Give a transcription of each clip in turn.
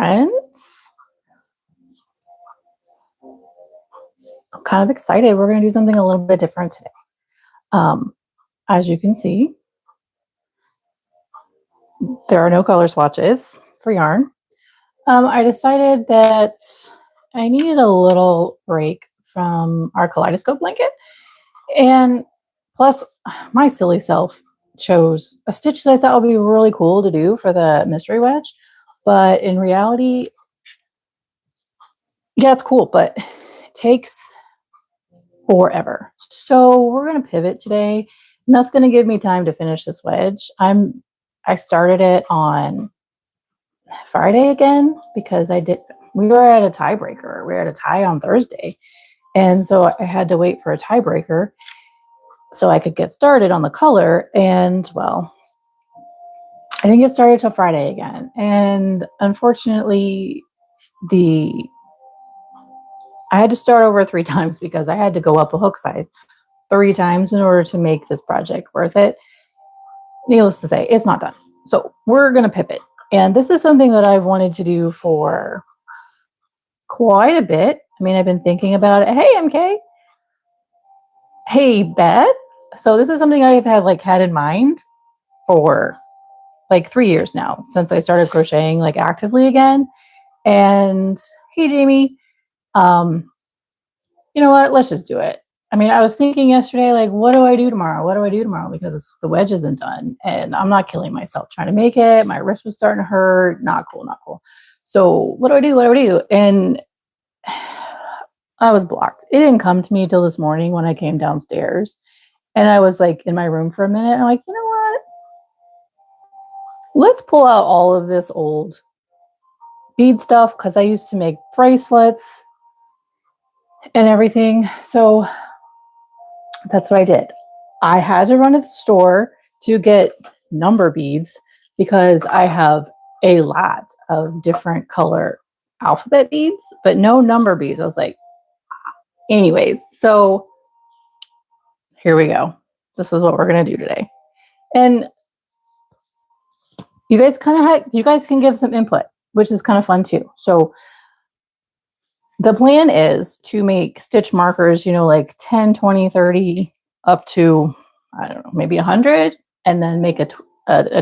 friends. I'm kind of excited. We're going to do something a little bit different today. As you can see, there are no color swatches for yarn. I decided that I needed a little break from our Kaleidoscope blanket. And plus, my silly self chose a stitch that I thought would be really cool to do for the mystery wedge. But in reality, yeah, it's cool, but it takes forever. So we're going to pivot today, and that's going to give me time to finish this wedge. I started it on Friday again because we were at a tiebreaker. We were at a tie on Thursday. And so I had to wait for a tiebreaker so I could get started on the color. And well, I didn't get started till Friday again. And unfortunately, I had to start over 3 times because I had to go up a hook size 3 times in order to make this project worth it. Needless to say, it's not done. So we're going to pivot. And this is something that I've wanted to do for quite a bit. I mean, I've been thinking about it. Hey, MK. Hey, Beth. So this is something I've had in mind for 3 years now, since I started crocheting actively again. And hey, Jamie, you know what? Let's just do it. I mean, I was thinking yesterday, what do I do tomorrow? What do I do tomorrow? Because the wedge isn't done and I'm not killing myself trying to make it. My wrist was starting to hurt. Not cool, not cool. So what do I do? What do I do? And I was blocked. It didn't come to me till this morning when I came downstairs. And I was in my room for a minute. And I'm like, you know what? Let's pull out all of this old bead stuff because I used to make bracelets and everything. So that's what I did. I had to run to the store to get number beads because I have a lot of different color alphabet beads, but no number beads. I was like, anyways, so here we go. This is what we're going to do today. And you guys you guys can give some input, which is kind of fun too. So the plan is to make stitch markers, 10, 20, 30, up to, I don't know, maybe 100, and then make a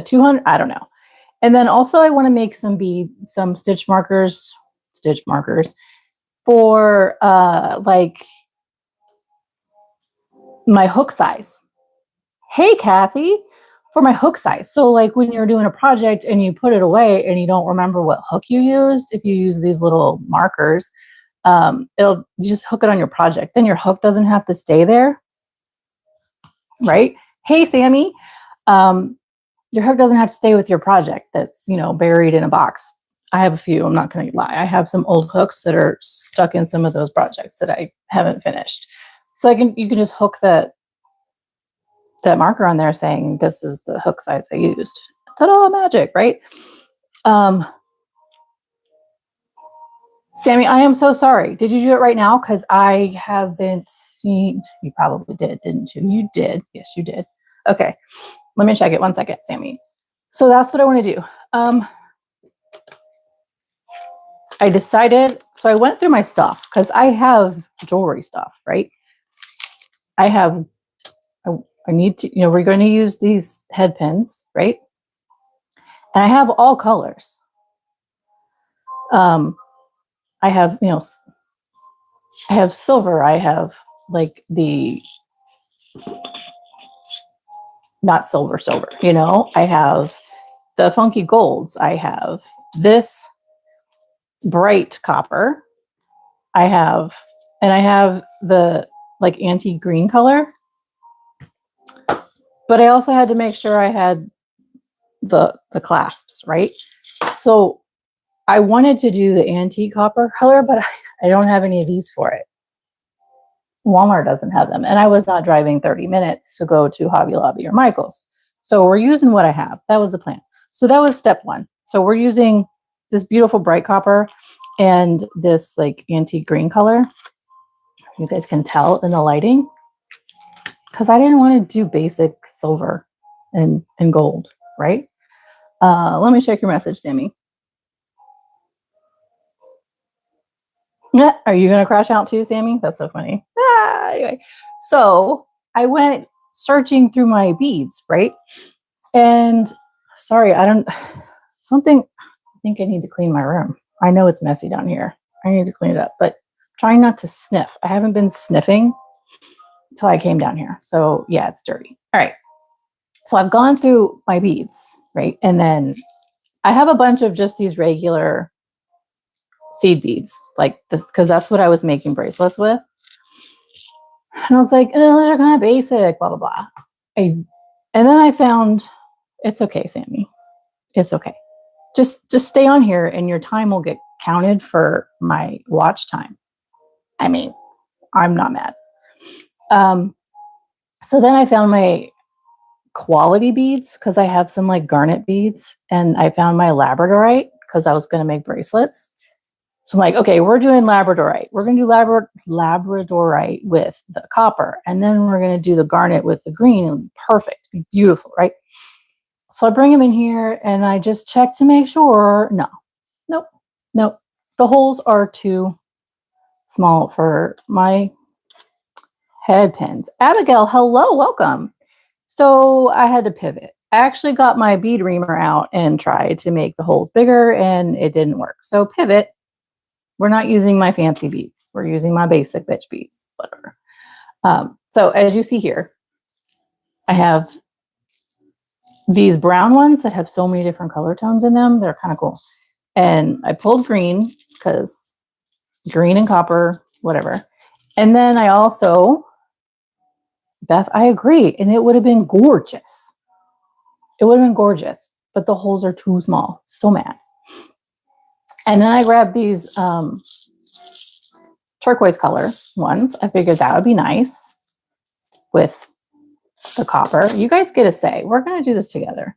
200, I don't know. And then also I want to make some stitch markers for my hook size. Hey, Kathy, for my hook size. So when you're doing a project and you put it away and you don't remember what hook you used, if you use these little markers, you just hook it on your project. Then your hook doesn't have to stay there, right? Hey, Sammy, your hook doesn't have to stay with your project that's, buried in a box. I have a few, I'm not going to lie. I have some old hooks that are stuck in some of those projects that I haven't finished. So you can just hook that marker on there saying, this is the hook size I used. Ta-da, magic, right? Sammy, I am so sorry. Did you do it right now? Because I haven't seen. You probably did, didn't you? You did. Yes, you did. Okay. Let me check it. 1 second, Sammy. So that's what I want to do. I decided. So I went through my stuff because I have jewelry stuff, right? I need to, we're going to use these head pins, right? And I have all colors. I have, I have silver. I have not silver, I have the funky golds. I have this bright copper. I have the antique green color. But I also had to make sure I had the clasps, right? So I wanted to do the antique copper color, but I don't have any of these for it. Walmart doesn't have them. And I was not driving 30 minutes to go to Hobby Lobby or Michael's. So we're using what I have. That was the plan. So that was step 1. So we're using this beautiful bright copper and this antique green color. You guys can tell in the lighting because I didn't want to do basic silver and gold, right? Let me check your message, Sammy. Are you going to crash out too, Sammy? That's so funny. Anyway, so I went searching through my beads, right? And sorry, I think I need to clean my room. I know it's messy down here. I need to clean it up, but trying not to sniff. I haven't been sniffing until I came down here. So yeah, it's dirty. All right. So I've gone through my beads, right? And then I have a bunch of just these regular seed beads, like this, because that's what I was making bracelets with. And I was like, oh, they're kind of basic, blah, blah, blah. And then I found, it's okay, Sammy. It's okay. Just stay on here and your time will get counted for my watch time. I mean, I'm not mad. So then I found my quality beads because I have some like garnet beads, and I found my labradorite because I was going to make bracelets. So I'm like, okay, we're doing labradorite. We're going to do labradorite with the copper, and then we're going to do the garnet with the green. And perfect, be beautiful, right? So I bring them in here, and I just check to make sure. Nope. The holes are too small for my head pins. Abigail, hello, welcome. So I had to pivot. I actually got my bead reamer out and tried to make the holes bigger, and it didn't work. So pivot. We're not using my fancy beads. We're using my basic bitch beads, whatever. So as you see here, I have these brown ones that have so many different color tones in them. They're kind of cool. And I pulled green because green and copper, whatever. And then I also, Beth, I agree. And it would have been gorgeous. It would have been gorgeous, but the holes are too small. So mad. And then I grabbed these turquoise color ones. I figured that would be nice with the copper. You guys get a say. We're going to do this together.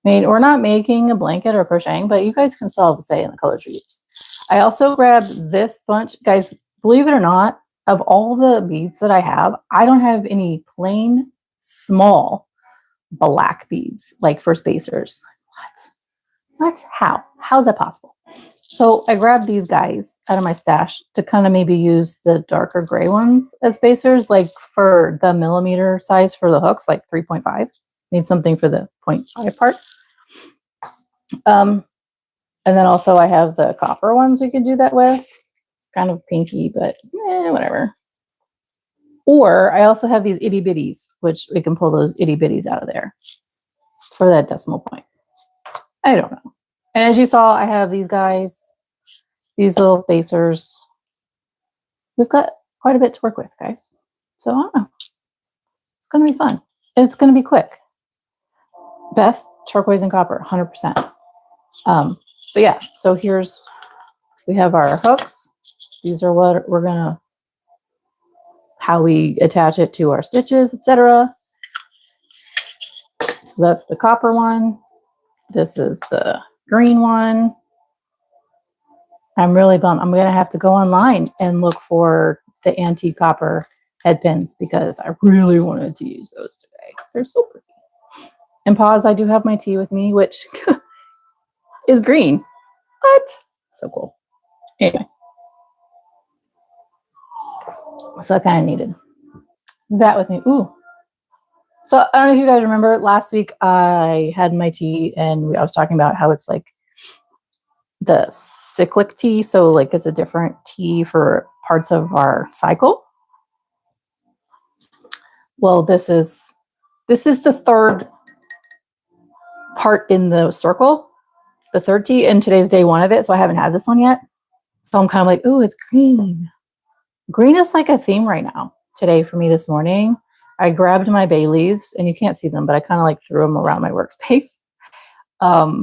I mean, we're not making a blanket or crocheting, but you guys can still have a say in the colors you use. I also grabbed this bunch. Guys, believe it or not, of all the beads that I have, I don't have any plain small black beads, like for spacers. What? How's that possible? So I grabbed these guys out of my stash to kind of maybe use the darker gray ones as spacers, like for the millimeter size for the hooks, like 3.5. Need something for the 0.5 part. And then also I have the copper ones we could do that with. It's kind of pinky, but whatever. Or I also have these itty bitties, which we can pull those itty bitties out of there for that decimal point. I don't know. And as you saw, I have these guys, these little spacers. We've got quite a bit to work with, guys. So I don't know. It's going to be fun. It's going to be quick. Beth, turquoise and copper, 100%. But yeah, so we have our hooks. These are what we're going to, how we attach it to our stitches, etc. So that's the copper one. This is the green one. I'm really bummed. I'm going to have to go online and look for the antique copper head pins because I really wanted to use those today. They're so pretty. And pause, I do have my tea with me, which is green. What? So cool. Anyway. So I kind of needed that with me. Ooh. So I don't know if you guys remember last week I had my tea and I was talking about how it's like the cyclic tea. So like it's a different tea for parts of our cycle. Well, this is the third part in the circle, the third tea, and today's day one of it. So I haven't had this one yet. So I'm kind of like, oh, it's green. Green is like a theme right now today for me this morning. I grabbed my bay leaves, and you can't see them, but I kind of like threw them around my workspace. I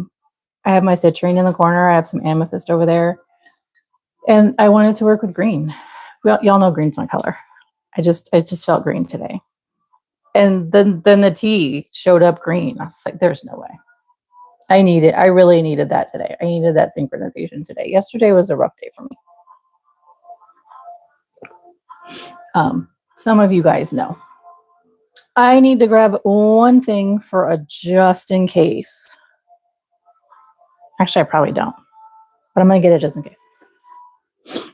have my citrine in the corner. I have some amethyst over there. And I wanted to work with green. Y'all know green's my color. I just felt green today. And then the tea showed up green. I was like, there's no way. I really needed that today. I needed that synchronization today. Yesterday was a rough day for me. Some of you guys know. I need to grab one thing for a just in case. Actually, I probably don't. But I'm going to get it just in case.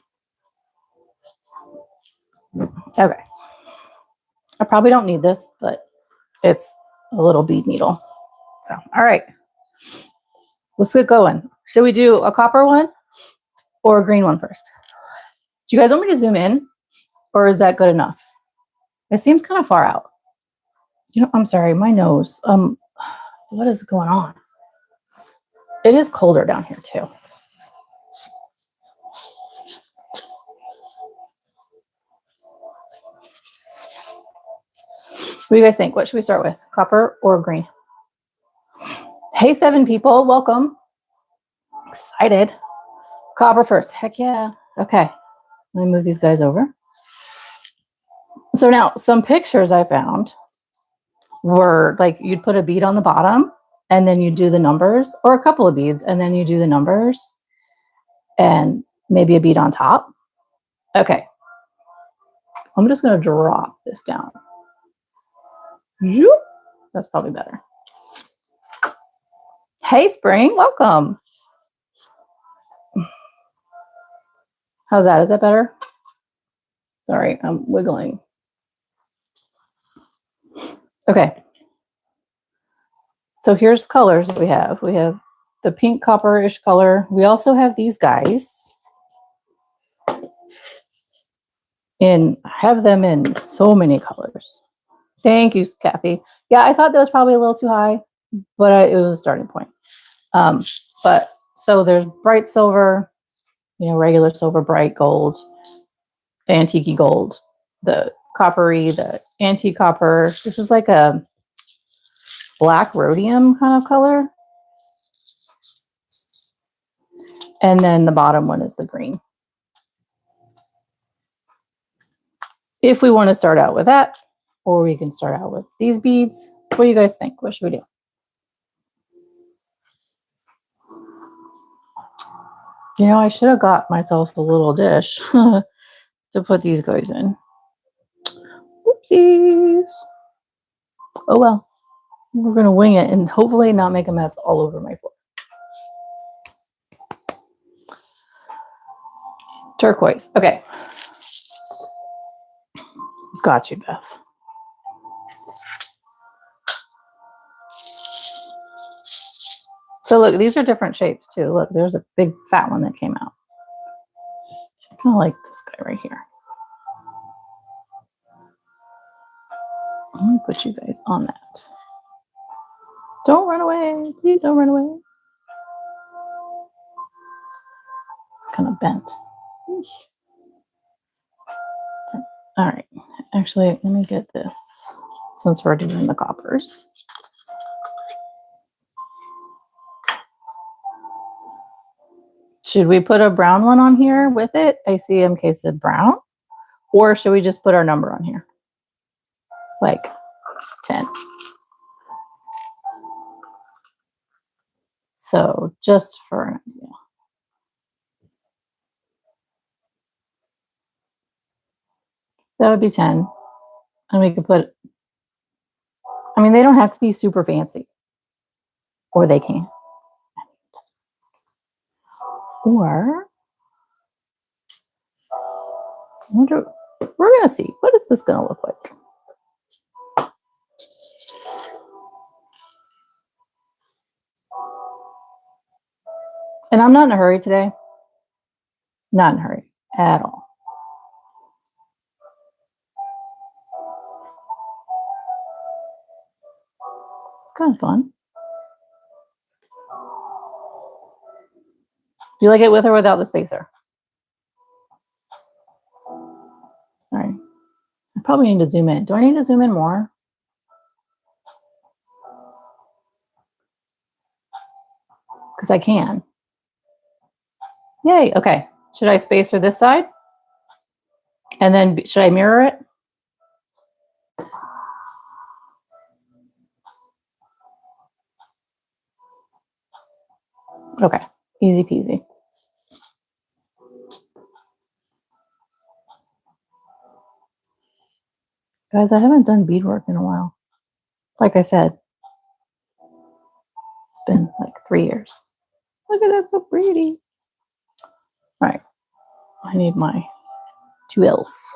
Okay. I probably don't need this, but it's a little bead needle. So, all right. Let's get going. Should we do a copper one or a green one first? Do you guys want me to zoom in, or is that good enough? It seems kind of far out. You know, I'm sorry, my nose. What is going on? It is colder down here too. What do you guys think? What should we start with? Copper or green? Hey, 7 people, welcome. Excited. Copper first. Heck yeah. Okay. Let me move these guys over. So now some pictures I found were like you'd put a bead on the bottom and then you do the numbers, or a couple of beads and then you do the numbers and maybe a bead on top. Okay. I'm just going to drop this down. That's probably better. Hey, Spring, welcome. How's that? Is that better? Sorry, I'm wiggling. Okay. So here's colors that we have. We have the pink copper-ish color. We also have these guys. I have them in so many colors. Thank you, Kathy. Yeah, I thought that was probably a little too high, but it was a starting point. But so there's bright silver, regular silver, bright gold, antique gold, the coppery, the antique copper. This is like a black rhodium kind of color. And then the bottom one is the green. If we want to start out with that, or we can start out with these beads. What do you guys think? What should we do? I should have got myself a little dish to put these guys in. Oopsies. Oh well. We're going to wing it and hopefully not make a mess all over my floor. Turquoise. Okay. Got you, Beth. So look, these are different shapes too. Look, there's a big fat one that came out. I kind of like this guy right here. I'm going to put you guys on that. Don't run away. Please don't run away. It's kind of bent. All right. Actually, let me get this since we're doing the coppers. Should we put a brown one on here with it? I see MK said brown. Or should we just put our number on here? Like 10. So just for an idea. That would be 10. And we could put, I mean, they don't have to be super fancy. Or they can. Or, I wonder, we're going to see. What is this going to look like? And I'm not in a hurry today. Not in a hurry at all. Kind of fun. Do you like it with or without the spacer? All right. I probably need to zoom in. Do I need to zoom in more? Because I can. Yay. Okay. Should I spacer this side? And then should I mirror it? Okay. Easy peasy. Guys, I haven't done beadwork in a while. Like I said, it's been like 3 years. Look at that, so pretty. All right. I need my 2 L's.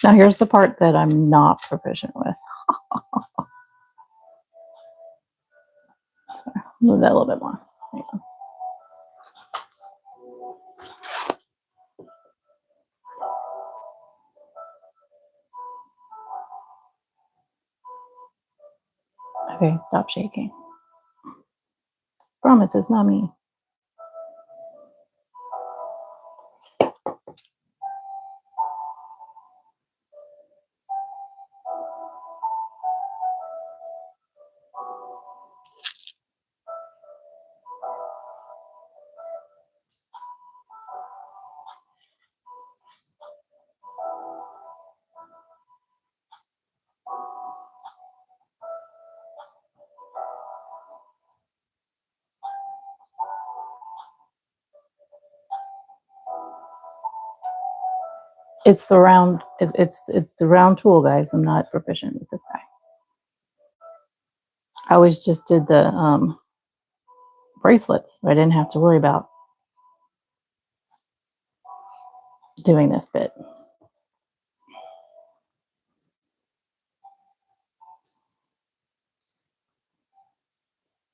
Now here's the part that I'm not proficient with. Move that a little bit more. Okay, stop shaking. Promise it's not me. It's the round. It's the round tool, guys. I'm not proficient with this guy. I always just did the bracelets. I didn't have to worry about doing this bit.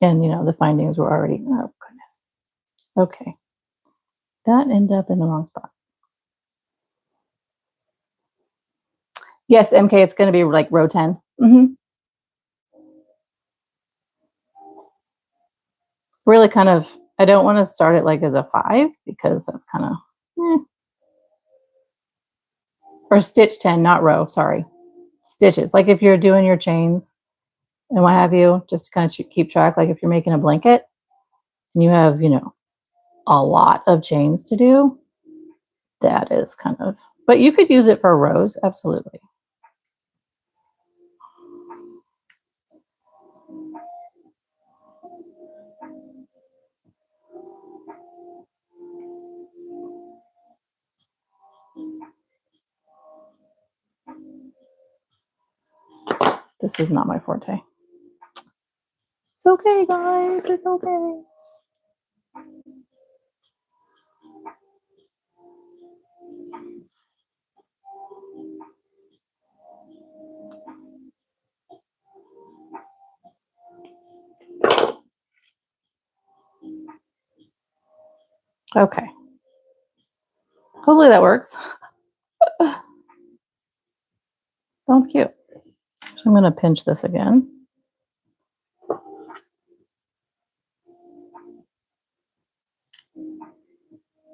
And the findings were already. Oh goodness. Okay, that ended up in the wrong spot. Yes, MK. It's going to be like row 10. Really kind of, I don't want to start it like as a 5 because that's kind of, or stitch 10, not row, sorry. Stitches. Like if you're doing your chains and what have you, just to kind of keep track, like if you're making a blanket and you have, a lot of chains to do, that is kind of, but you could use it for rows, absolutely. This is not my forte. It's okay, guys. It's okay. Okay. Hopefully that works. Sounds cute. So I'm going to pinch this again.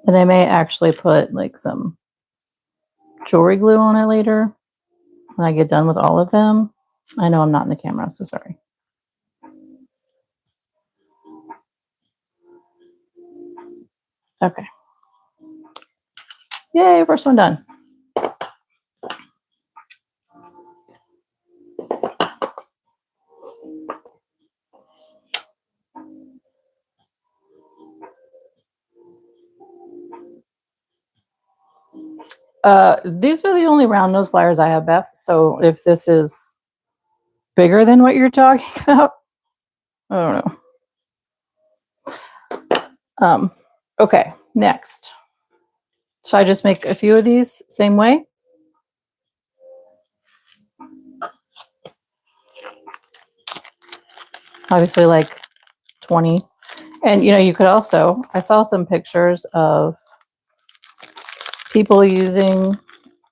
And I may actually put like some jewelry glue on it later when I get done with all of them. I know I'm not in the camera, so sorry. Okay. Yay, first one done. These are the only round nose pliers I have, Beth. So if this is bigger than what you're talking about, I don't know. Okay, next. So I just make a few of these same way. Obviously like 20. And you could also, I saw some pictures of people using,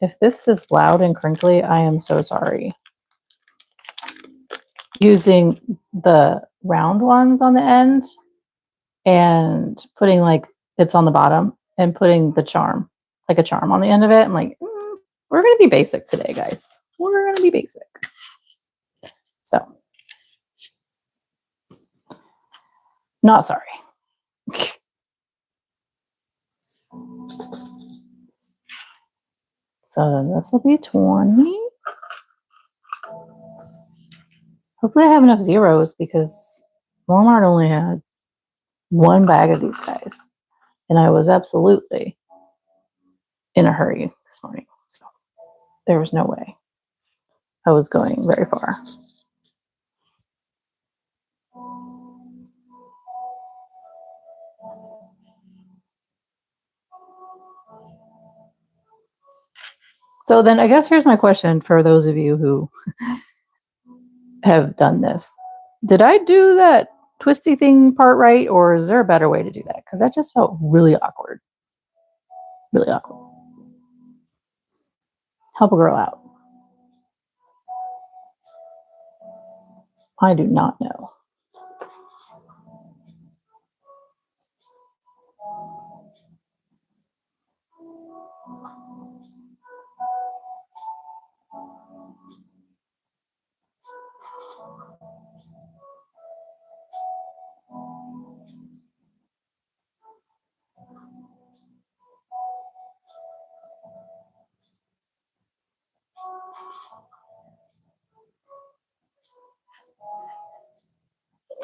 if this is loud and crinkly, I am so sorry. Using the round ones on the end and putting like, it's on the bottom and putting the charm, like a charm on the end of it. I'm like, we're going to be basic today, guys. We're going to be basic. So, not sorry. So this will be 20. Hopefully I have enough zeros because Walmart only had one bag of these guys. And I was absolutely in a hurry this morning. So there was no way I was going very far. So then I guess here's my question for those of you who have done this. Did I do that twisty thing part right, or is there a better way to do that? Because that just felt really awkward. Really awkward. Help a girl out. I do not know.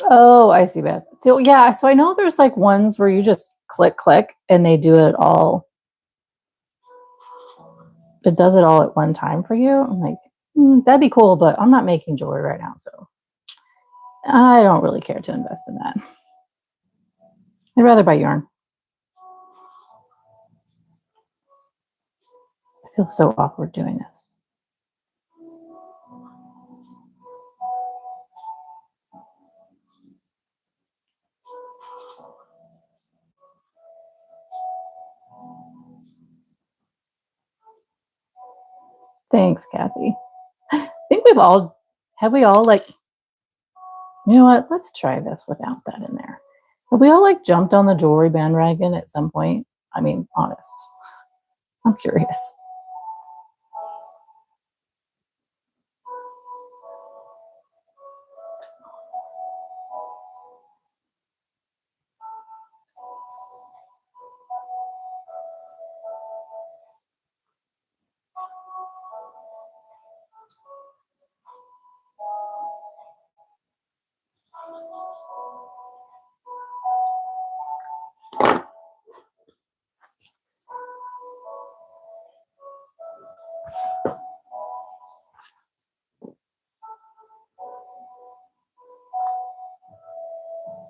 Oh, I see, Beth. So yeah, so I know there's like ones where you just click, and they do it all. It does it all at one time for you. I'm like, that'd be cool, but I'm not making jewelry right now, so I don't really care to invest in that. I'd rather buy yarn. I feel so awkward doing this. Thanks, Kathy. I think have we all like, you know what? Let's try this without that in there. Have we all like jumped on the jewelry bandwagon at some point? I mean, honest. I'm curious.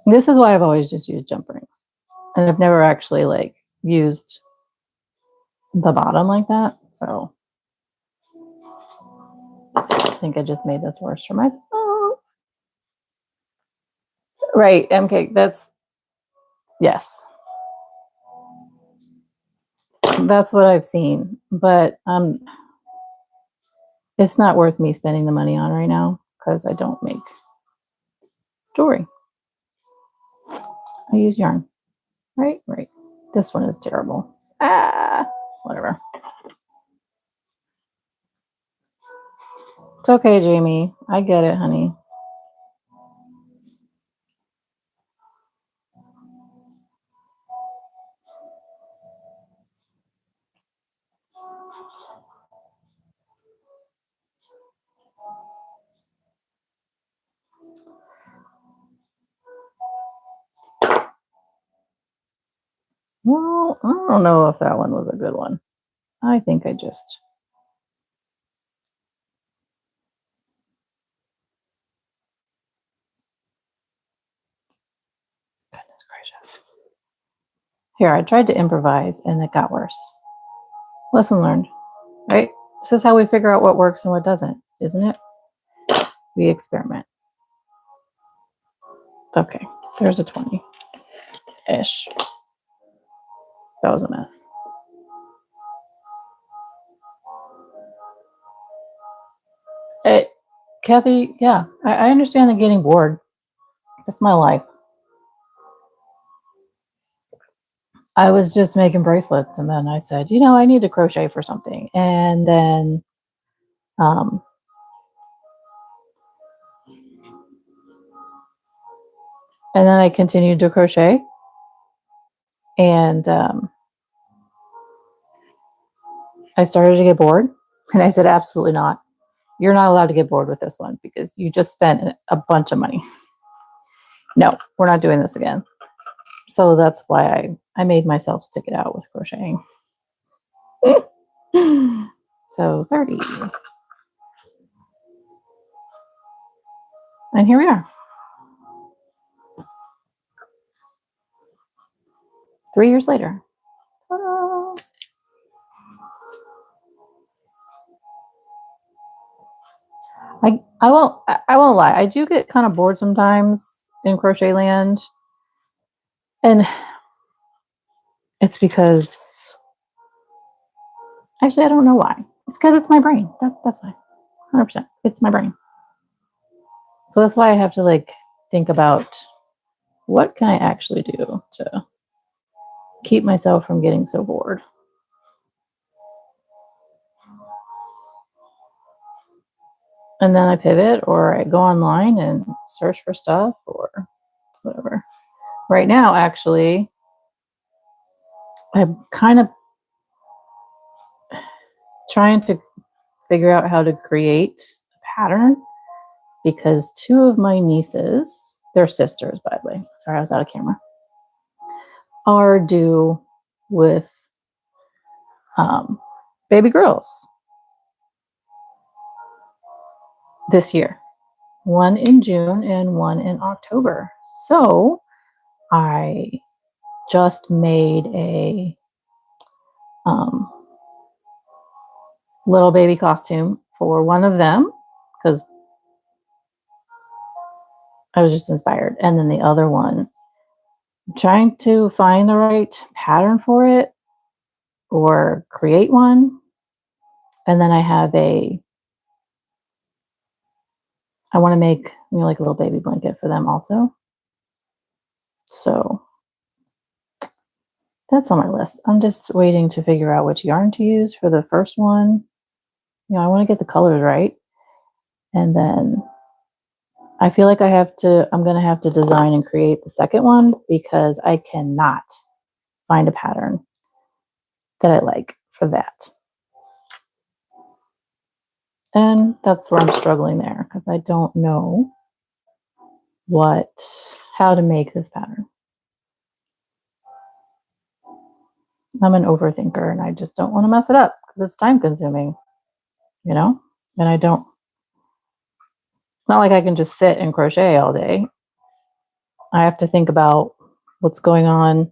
This is why I've always just used jump rings. And I've never actually like used the bottom like that. So I think I just made this worse for myself. Right, MK, yes. That's what I've seen. But it's not worth me spending the money on right now because I don't make jewelry. I use yarn. Right. This one is terrible. Whatever. It's okay, Jamie. I get it, honey. Well, I don't know if that one was a good one. I think I just... Goodness gracious. Here, I tried to improvise and it got worse. Lesson learned, right? This is how we figure out what works and what doesn't, isn't it? We experiment. Okay, there's a 20-ish. That was a mess. Kathy, yeah, I understand that getting bored. That's my life. I was just making bracelets, and then I said, I need to crochet for something. And then I continued to crochet. And I started to get bored. And I said, absolutely not. You're not allowed to get bored with this one because you just spent a bunch of money. No, we're not doing this again. So that's why I made myself stick it out with crocheting. So 30. And here we are. 3 years later. Ta-da. I won't lie. I do get kind of bored sometimes in crochet land. And it's because actually I don't know why. It's because it's my brain. That's why. 100%. It's my brain. So that's why I have to like think about what can I actually do to keep myself from getting so bored. And then I pivot or I go online and search for stuff or whatever. Right now, actually, I'm kind of trying to figure out how to create a pattern because two of my nieces, they're sisters, by the way. Sorry, I was out of camera. Are due with baby girls this year. One in June and one in October. So I just made a little baby costume for one of them because I was just inspired. And then the other one, I'm trying to find the right pattern for it or create one. And then I want to make like a little baby blanket for them also. So that's on my list. I'm just waiting to figure out which yarn to use for the first one. I want to get the colors right. And then I feel like I'm going to have to design and create the second one because I cannot find a pattern that I like for that. And that's where I'm struggling there because I don't know how to make this pattern. I'm an overthinker and I just don't want to mess it up because it's time consuming, and it's not like I can just sit and crochet all day. I have to think about what's going on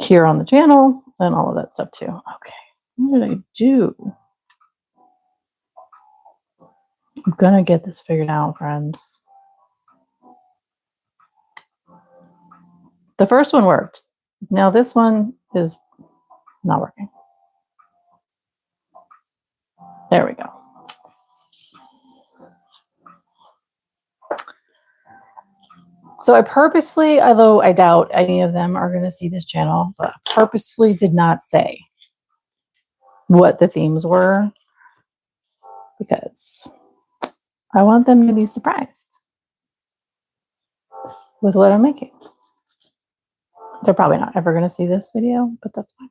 here on the channel and all of that stuff too. Okay, what did I do? I'm gonna get this figured out, friends. The first one worked. Now this one is not working. There we go. So I purposefully, although I doubt any of them are going to see this channel, but purposefully did not say what the themes were because I want them to be surprised with what I'm making. They're probably not ever going to see this video, but that's fine.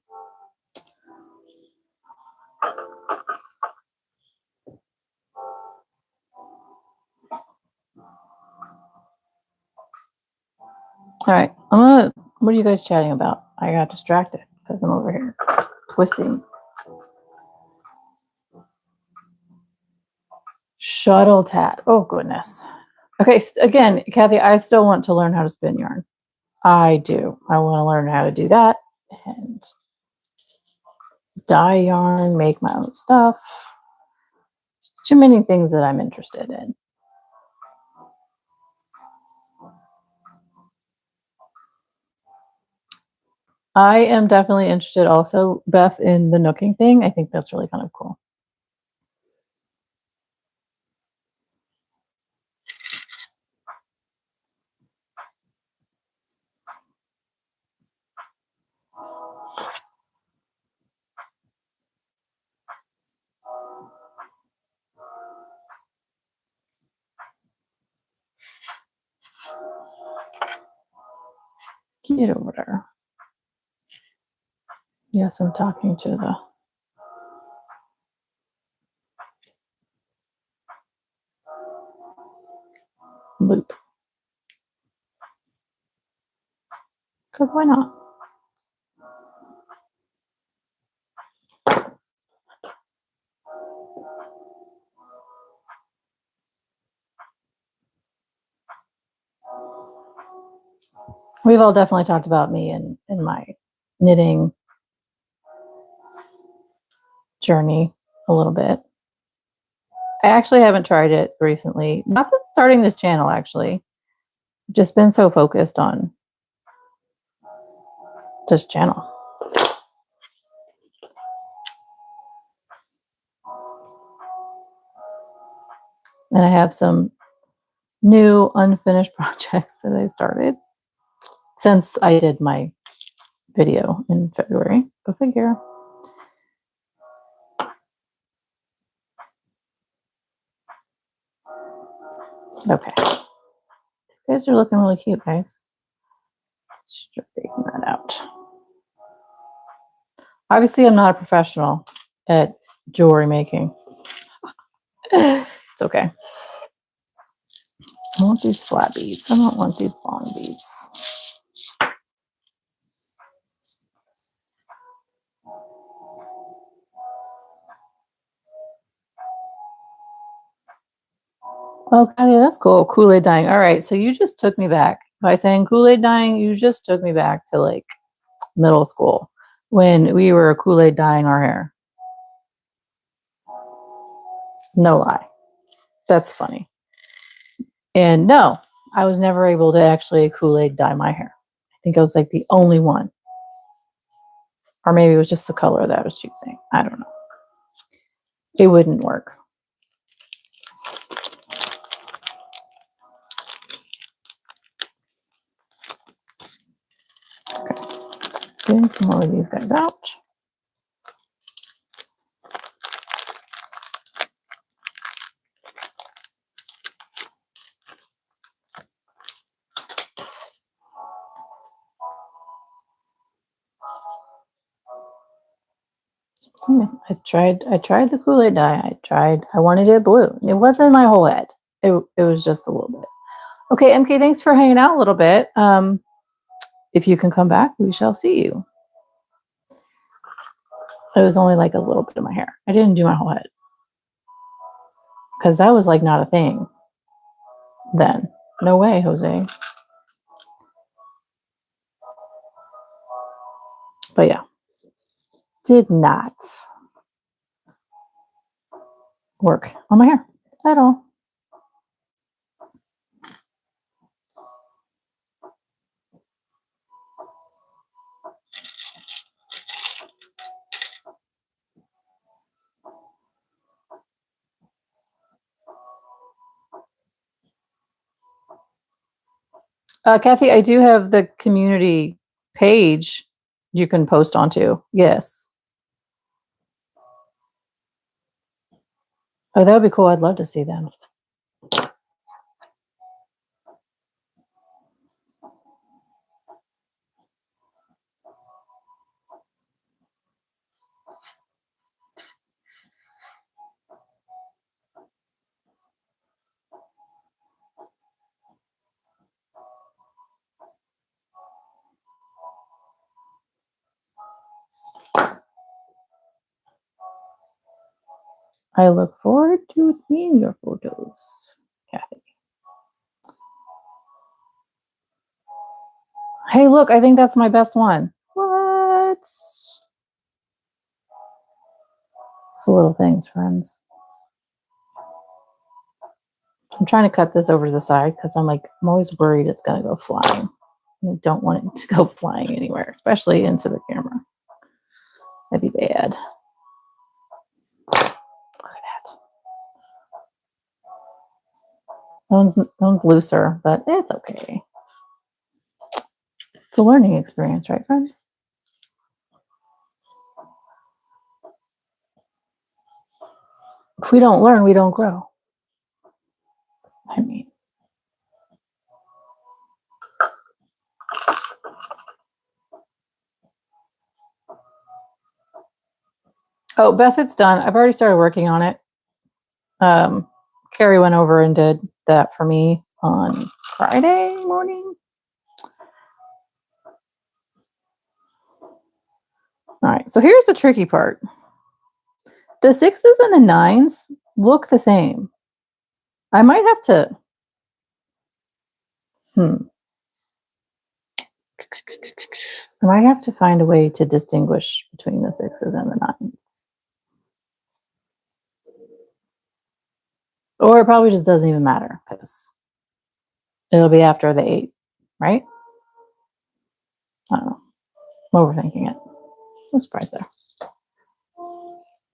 All right. What are you guys chatting about? I got distracted because I'm over here twisting. Shuttle tat. Oh, goodness. Okay. Again, Kathy, I still want to learn how to spin yarn. I do. I want to learn how to do that and dye yarn, make my own stuff. Too many things that I'm interested in. I am definitely interested also, Beth, in the nooking thing. I think that's really kind of cool. Get over there. Yes, I'm talking to the loop. Because why not? We've all definitely talked about me and my knitting journey a little bit. I actually haven't tried it recently. Not since starting this channel, actually. Just been so focused on this channel. And I have some new unfinished projects that I started since I did my video in February. Go figure. Okay. These guys are looking really cute, guys. Straighten that out. Obviously, I'm not a professional at jewelry making. It's okay. I want these flat beads. I don't want these long beads. Okay, that's cool. Kool-Aid dyeing. All right, so you just took me back. By saying Kool-Aid dyeing, you just took me back to like middle school when we were Kool-Aid dyeing our hair. No lie. That's funny. And no, I was never able to actually Kool-Aid dye my hair. I think I was like the only one. Or maybe it was just the color that I was choosing. I don't know. It wouldn't work. Okay. Getting some more of these guys out. I tried the Kool-Aid dye. I wanted it blue. It wasn't my whole head. It was just a little bit. Okay, MK, thanks for hanging out a little bit. If you can come back, we shall see you. It was only like a little bit of my hair. I didn't do my whole head. Because that was like not a thing then. No way, Jose. But yeah. Did not work on my hair at all. Kathy, I do have the community page you can post onto. Yes. Oh, that would be cool. I'd love to see them. I look forward to seeing your photos, Kathy. Hey, look, I think that's my best one. What? It's the little things, friends. I'm trying to cut this over to the side because I'm always worried it's going to go flying. I don't want it to go flying anywhere, especially into the camera. That'd be bad. Look at that. That one's looser, but it's okay. It's a learning experience, right, friends? If we don't learn, we don't grow. I mean, oh, Beth, it's done. I've already started working on it. Carrie went over and did that for me on Friday morning. All right, so here's the tricky part. The 6s and the 9s look the same. I might have to, I might have to find a way to distinguish between the 6s and the 9s. Or it probably just doesn't even matter because it'll be after the 8, right? I don't know. Overthinking it. No surprise there.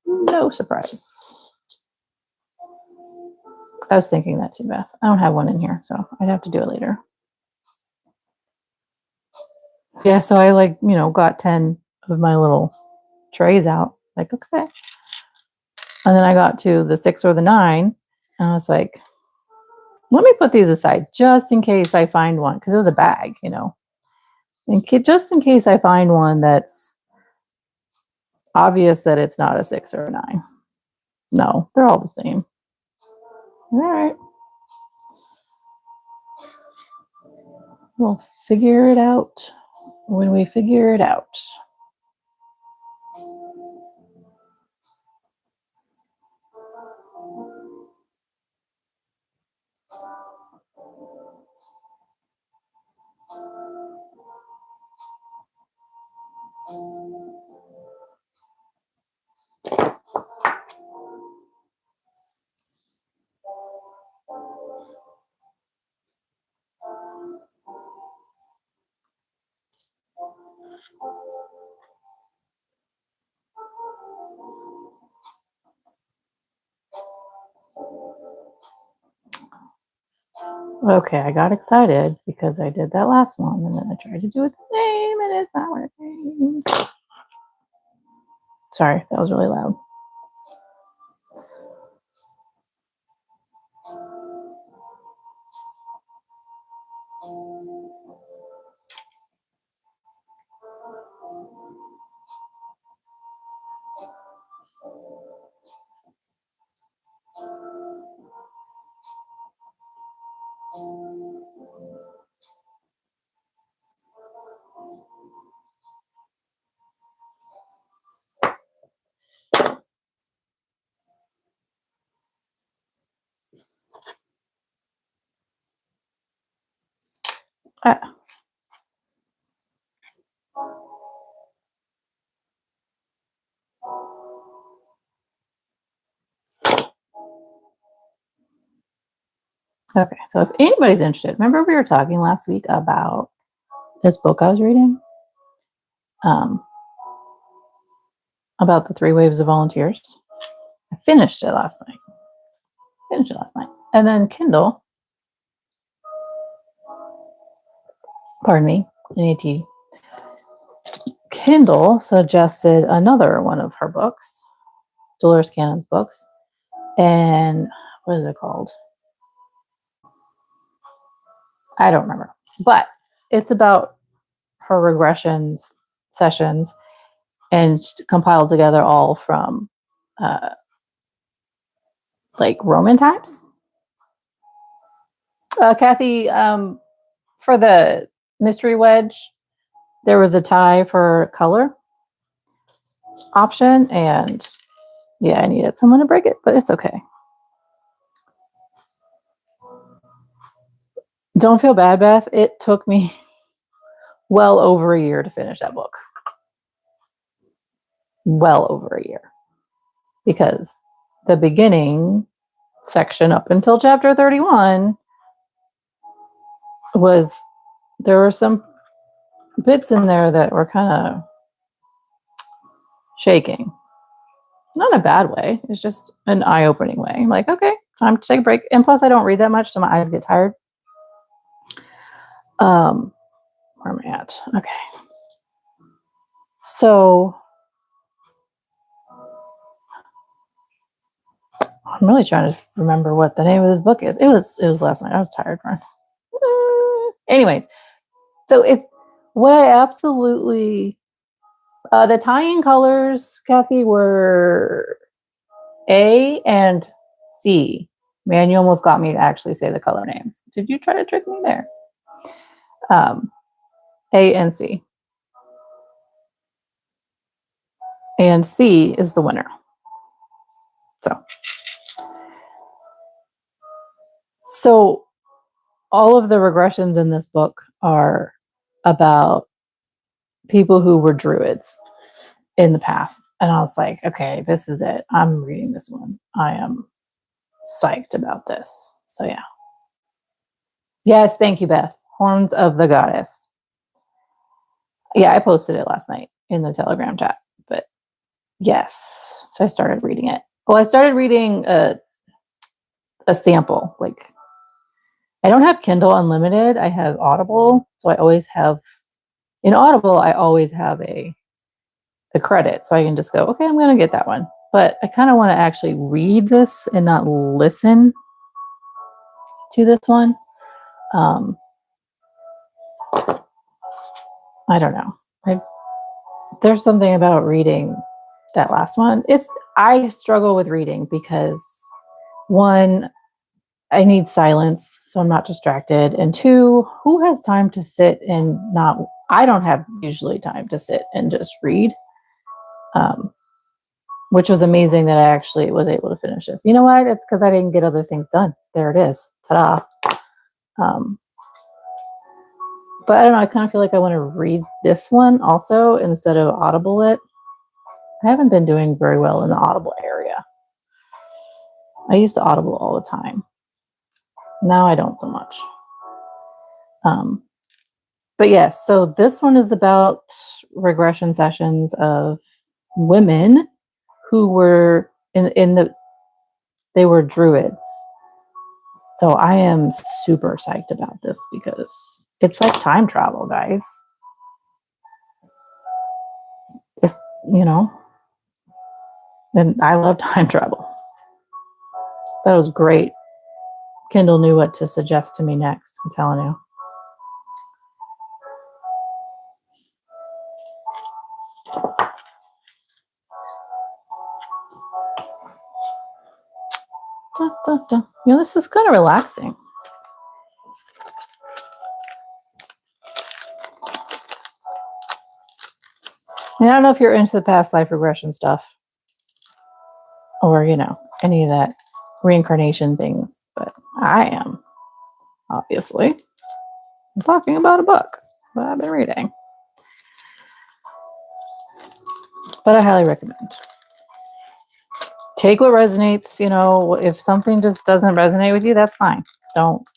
No surprise. I was thinking that too, Beth. I don't have one in here, so I'd have to do it later. Yeah, so I got 10 of my little trays out. Like, okay. And then I got to the 6 or the 9, and I was like, let me put these aside just in case I find one, because it was a bag, and just in case I find one that's obvious that it's not a 6 or a 9. No, they're all the same. All right. We'll figure it out when we figure it out. Okay, I got excited because I did that last one, and then I tried to do it the same, and it's not working. Sorry, that was really loud. Ah. Okay, so if anybody's interested, remember we were talking last week about this book I was reading? About the 3 waves of volunteers. I finished it last night. And then Kindle, pardon me, NAT, Kindle suggested another one of her books, Dolores Cannon's books. And what is it called? I don't remember. But it's about her regression sessions and compiled together all from like Roman times. Kathy, for the mystery wedge, there was a tie for color option, and yeah, I needed someone to break it, but it's okay. Don't feel bad, Beth. It took me well over a year to finish that book. Well over a year. Because the beginning section up until chapter 31 there were some bits in there that were kind of shaking. Not in a bad way. It's just an eye-opening way. I'm like, okay, time to take a break. And plus, I don't read that much, so my eyes get tired. Where am I at? Okay. So I'm really trying to remember what the name of this book is. It was last night. I was tired, friends. Anyways, so it's what I absolutely the tying colors, Kathy, were A and C. Man, you almost got me to actually say the color names. Did you try to trick me there? A and C. And C is the winner. So all of the regressions in this book are about people who were druids in the past. And I was like, okay, this is it. I'm reading this one. I am psyched about this. So yeah. Yes, thank you, Beth. Horns of the Goddess. Yeah, I posted it last night in the Telegram chat. But yes, so I started reading it. Well, I started reading a sample. Like, I don't have Kindle Unlimited. I have Audible. So I always have, in Audible, I always have a credit. So I can just go, okay, I'm going to get that one. But I kind of want to actually read this and not listen to this one. I don't know. There's something about reading that last one. I struggle with reading because, one, I need silence so I'm not distracted. And two, who has time to sit and not, I don't have usually time to sit and just read, which was amazing that I actually was able to finish this. You know what? It's because I didn't get other things done. There it is. Ta-da. But I don't know. I kind of feel like I want to read this one also instead of Audible it. I haven't been doing very well in the Audible area. I used to Audible all the time. Now I don't so much. But yes, so this one is about regression sessions of women who were they were druids. So I am super psyched about this because it's like time travel, guys. It's, and I love time travel. That was great. Kindle knew what to suggest to me next, I'm telling you. This is kind of relaxing. And I don't know if you're into the past life regression stuff or, any of that reincarnation things, but I am, obviously. I'm talking about a book that I've been reading. But I highly recommend. Take what resonates, if something just doesn't resonate with you, that's fine. Don't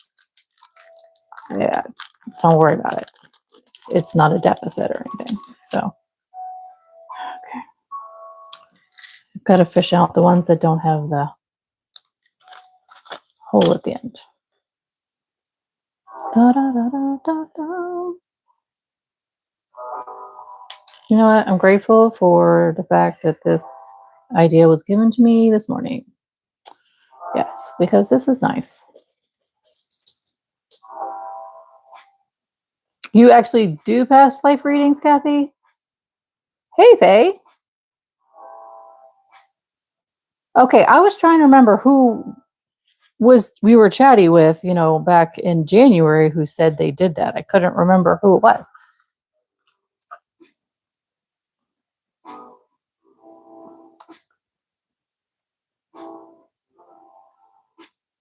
worry about it. It's not a deficit or anything. So, okay. I've got to fish out the ones that don't have the hole at the end. Da, da, da, da, da, da. You know what? I'm grateful for the fact that this idea was given to me this morning. Yes, because this is nice. You actually do past life readings, Kathy? Hey, Faye. Okay, I was trying to remember who we were chatty with, back in January who said they did that. I couldn't remember who it was.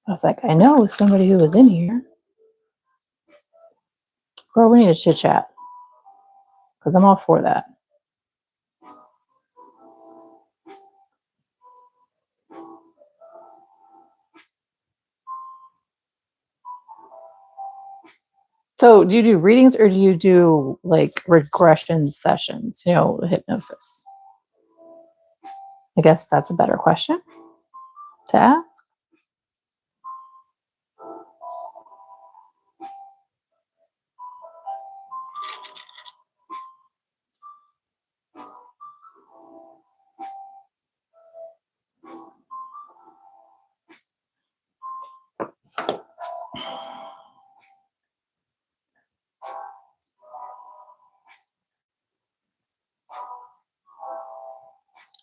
I was like, I know somebody who was in here. Girl, we need to chit chat because I'm all for that. So do you do readings or do you do like regression sessions, hypnosis? I guess that's a better question to ask.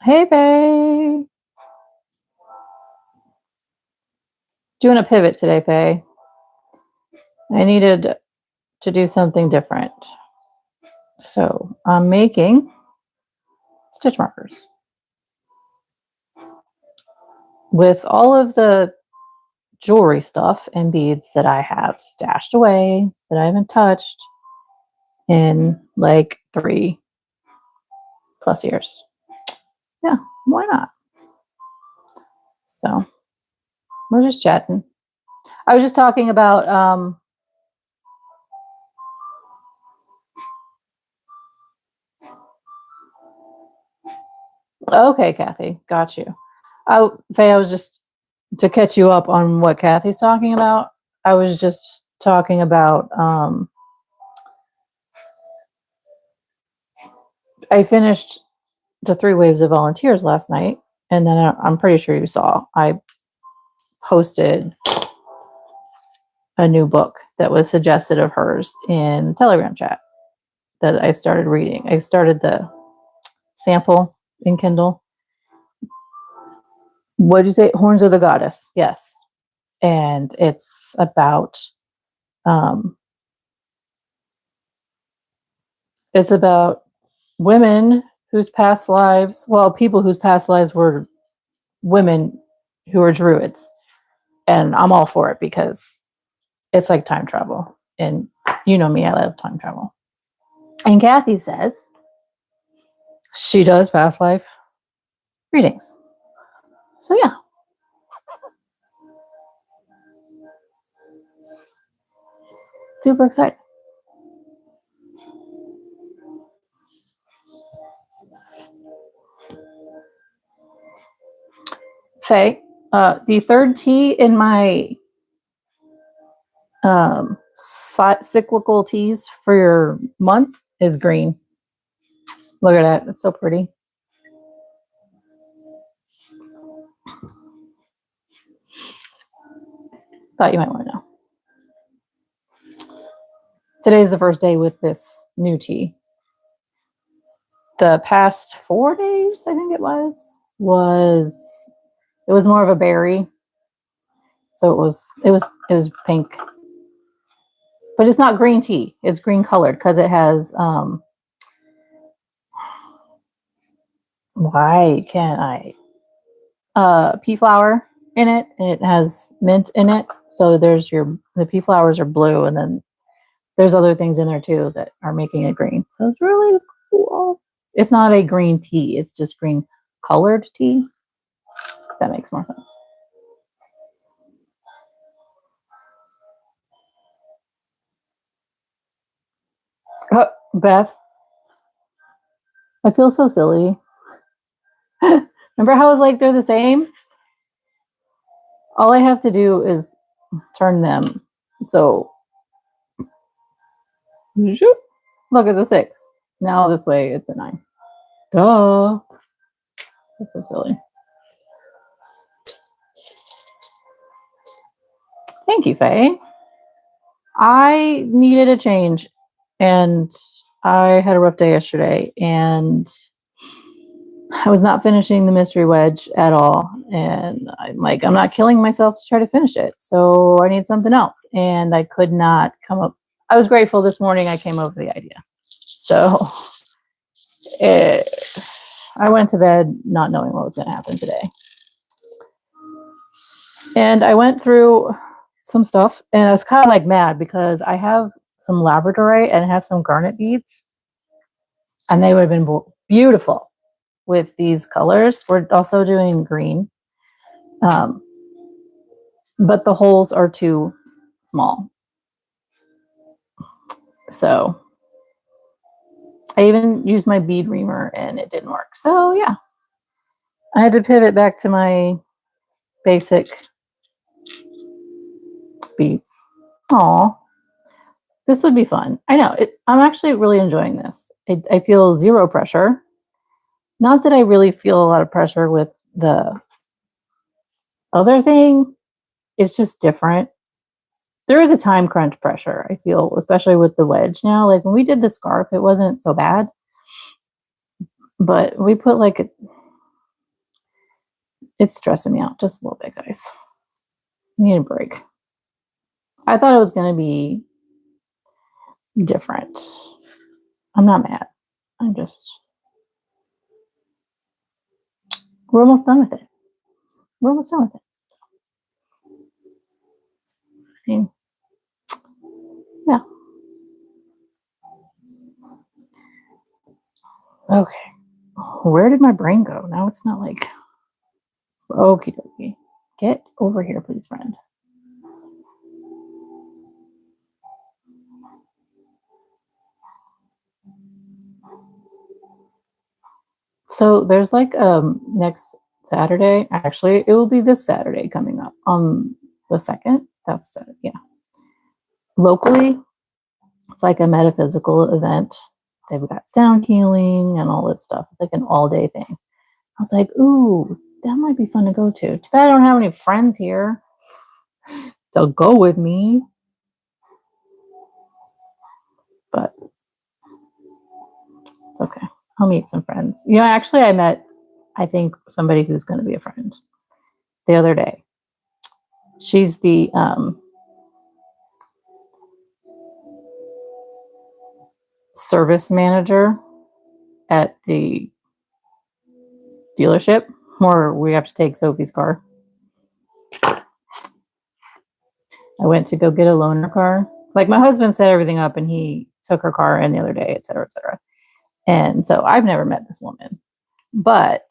Hey, babe. Doing a pivot today, Faye. I needed to do something different. So I'm making stitch markers with all of the jewelry stuff and beads that I have stashed away that I haven't touched in like 3+ years. Yeah, why not? So We're just chatting. I was just talking about okay, Kathy, got you. Faye, I was just to catch you up on what Kathy's talking about. I was just talking about I finished the 3 Waves of Volunteers last night, and then I'm pretty sure you saw I posted a new book that was suggested of hers in Telegram chat that I started reading. I started the sample in Kindle. What did you say? Horns of the Goddess. Yes. And it's about women whose past lives, well, people whose past lives were women who are druids. And I'm all for it because it's like time travel. And you know me, I love time travel. And Kathy says she does past life readings. So yeah. Super excited. Faye, the third T in my cyclical teas for your month is green. Look at that. It's so pretty. Thought you might want to know. Today's the first day with this new tea. The past 4 days, I think it was more of a berry. So it was pink. But it's not green tea. It's green colored because it has why can't I? Pea flower in it, and it has mint in it. So the pea flowers are blue, and then there's other things in there too that are making it green. So it's really cool. It's not a green tea. It's just green colored tea. That makes more sense. Beth, I feel so silly. Remember how I was like, they're the same? All I have to do is turn them. So, look at the 6. Now this way it's a 9. Duh. That's so silly. Thank you, Faye. I needed a change, and I had a rough day yesterday, and I was not finishing the mystery wedge at all. And I'm like, I'm not killing myself to try to finish it. So I need something else. And I could not come up. I was grateful this morning I came up with the idea. So I went to bed not knowing what was going to happen today. And I went through some stuff, and I was kind of like mad because I have some labradorite and I have some garnet beads, and they would have been beautiful with these colors. We're also doing green, but the holes are too small. So I even used my bead reamer and it didn't work. So yeah, I had to pivot back to my basic beads. Aw, this would be fun. I know. I'm actually really enjoying this. I feel zero pressure. Not that I really feel a lot of pressure with the other thing. It's just different. There is a time crunch pressure, I feel, especially with the wedge now. Like when we did the scarf, it wasn't so bad. But we put it's stressing me out just a little bit, guys. I need a break. I thought it was going to be different. I'm not mad. We're almost done with it. I mean, yeah. Okay. Where did my brain go? Now it's not like, okie dokie. Get over here, please, friend. So there's like next Saturday, actually, it will be this Saturday coming up on the 2nd. That's Saturday, yeah. Locally, it's like a metaphysical event. They've got sound healing and all this stuff. It's like an all-day thing. I was like, ooh, that might be fun to go to. Too bad I don't have any friends here to go with me. But it's okay. I'll meet some friends. You know, actually, I met, I think, somebody who's going to be a friend the other day. She's the service manager at the dealership where we have to take Sophie's car. I went to go get a loaner car. Like my husband set everything up and he took her car in the other day, et cetera, et cetera. And so I've never met this woman, but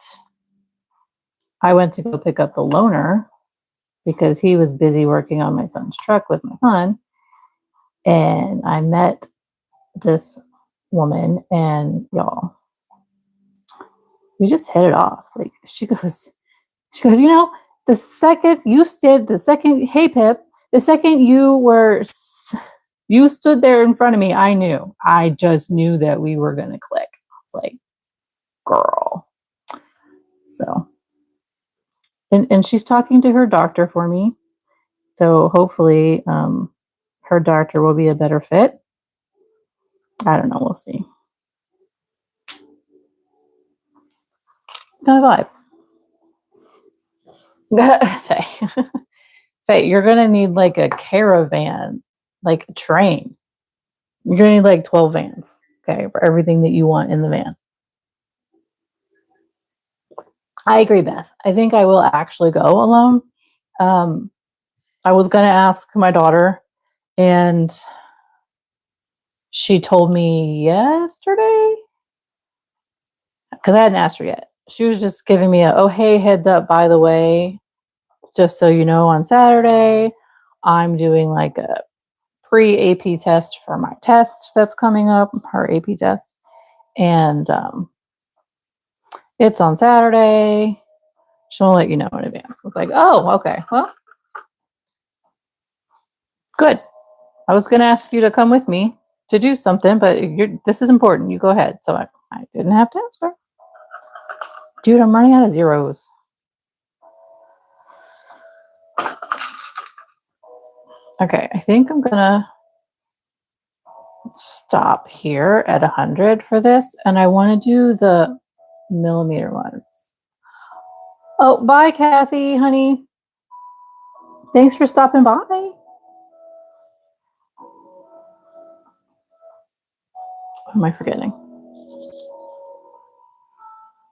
I went to go pick up the loaner because he was busy working on my son's truck with my son. And I met this woman and y'all, we just hit it off. Like she goes, you know, the second you stood, hey Pip, the second you stood there in front of me, I just knew that we were going to click. I was like, girl. So, and she's talking to her doctor for me. So hopefully her doctor will be a better fit. I don't know. We'll see. Kind of vibe. Faye, you're going to need like a caravan, like a train. You're going to need like 12 vans, okay, for everything that you want in the van. I agree, Beth. I think I will actually go alone. I was going to ask my daughter, and she told me yesterday, because I hadn't asked her yet. She was just giving me oh, hey, heads up, by the way, just so you know, on Saturday, I'm doing like a pre-AP test for my test that's coming up, her AP test. And it's on Saturday. She'll let you know in advance. It's like, oh, okay. Well, good. I was going to ask you to come with me to do something, but this is important. You go ahead. So I didn't have to ask her. Dude, I'm running out of zeros. Okay, I think I'm going to stop here at 100 for this. And I want to do the millimeter ones. Oh, bye, Kathy, honey. Thanks for stopping by. What am I forgetting?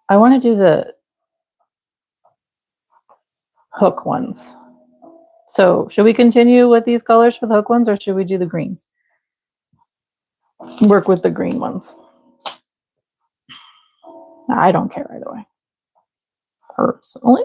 I want to do the hook ones. So should we continue with these colors for the hook ones, or should we do the greens? Work with the green ones. I don't care either way, personally.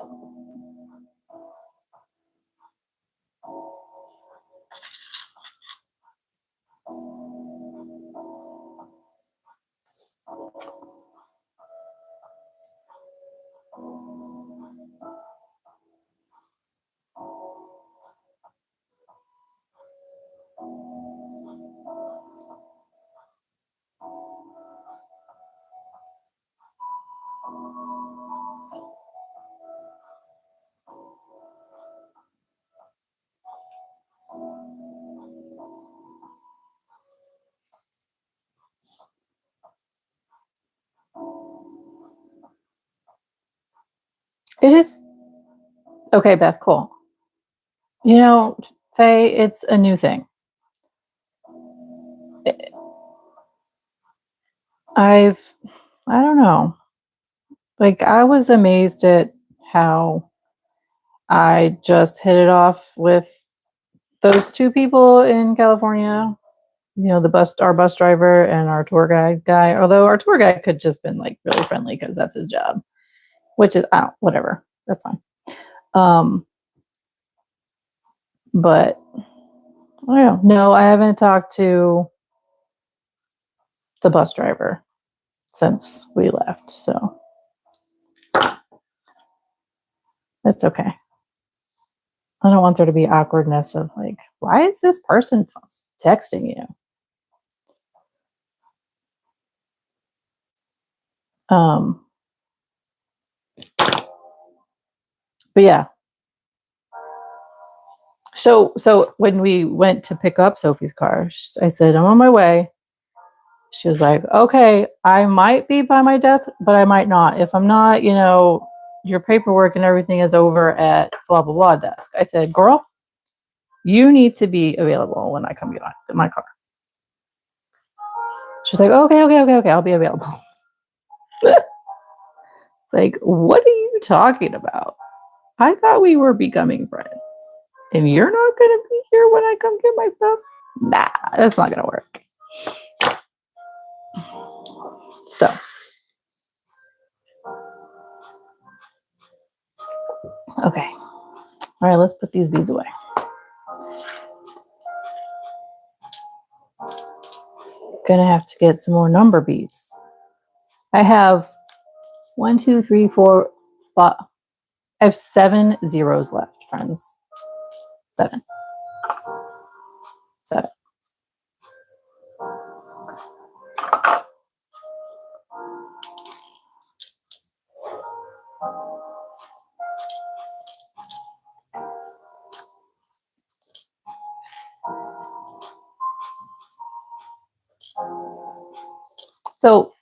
It is. Okay, Beth, cool. You know, Faye, it's a new thing. I don't know. Like, I was amazed at how I just hit it off with those two people in California. You know, our bus driver and our tour guide guy. Although our tour guide could just been like really friendly because that's his job, which is whatever. That's fine. But I don't know. No, I haven't talked to the bus driver since we left, so it's okay. I don't want there to be awkwardness of like, why is this person texting you? But yeah. So when we went to pick up Sophie's car, I said, I'm on my way. She was like, okay, I might be by my desk, but I might not. If I'm not, your paperwork and everything is over at blah, blah, blah desk. I said, girl, you need to be available when I come get my car. She's like, okay, I'll be available. It's like, what are you talking about? I thought we were becoming friends. And you're not going to be here when I come get my stuff? Nah, that's not going to work. So. Okay. All right, let's put these beads away. Gonna have to get some more number beads. I have 1, 2, 3, 4, 5. I have 7 zeros left, friends. 7. So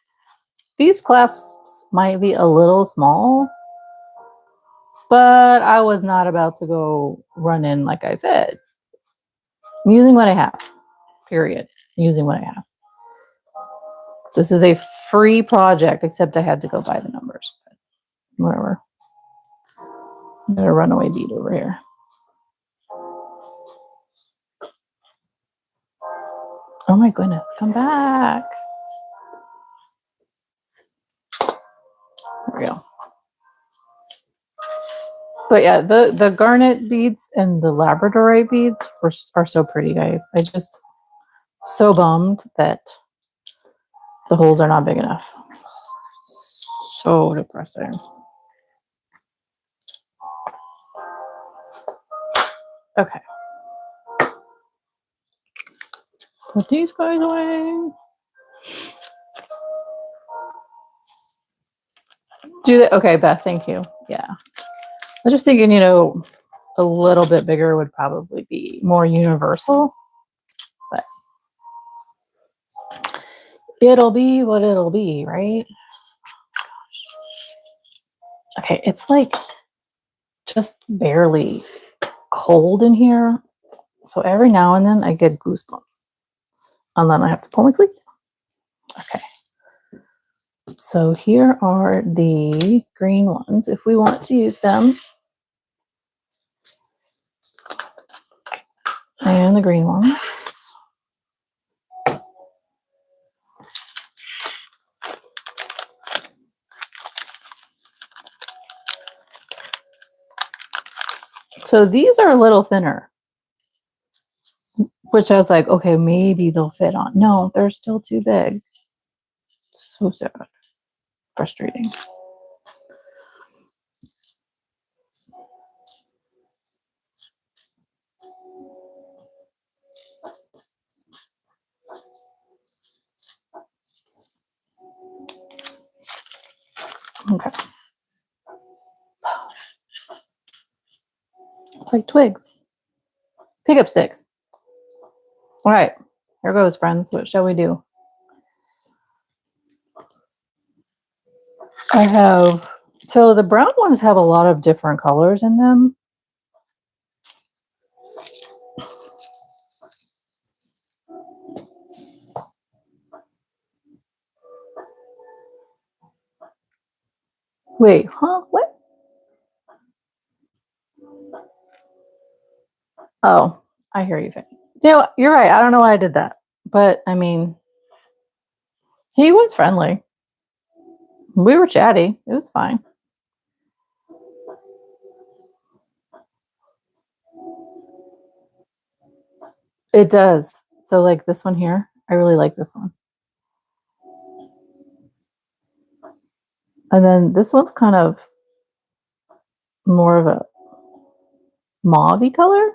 these clasps might be a little small, but I was not about to go run in, like I said. I'm using what I have, period. I'm using what I have. This is a free project, except I had to go buy the numbers. But whatever. I'm going to runaway bead over here. Oh my goodness, come back. There we go. But yeah, the garnet beads and the labradorite beads are so pretty, guys. I just so bummed that the holes are not big enough. So depressing. Okay. Put these guys away. Do that. Okay, Beth, thank you. Yeah. I was just thinking, a little bit bigger would probably be more universal, but it'll be what it'll be, right? Okay, it's like just barely cold in here. So every now and then I get goosebumps. And then I have to pull my sleeve down. Okay. So here are the green ones. If we want to use them. And the green ones. So these are a little thinner. Which I was like, okay, maybe they'll fit on. No, they're still too big. So sad. Frustrating. Okay. Like twigs. Pick up sticks. All right. Here goes, friends. What shall we do? So the brown ones have a lot of different colors in them. Wait, huh? What? Oh, I hear you. You're right. I don't know why I did that. But, I mean, he was friendly. We were chatty. It was fine. It does. So like this one here, I really like this one. And then this one's kind of more of a mauve color.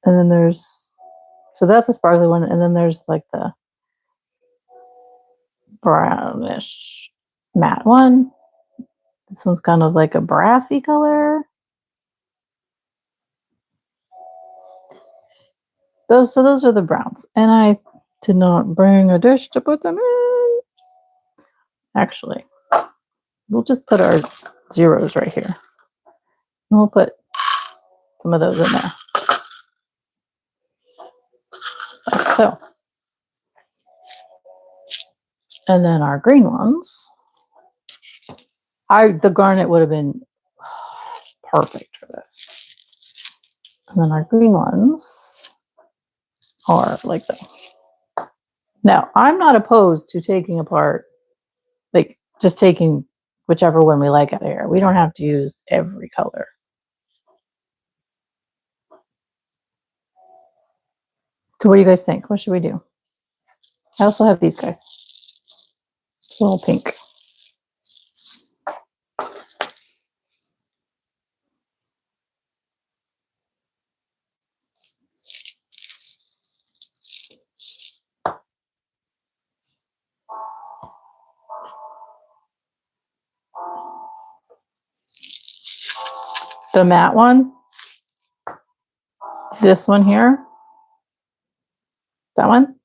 And then there's, so that's a sparkly one. And then there's like the brownish matte one. This one's kind of like a brassy color. So those are the browns. And I did not bring a dish to put them in. Actually, we'll just put our zeros right here. And we'll put some of those in there. Like so. And then our green ones. The garnet would have been perfect for this. And then our green ones are like that. Now, I'm not opposed to taking apart, like just taking whichever one we like out of here. We don't have to use every color. So what do you guys think? What should we do? I also have these guys. A little pink. The matte one. This one here. That one.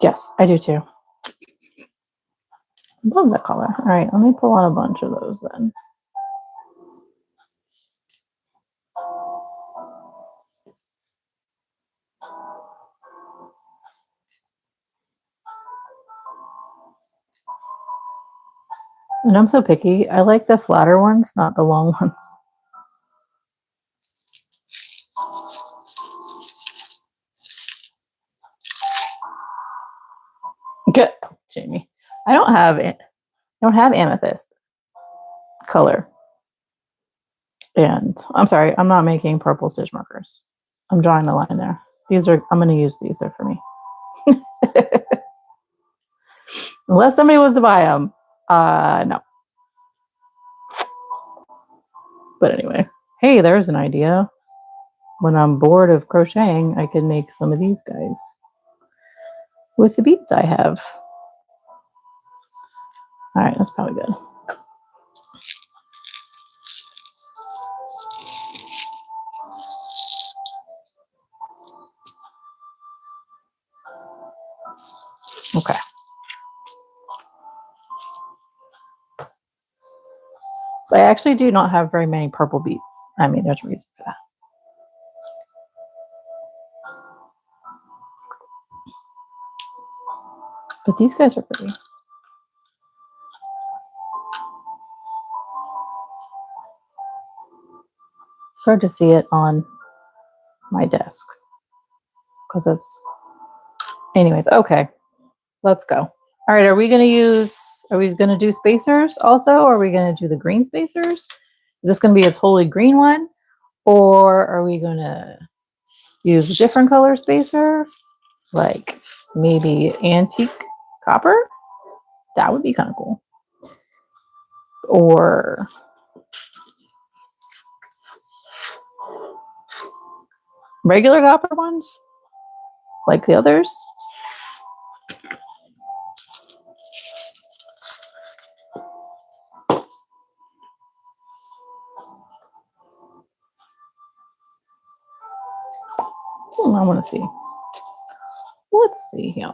Yes, I do too. I love that color. All right, let me pull out a bunch of those then. And I'm so picky. I like the flatter ones, not the long ones. Good, Jamie. I don't have amethyst color. And I'm sorry, I'm not making purple stitch markers. I'm drawing the line there. I'm going to use these. They're for me. Unless somebody wants to buy them. No. But anyway, hey, there's an idea. When I'm bored of crocheting, I can make some of these guys with the beads I have. All right, that's probably good. Okay. I actually do not have very many purple beads. I mean, there's a reason for that. But these guys are pretty. It's hard to see it on my desk because it's. Anyways, okay, let's go. All right, are we going to do spacers also? Or are we going to do the green spacers? Is this going to be a totally green one? Or are we going to use a different color spacer? Like maybe antique copper? That would be kind of cool. Or regular copper ones? Like the others? I want to see. Let's see here.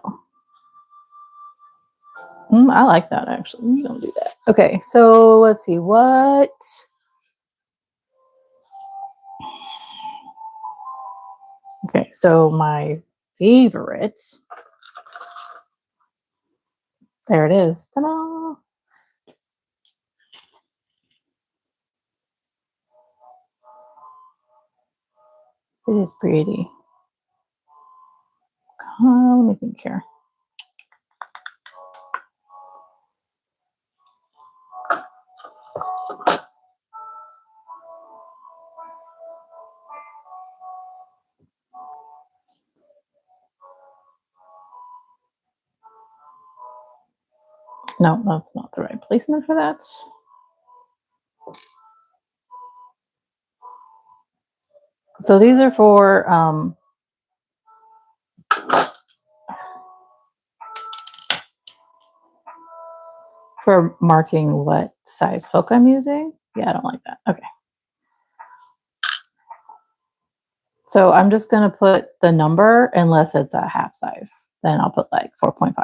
I like that actually. We're gonna do that. Okay, so let's see what. Okay, so my favorite. There it is. Ta-da! It is pretty. Let me think here. No, that's not the right placement for that. So these are for marking what size hook I'm using. Yeah, I don't like that. Okay. So I'm just going to put the number unless it's a half size. Then I'll put like 4.5.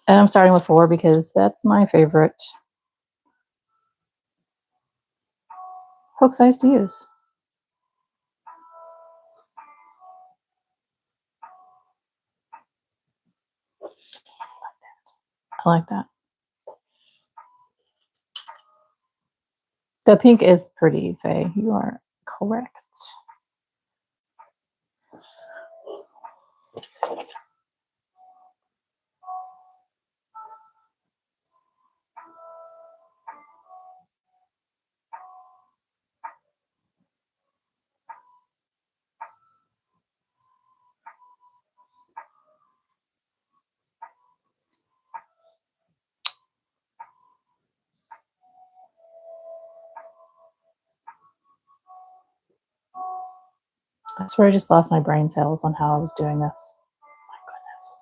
And I'm starting with 4 because that's my favorite hook size to use. I like that. The pink is pretty, Faye. You are correct. That's where I just lost my brain cells on how I was doing this. My goodness.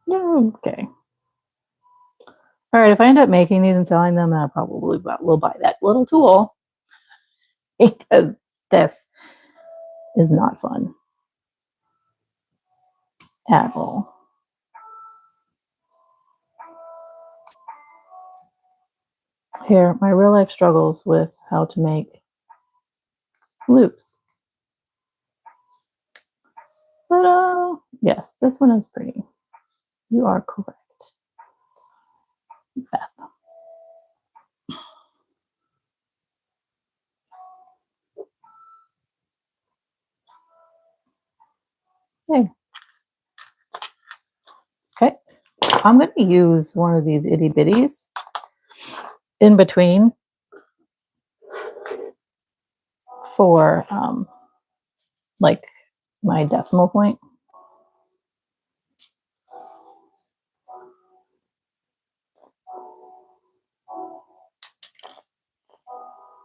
Okay. All right, if I end up making these and selling them, I probably will buy that little tool because this is not fun at all. Here, my real life struggles with how to make loops. But yes, this one is pretty. You are correct, Beth. Hey. Okay. I'm going to use one of these itty bitties in between for like my decimal point.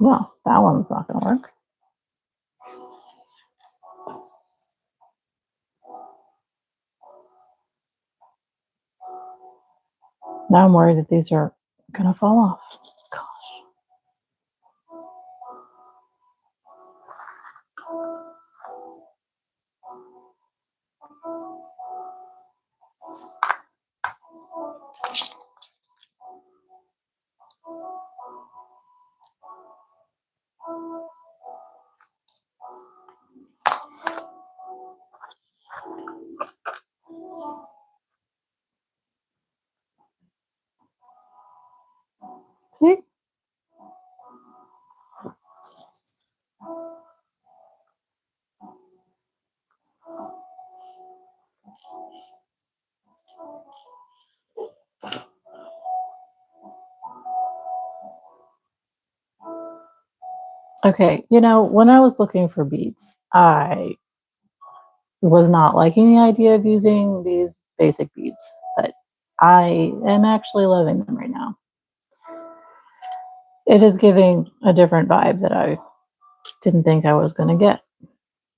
Well, that one's not going to work. Now I'm worried that these are going to fall off. Gosh. See? Okay, you know, when I was looking for beads, I was not liking the idea of using these basic beads, but I am actually loving them right now. It is giving a different vibe that I didn't think I was going to get.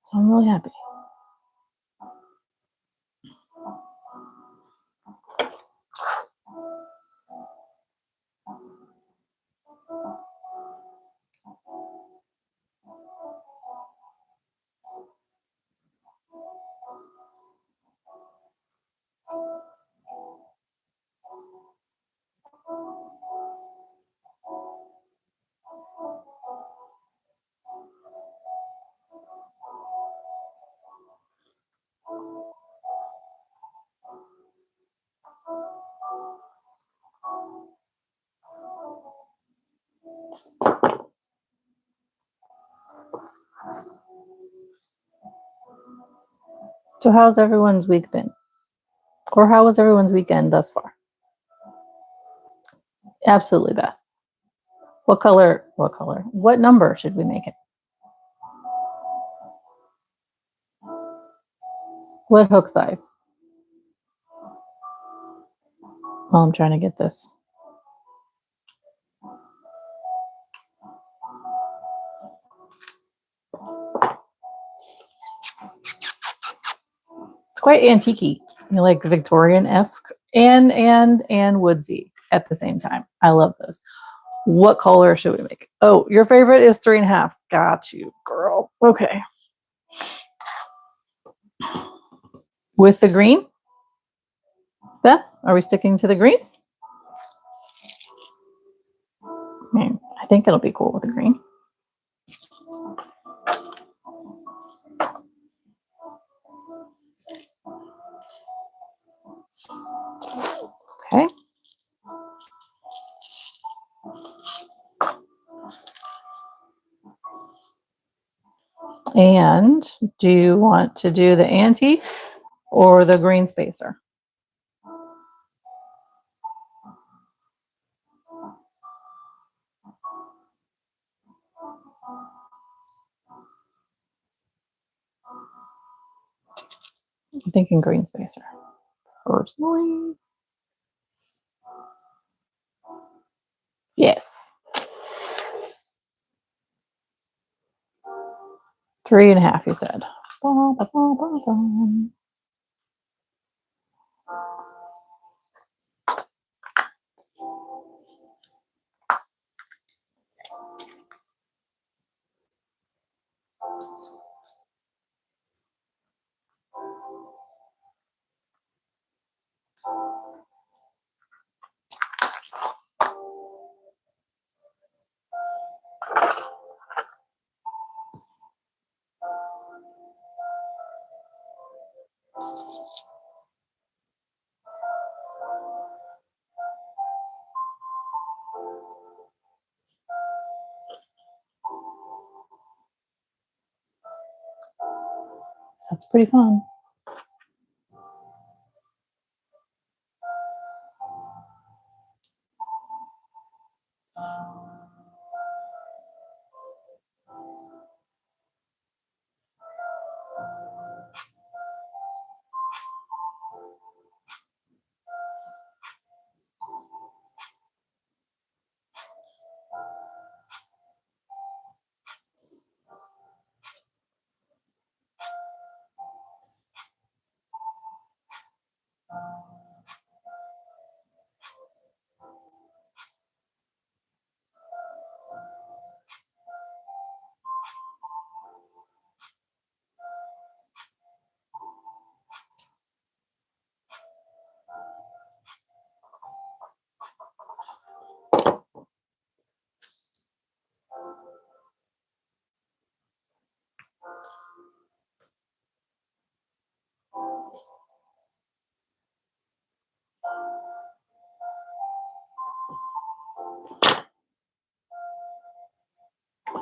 So I'm really happy. So how's everyone's week been? Or how was everyone's weekend thus far? Absolutely, Beth. What color? What color? What number should we make it? What hook size? Well, I'm trying to get this. It's quite antique-y, like Victorian-esque and woodsy at the same time. I love those. What color should we make? Oh, your favorite is 3.5. Got you, girl. Okay. With the green? Beth, are we sticking to the green? I think it'll be cool with the green. Okay. And do you want to do the antique or the green spacer? I'm thinking green spacer. Personally, yes. 3.5, you said. That's pretty fun.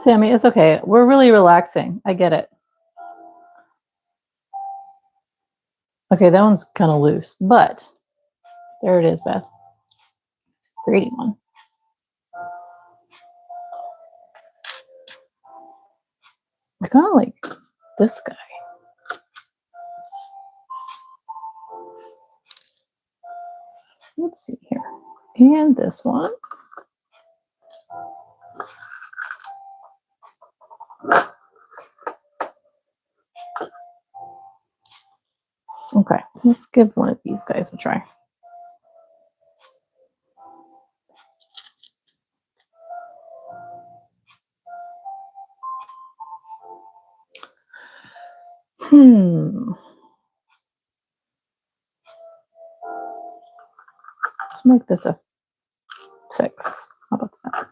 Sammy, it's okay. We're really relaxing. I get it. Okay, that one's kind of loose, but there it is, Beth. Pretty one. I kind of like this guy. Let's see here. And this one. Okay, let's give one of these guys a try. Let's make this a 6. How about that?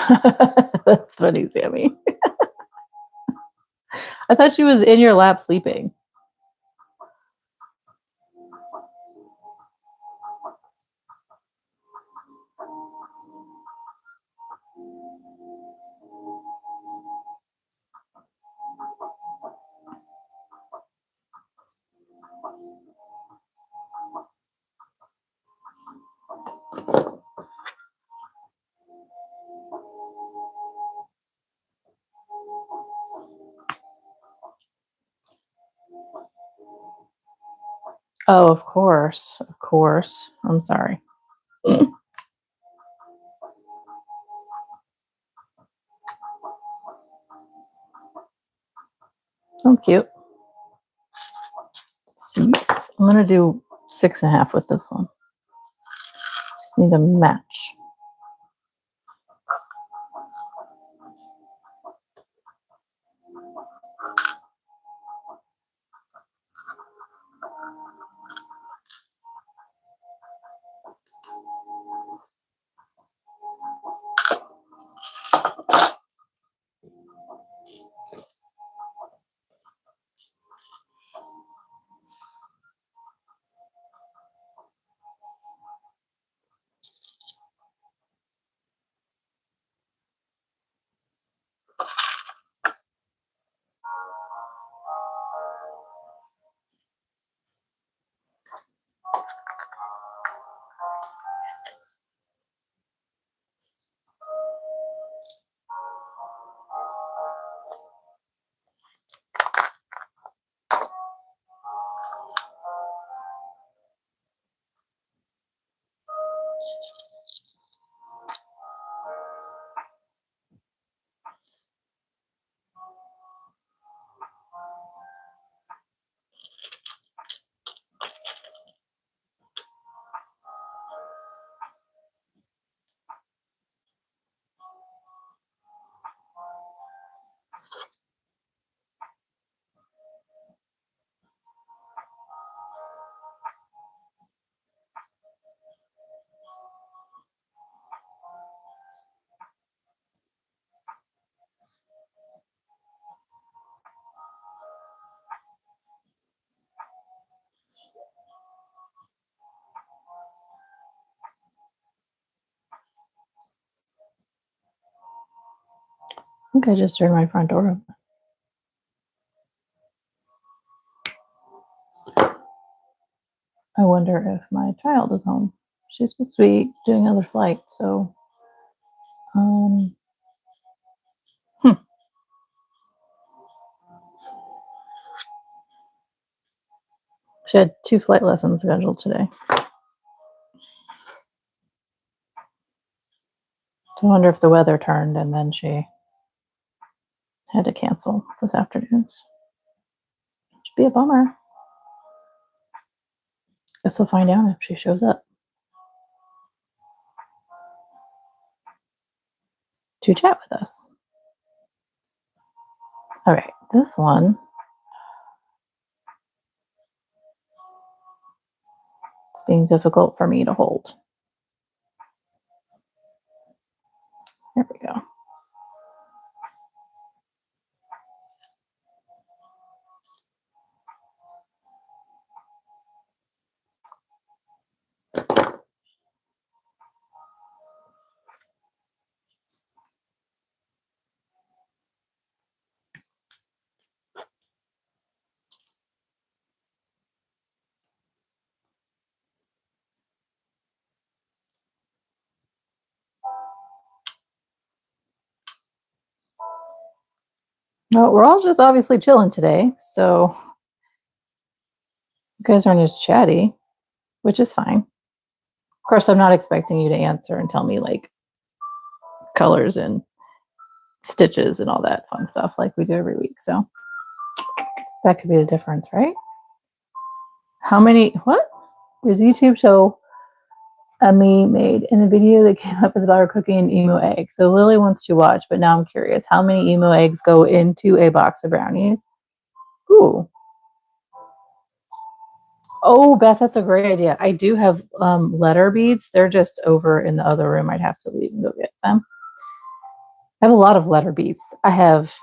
That's funny, Sammy. I thought she was in your lap sleeping. Oh, of course. Of course. I'm sorry. Sounds cute. 6. I'm going to do 6.5 with this one. Just need a match. I think I just turned my front door open. I wonder if my child is home. She's supposed to be doing another flight, so she had 2 flight lessons scheduled today. So I wonder if the weather turned and then she had to cancel this afternoon. Should be a bummer. Guess we'll find out if she shows up to chat with us. All right, this one. It's being difficult for me to hold. There we go. Well, we're all just obviously chilling today, so you guys aren't as chatty, which is fine. Of course, I'm not expecting you to answer and tell me like colors and stitches and all that fun stuff like we do every week. So that could be the difference, right? How many, what? There's a YouTube show me made, and the video that came up is about her cooking an emo egg. So Lily wants to watch, but now I'm curious. How many emo eggs go into a box of brownies? Ooh. Oh, Beth, that's a great idea. I do have letter beads. They're just over in the other room. I'd have to leave and go get them. I have a lot of letter beads. I have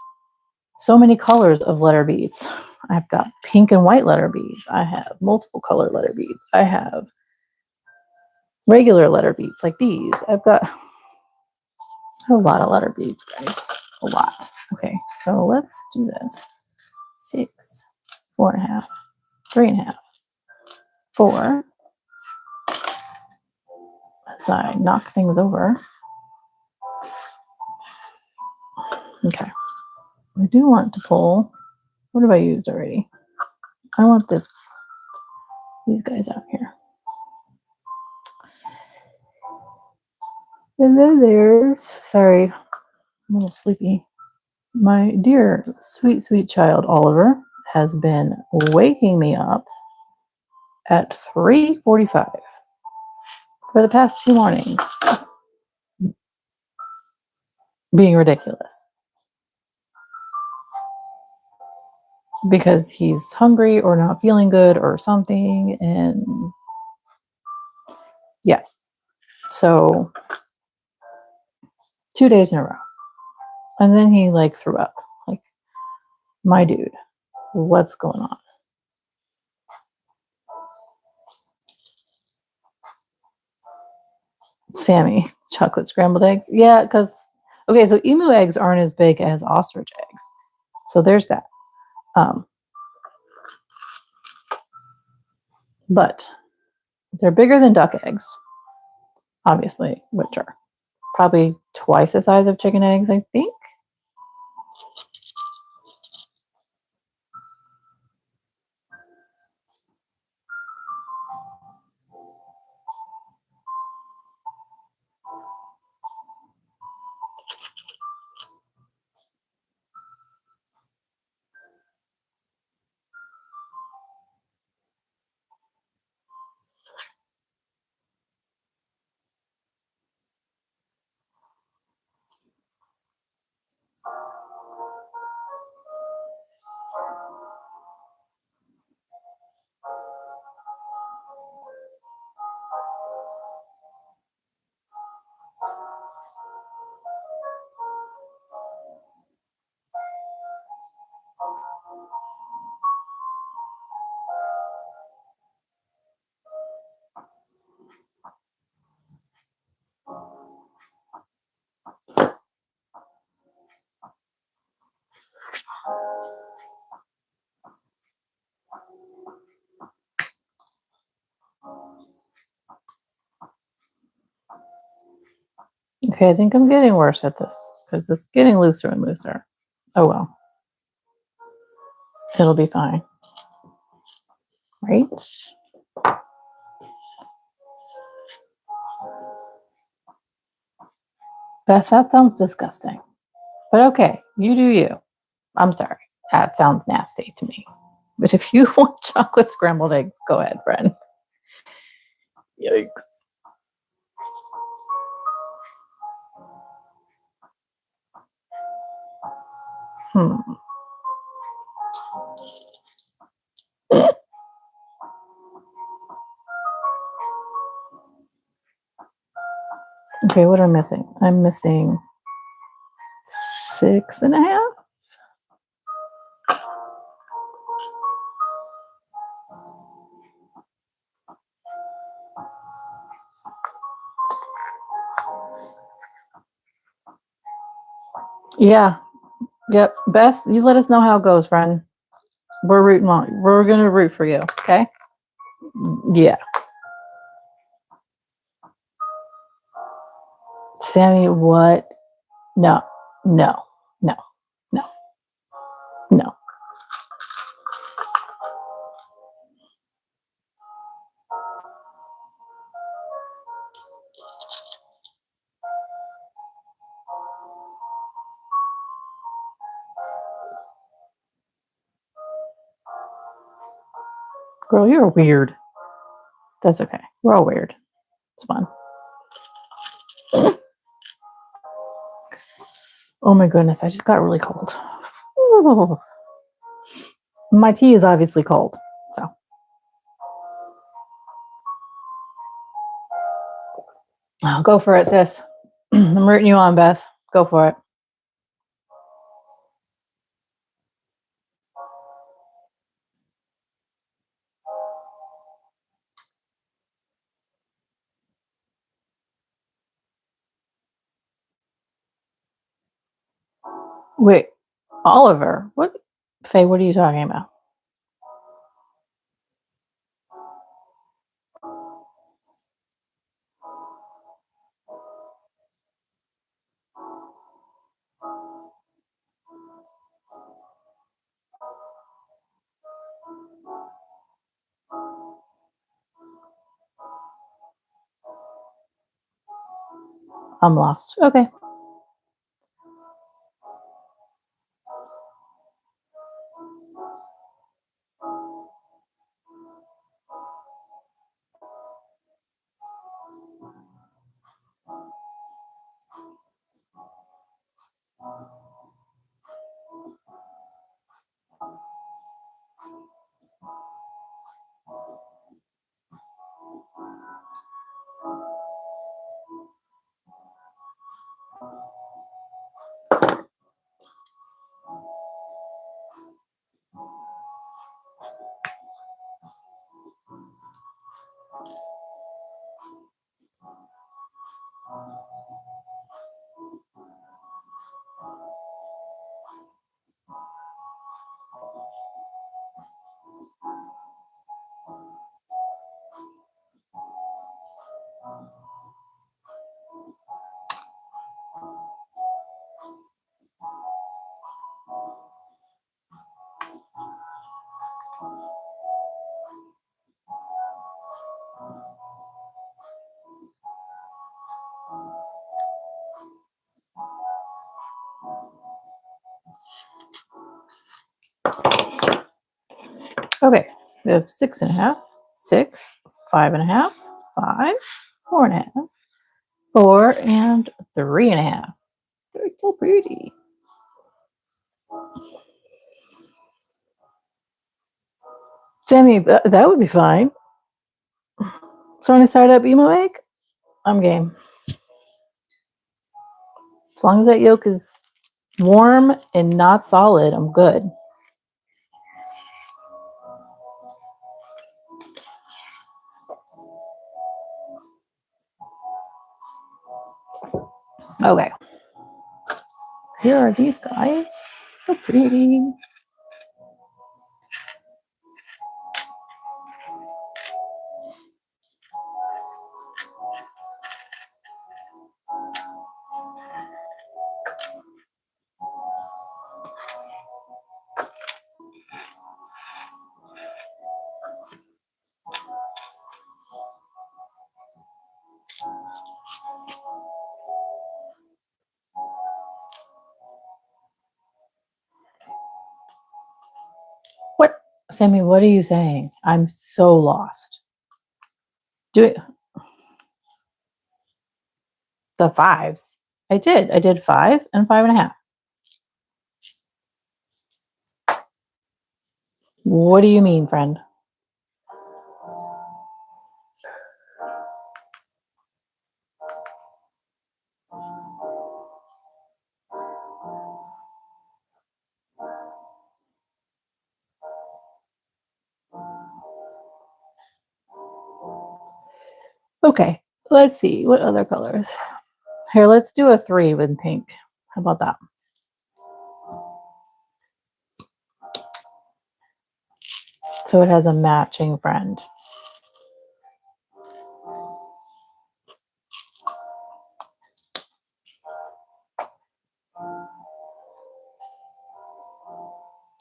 so many colors of letter beads. I've got pink and white letter beads. I have multiple color letter beads. I have regular letter beads like these. I've got a lot of letter beads, guys. A lot. Okay, so let's do this. 6, 4.5, 3.5, 4. As I knock things over. Okay. I do want to pull. What have I used already? I want these guys out here. And then there's, sorry, I'm a little sleepy. My dear, sweet, sweet child, Oliver, has been waking me up at 3:45 for the past 2 mornings, being ridiculous. Because he's hungry or not feeling good or something. And yeah, so 2 days in a row. And then he like threw up. Like, my dude, what's going on? Sammy, chocolate scrambled eggs. Yeah, because, okay, so emu eggs aren't as big as ostrich eggs. So there's that. But they're bigger than duck eggs, obviously, which are probably twice the size of chicken eggs, I think. Okay, I think I'm getting worse at this because it's getting looser and looser. Oh well. It'll be fine. Right? Beth, that sounds disgusting. But okay, you do you. I'm sorry. That sounds nasty to me. But if you want chocolate scrambled eggs, go ahead, friend. Yikes. Okay, what am I missing? I'm missing 6.5. Yeah. Yep. Beth, you let us know how it goes, friend. We're rooting on. We're gonna root for you. Okay. Yeah. Sammy, what? No. No. No. No. No. Girl, you're weird. That's okay. We're all weird. It's fun. Oh my goodness, I just got really cold. My tea is obviously cold. So go for it, sis. I'm rooting you on, Beth. Go for it. Wait, Oliver? What? Faye, what are you talking about? I'm lost. Okay. Okay. We have 6.5, 6, 5.5, 5, 4.5, 4, and 3.5. They're so pretty. Sammy, that would be fine. Sunny side up emo egg? I'm game. As long as that yolk is warm and not solid, I'm good. Okay. Here are these guys. So pretty. What? Sammy, what are you saying? I'm so lost. Do it. The fives. I did. I did 5 and 5.5. What do you mean, friend? Okay, let's see. What other colors? Here, let's do a 3 with pink. How about that? So it has a matching friend.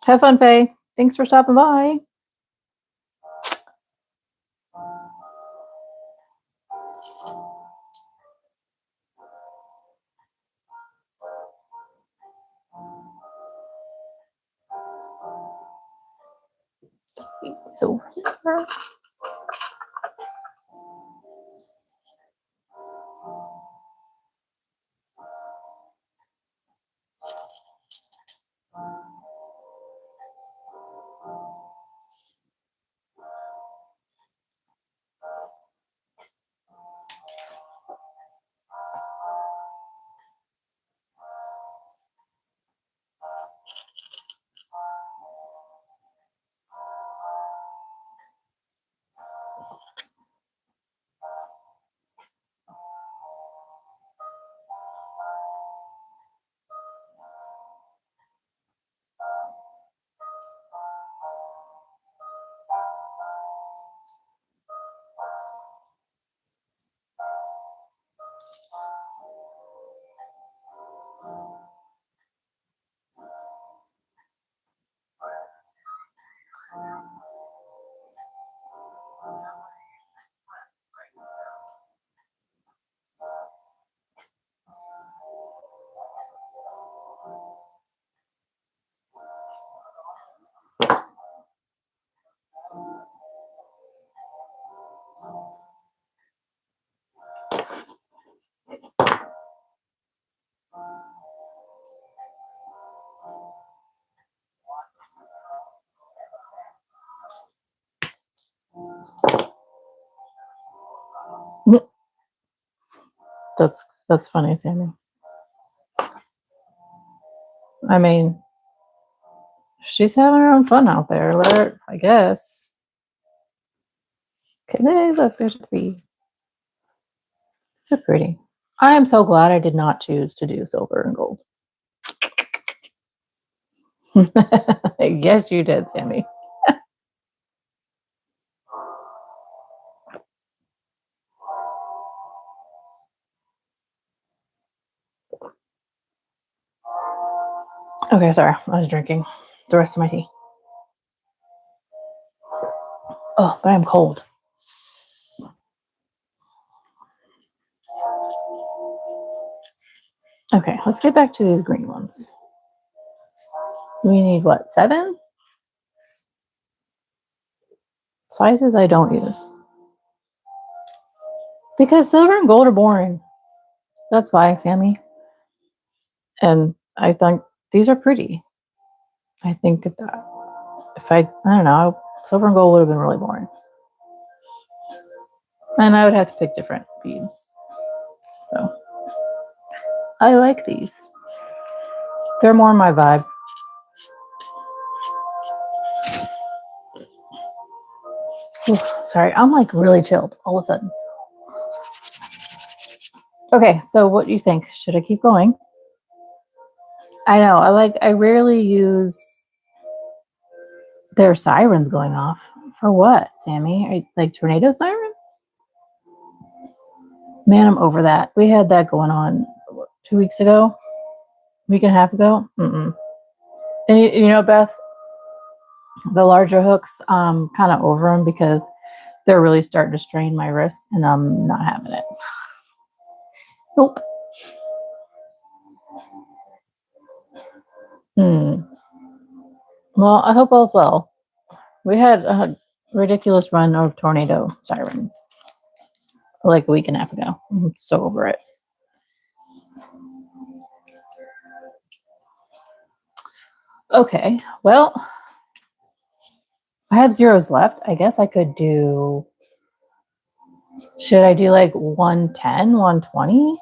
Have fun, Faye. Thanks for stopping by. So That's funny, Sammy. I mean, she's having her own fun out there. Let her, I guess. Okay, hey, look, there's 3. So pretty. I am so glad I did not choose to do silver and gold. Yes, you did, Sammy. Okay, sorry. I was drinking the rest of my tea. Oh, but I'm cold. Okay, let's get back to these green ones. We need what, 7? Sizes I don't use. Because silver and gold are boring. That's why, Sammy. And I think these are pretty. I think if I don't know, silver and gold would have been really boring. And I would have to pick different beads. So I like these. They're more my vibe. Oof, sorry, I'm like really chilled all of a sudden. Okay, so what do you think? Should I keep going? I know, I rarely use their sirens going off. For what, Sammy? Like tornado sirens? Man, I'm over that. We had that going on 2 weeks ago, week and a half ago. And you know, Beth, the larger hooks, kind of over them because they're really starting to strain my wrist, and I'm not having it. Nope. Well, I hope all's well. We had a ridiculous run of tornado sirens like a week and a half ago. I'm so over it. Okay, well, I have zeros left. I guess I could do. Should I do like 110, 120?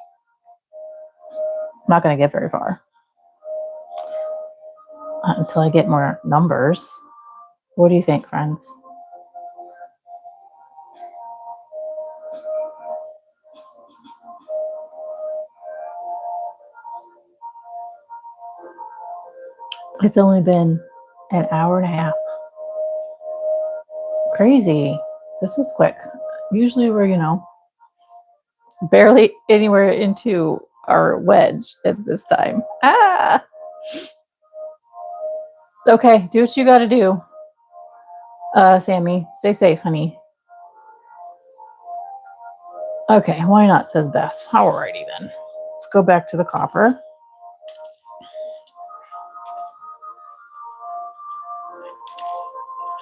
I'm not going to get very far until I get more numbers. What do you think, friends? It's only been an hour and a half. Crazy. This was quick. Usually we're, barely anywhere into our wedge at this time. Okay, do what you got to do. Sammy, stay safe, honey. Okay, why not, says Beth. Alrighty then. Let's go back to the copper.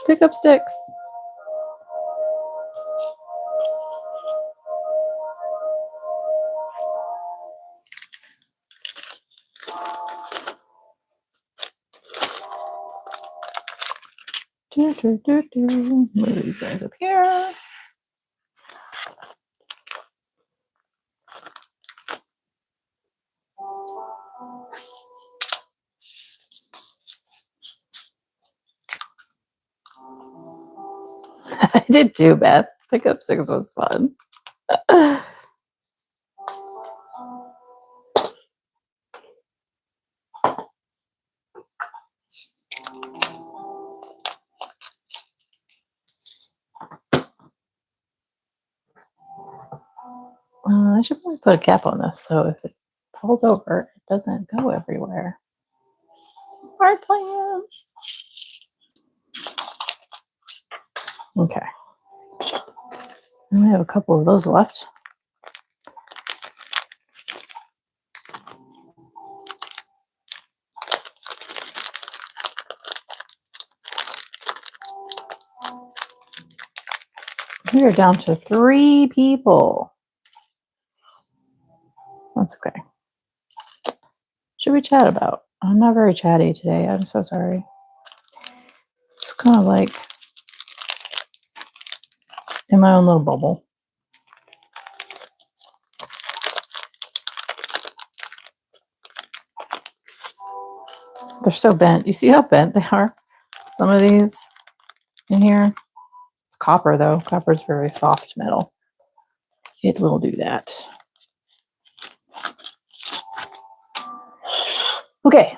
Pick up sticks. Move these guys up here. I did too, Beth. Pick up sticks was fun. I should probably put a cap on this so if it falls over, it doesn't go everywhere. Smart plans. Okay. And we have a couple of those left. We are down to 3 people. That's okay. Should we chat about? I'm not very chatty today. I'm so sorry. It's kind of like in my own little bubble. They're so bent. You see how bent they are? Some of these in here. It's copper though. Copper is very soft metal. It will do that. Okay.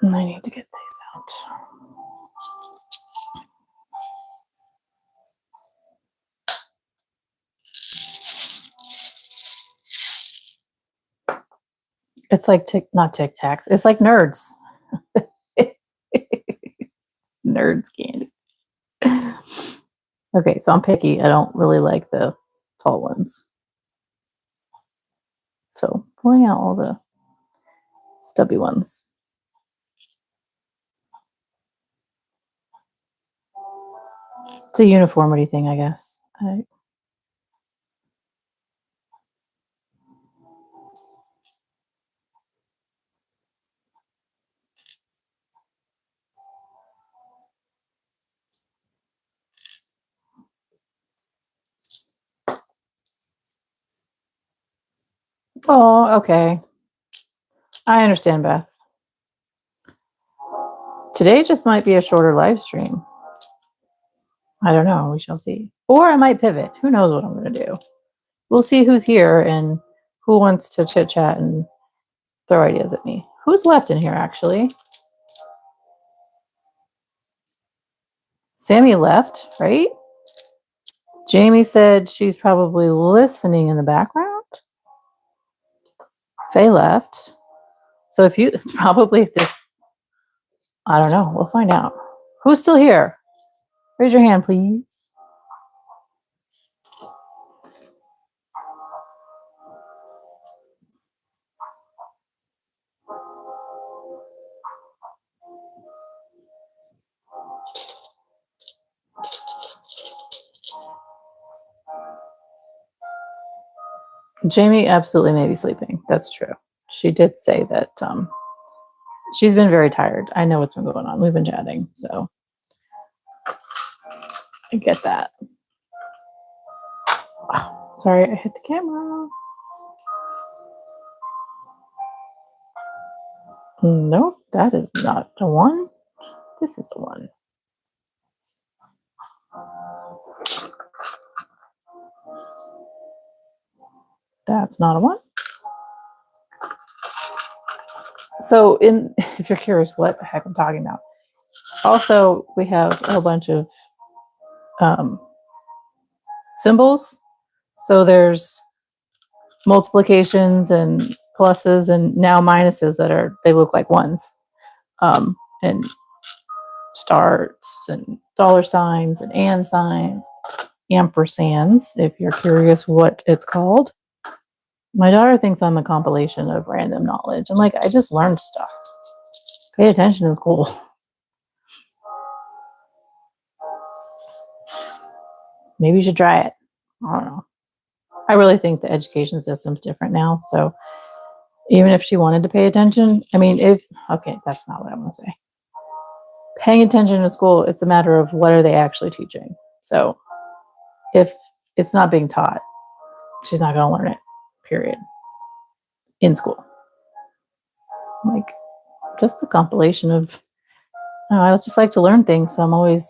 And I need to get these out. It's like not Tic Tacs. It's like Nerds. Nerds candy. Okay, so I'm picky. I don't really like the tall ones. So pulling out all the stubby ones. It's a uniformity thing, I guess. Oh, okay. I understand, Beth. Today just might be a shorter live stream. I don't know. We shall see. Or I might pivot. Who knows what I'm going to do? We'll see who's here and who wants to chit chat and throw ideas at me. Who's left in here, actually? Sammy left, right? Jamie said she's probably listening in the background. Faye left. So if you, it's probably, I don't know. We'll find out. Who's still here? Raise your hand, please. Jamie absolutely may be sleeping. That's true. She did say that she's been very tired. I know what's been going on. We've been chatting, so I get that. Oh, sorry, I hit the camera. Nope, that is not a 1. This is a 1. That's not a 1. So if you're curious what the heck I'm talking about, also we have a whole bunch of symbols. So there's multiplications and pluses and now minuses that they look like 1s. And stars and dollar signs and signs, ampersands, if you're curious what it's called. My daughter thinks I'm a compilation of random knowledge. I'm like, I just learned stuff. Pay attention in school. Maybe you should try it. I don't know. I really think the education system's different now. So even if she wanted to pay attention, I mean, okay, that's not what I want to say. Paying attention to school, it's a matter of what are they actually teaching. So if it's not being taught, she's not going to learn it, period, in school. Like, just the compilation of, I just like to learn things, so I'm always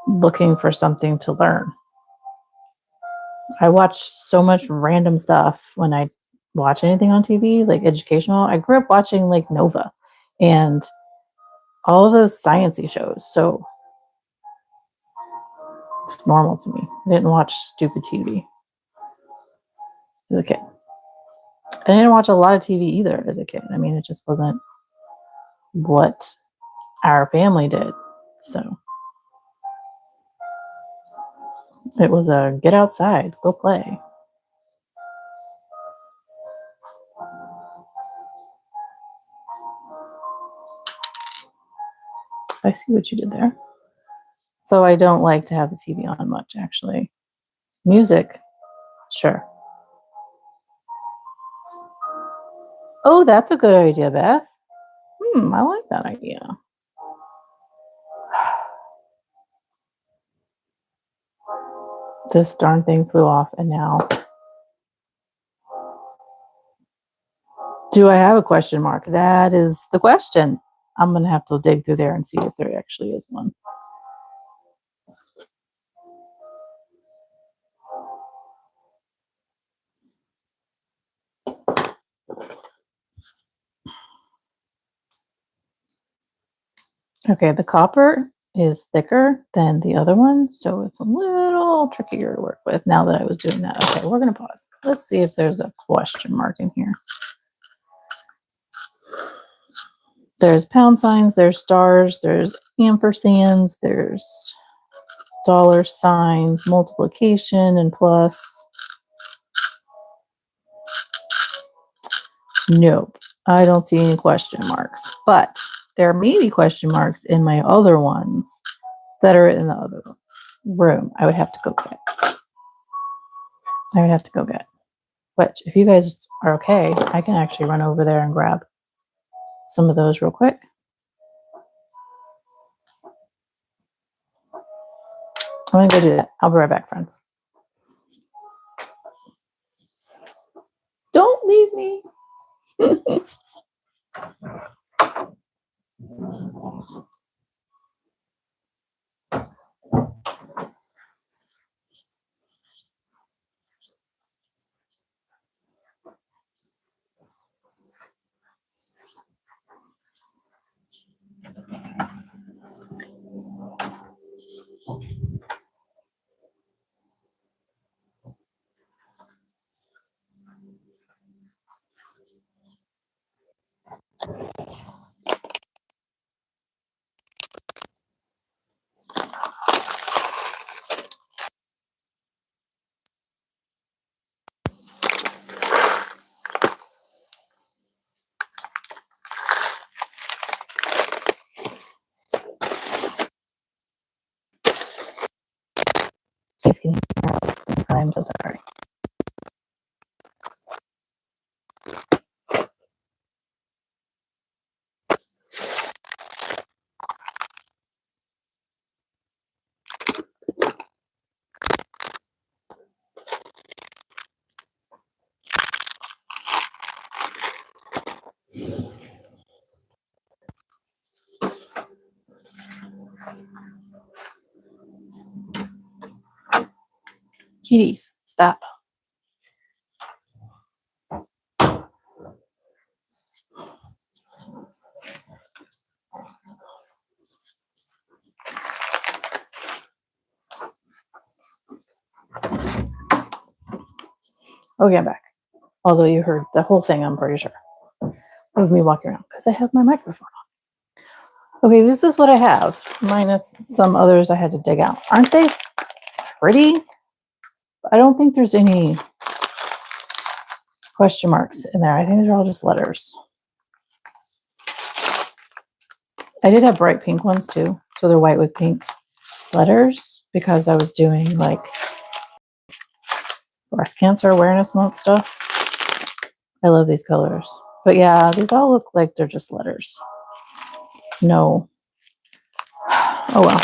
looking for something to learn. I watch so much random stuff when I watch anything on TV, like educational. I grew up watching like Nova and all of those sciencey shows, so it's normal to me. I didn't watch stupid TV as a kid. I didn't watch a lot of TV either as a kid. I mean, it just wasn't what our family did. So It was a get outside, go play. I see what you did there. So I don't like to have the TV on much, actually. Music, sure. Oh, that's a good idea, Beth. I like that idea. This darn thing flew off, and now... Do I have a question mark? That is the question. I'm going to have to dig through there and see if there actually is one. Okay, the copper is thicker than the other one, so it's a little trickier to work with now that I was doing that. Okay, we're going to pause. Let's see if there's a question mark in here. There's pound signs, there's stars, there's ampersands, there's dollar signs, multiplication, and plus. Nope, I don't see any question marks, but there may be question marks in my other ones that are in the other room. I would have to go get. Which, if you guys are okay, I can actually run over there and grab some of those real quick. I'm gonna go do that. I'll be right back, friends. Don't leave me. I'm so sorry. Kitties, stop. Okay, I'm back. Although you heard the whole thing, I'm pretty sure, of me walking around because I have my microphone on. Okay, this is what I have, minus some others I had to dig out. Aren't they pretty? I don't think there's any question marks in there. I think they're all just letters. I did have bright pink ones too, so they're white with pink letters because I was doing like breast cancer awareness month stuff. I love these colors. But yeah, these all look like they're just letters. No. Oh well.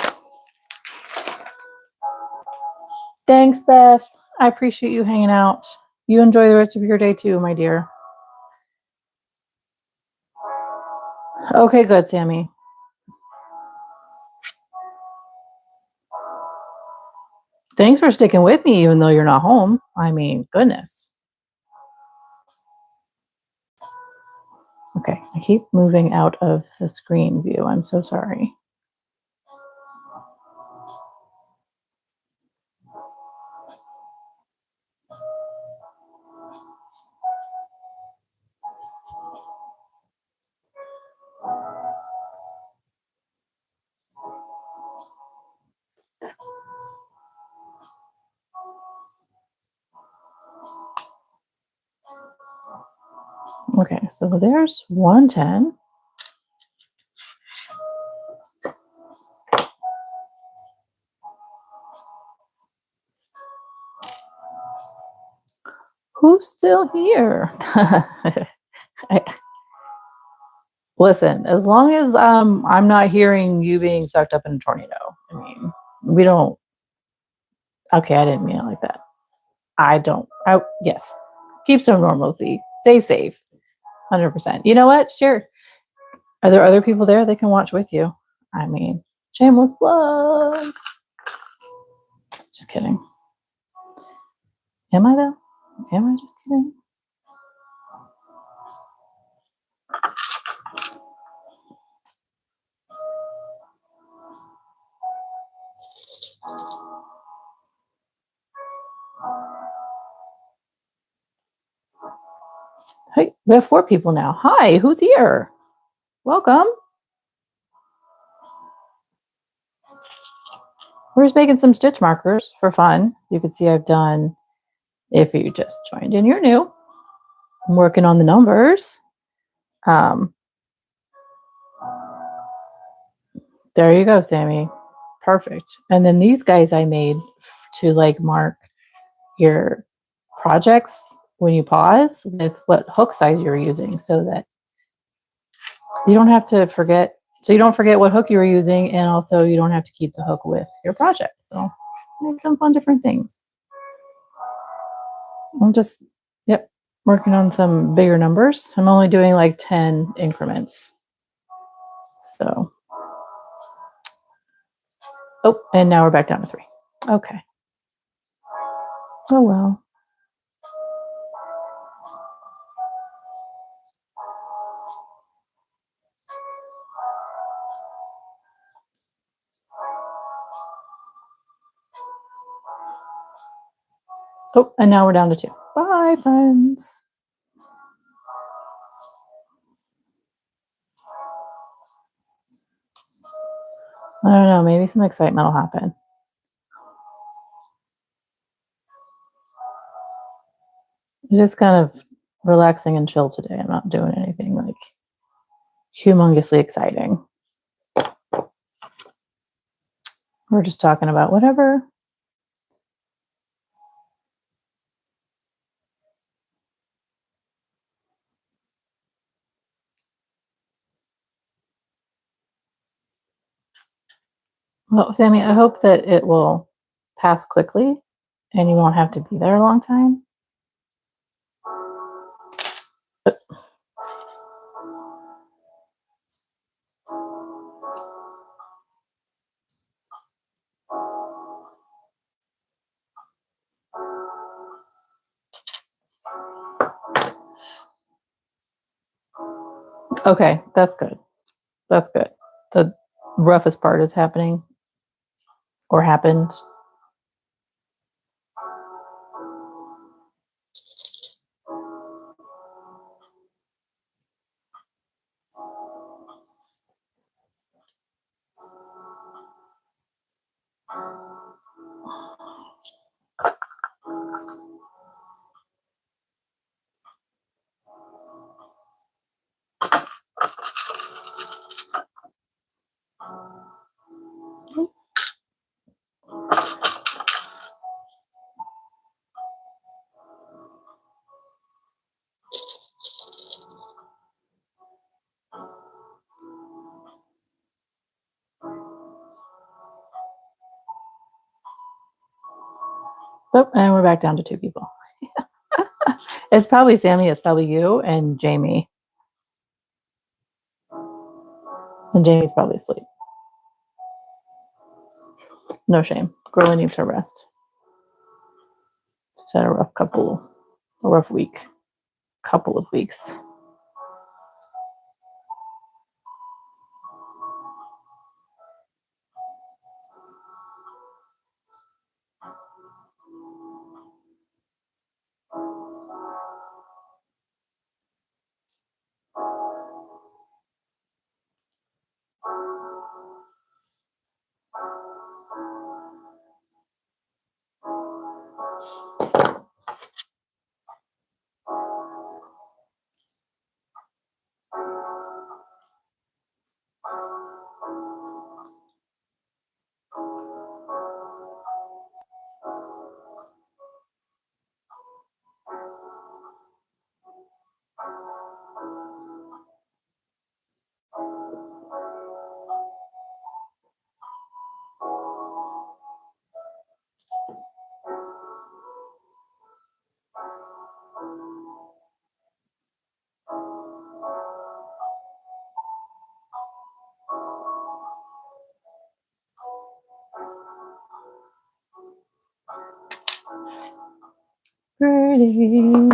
Thanks, Beth. I appreciate you hanging out. You enjoy the rest of your day too, my dear. Okay, good, Sammy. Thanks for sticking with me even though you're not home. I mean, goodness. Okay, I keep moving out of the screen view. I'm so sorry. Okay, so there's 110. Who's still here? Listen, as long as I'm not hearing you being sucked up in a tornado. I mean, we don't. Okay, I didn't mean it like that. I don't. Yes, keep some normalcy. Stay safe. 100%. You know what? Sure. Are there other people there that can watch with you? I mean, shameless plug. Just kidding. Am I though? Am I just kidding? Hey, we have 4 people now. Hi, who's here? Welcome. We're just making some stitch markers for fun. You can see I've done, if you just joined in, you're new. I'm working on the numbers. There you go, Sammy. Perfect. And then these guys I made to like mark your projects when you pause with what hook size you're using so that you don't have to forget. So you don't forget what hook you were using, and also you don't have to keep the hook with your project. So make some fun different things. I'm just, yep, working on some bigger numbers. I'm only doing like 10 increments. So, oh, and now we're back down to 3. Okay. Oh, well. Oh, and now we're down to 2. Bye, friends. I don't know. Maybe some excitement will happen. It is kind of relaxing and chill today. I'm not doing anything like humongously exciting. We're just talking about whatever. Well, Sammy, I hope that it will pass quickly and you won't have to be there a long time. Okay, that's good. That's good. The roughest part is happening or happened. Oh, and we're back down to 2 people. It's probably Sammy, it's probably you and Jamie. And Jamie's probably asleep. No shame. Girlie needs her rest. She's had a rough week. Couple of weeks. Pretty.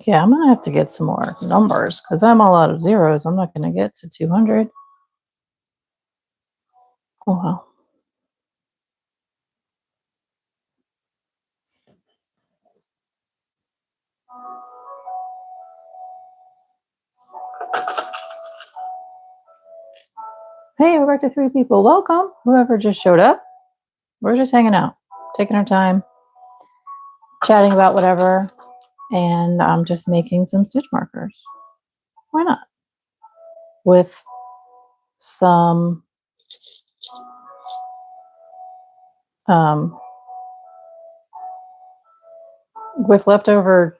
Yeah, I'm gonna have to get some more numbers because I'm all out of zeros. I'm not gonna get to 200. Oh well. Hey, we're back to 3 people. Welcome, whoever just showed up. We're just hanging out, taking our time, chatting about whatever, and I'm just making some stitch markers. Why not? With some with leftover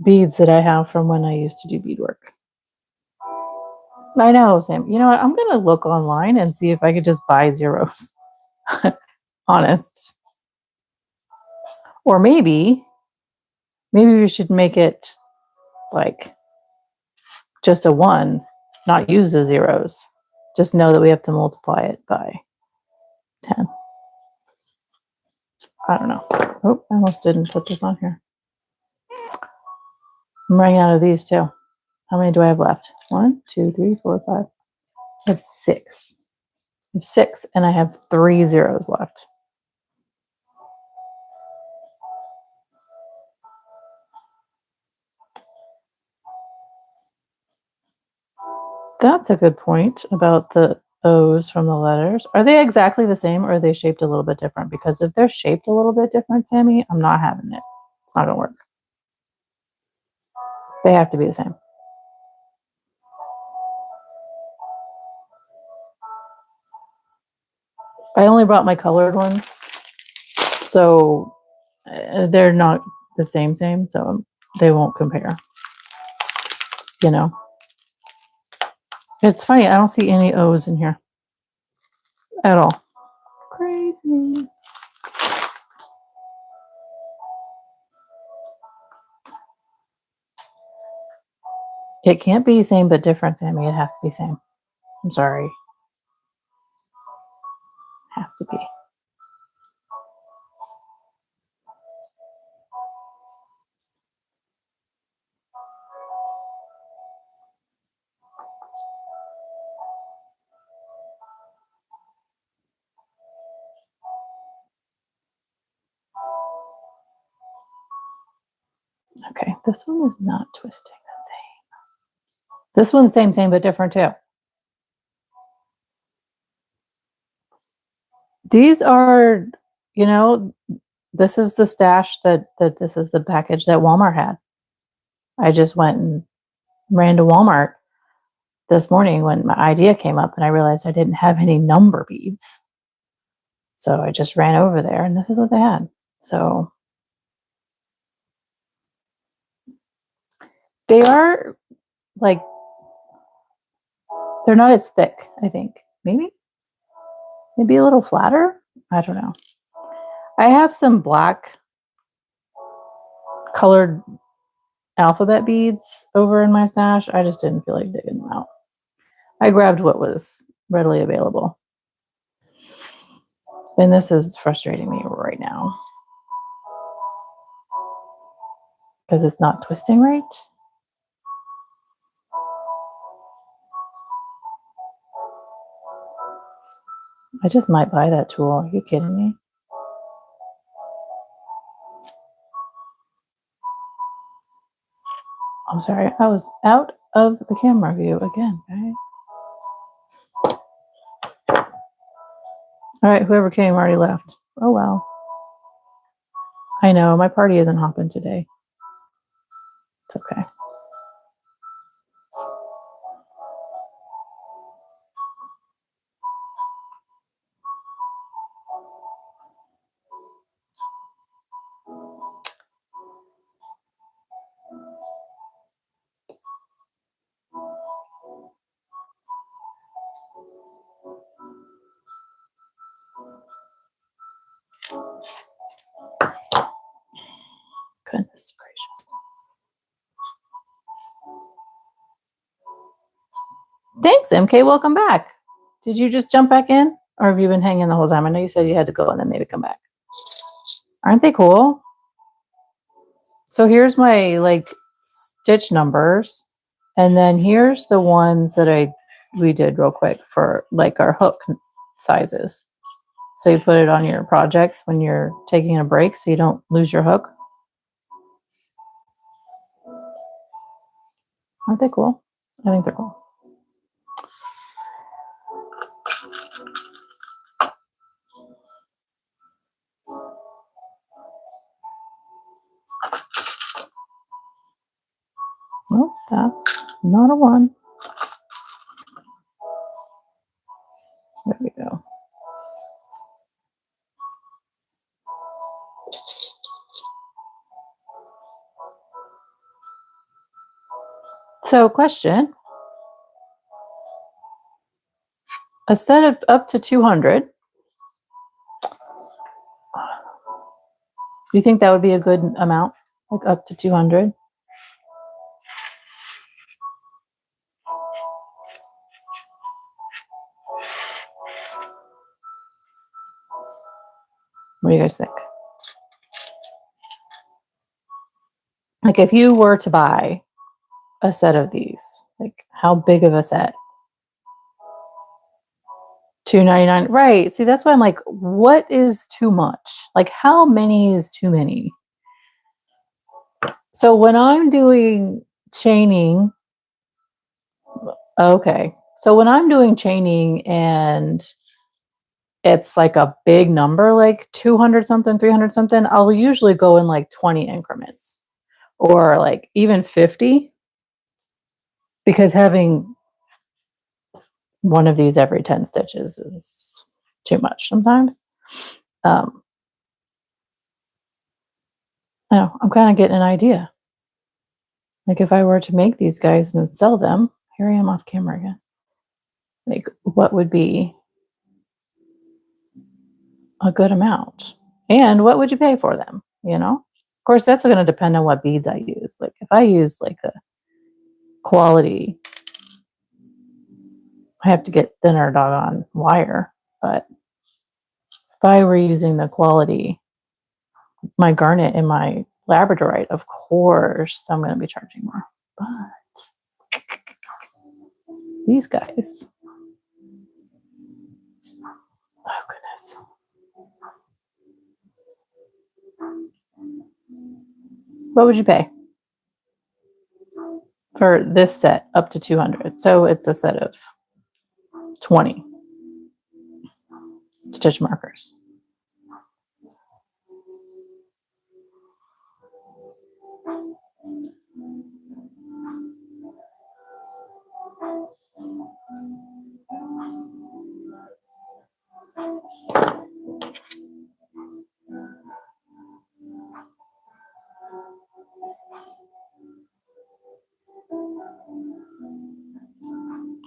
beads that I have from when I used to do beadwork. I know, Sam. You know what? I'm gonna look online and see if I could just buy zeros. Honest. Or maybe we should make it like just a 1, not use the zeros. Just know that we have to multiply it by 10. I don't know. Oh, I almost didn't put this on here. I'm running out of these too. How many do I have left? 1, 2, 3, 4, 5. I have 6. I have 6, and I have 3 zeros left. That's a good point about the O's from the letters. Are they exactly the same, or are they shaped a little bit different? Because if they're shaped a little bit different, Sammy, I'm not having it. It's not going to work. They have to be the same. I only brought my colored ones, so they're not the same, so they won't compare. You know? It's funny, I don't see any O's in here at all. Crazy. It can't be same but different, Sammy. It has to be same. I'm sorry. It has to be. Okay, this one is not twisting the same. This one's same, but different too. These are, you know, this is the stash that this is the package that Walmart had. I just went and ran to Walmart this morning when my idea came up and I realized I didn't have any number beads. So I just ran over there and this is what they had. So they are like, they're not as thick, I think. Maybe a little flatter. I don't know. I have some black colored alphabet beads over in my stash. I just didn't feel like digging them out. I grabbed what was readily available. And this is frustrating me right now because it's not twisting right. I just might buy that tool. Are you kidding me? I'm sorry. I was out of the camera view again, guys. All right, whoever came already left. Oh, well. I know, my party isn't hopping today. It's okay. Thanks, MK. Welcome back. Did you just jump back in? Or have you been hanging the whole time? I know you said you had to go and then maybe come back. Aren't they cool? So here's my like stitch numbers. And then here's the ones that we did real quick for like our hook sizes. So you put it on your projects when you're taking a break so you don't lose your hook. Aren't they cool? I think they're cool. Nope, that's not a one. There we go. So question. A set of up to 200. Do you think that would be a good amount? Like up to 200? What do you guys think? Like if you were to buy a set of these, like how big of a set? $2.99. Right. See, that's why I'm like, what is too much? Like how many is too many? So when I'm doing chaining, okay. So when I'm doing chaining and it's like a big number, like 200 something, 300 something, I'll usually go in like 20 increments or like even 50, because having one of these every 10 stitches is too much sometimes. I know, I'm kind of getting an idea. Like if I were to make these guys and sell them, here I am off camera again. Like what would be a good amount? And what would you pay for them? You know? Of course, that's going to depend on what beads I use. Like if I use like the quality, I have to get thinner doggone wire. But if I were using the quality, my garnet and my labradorite, of course, I'm going to be charging more. But these guys, oh goodness. What would you pay for this set up to 200? So it's a set of 20 stitch markers.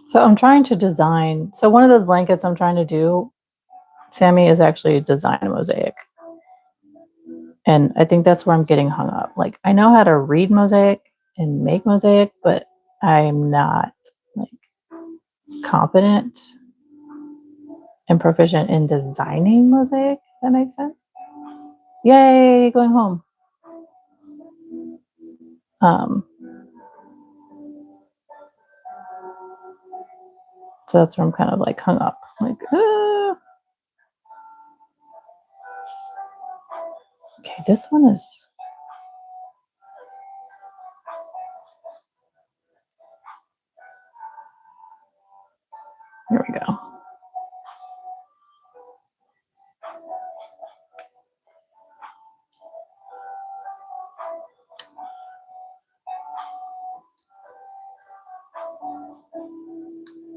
So I'm trying to design. So one of those blankets I'm trying to do, Sammy, is actually design a mosaic. And I think that's where I'm getting hung up. Like I know how to read mosaic and make mosaic, but I'm not like competent and proficient in designing mosaic. If that makes sense. Yay, going home. So that's where I'm kind of like hung up. Like, okay, this one is. Here we go.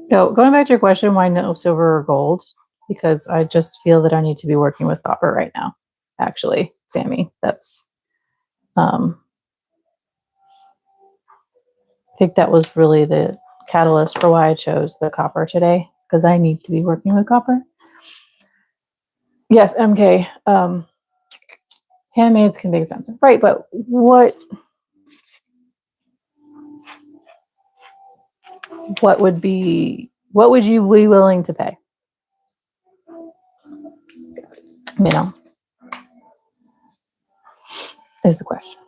So going back to your question, why no silver or gold? Because I just feel that I need to be working with copper right now. Actually, Sammy, that's I think that was really the catalyst for why I chose the copper today, because I need to be working with copper. Yes, MK. Handmaids can be expensive, right? But what what would you be willing to pay? You know, is the question.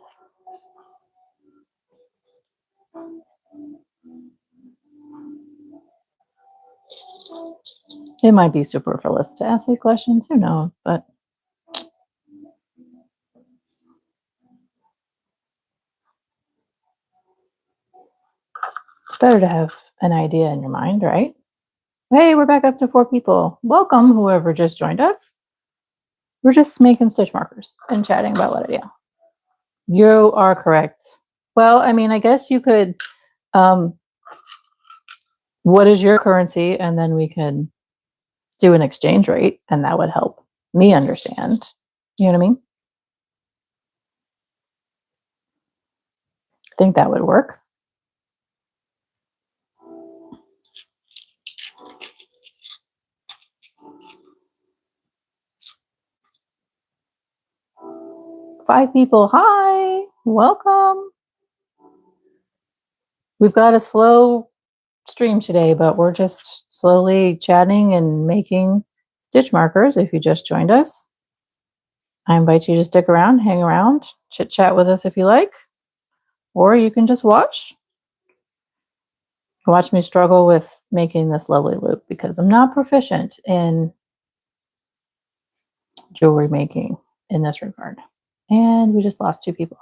It might be superfluous to ask these questions, who knows, but it's better to have an idea in your mind, right? Hey, we're back up to 4 people. Welcome, whoever just joined us. We're just making stitch markers and chatting about what idea. You are correct. Well, I mean, I guess you could, what is your currency? And then we could do an exchange rate, and that would help me understand. You know what I mean? I think that would work. Five people. Hi, welcome. We've got a slow stream today, but we're just slowly chatting and making stitch markers. If you just joined us, I invite you to stick around, hang around, chit chat with us if you like, or you can just watch me struggle with making this lovely loop because I'm not proficient in jewelry making in this regard. And we just lost 2 people.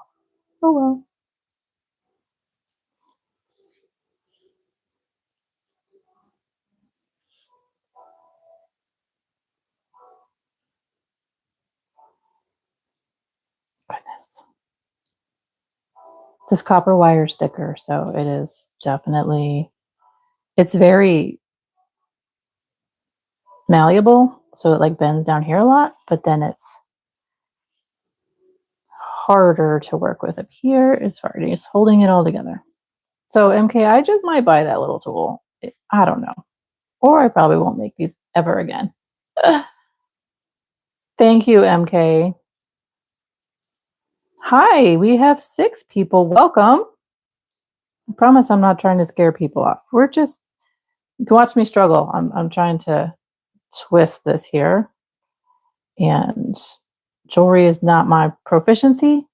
Oh well. Goodness. This copper wire sticker, so it is definitely, it's very malleable, so it like bends down here a lot, but then it's harder to work with up here. It's hard. It's holding it all together. So MK, I just might buy that little tool. I don't know. Or I probably won't make these ever again. Thank you, MK. Hi, we have 6 people. Welcome. I promise I'm not trying to scare people off. We're just, you can watch me struggle. I'm trying to twist this here. And jewelry is not my proficiency,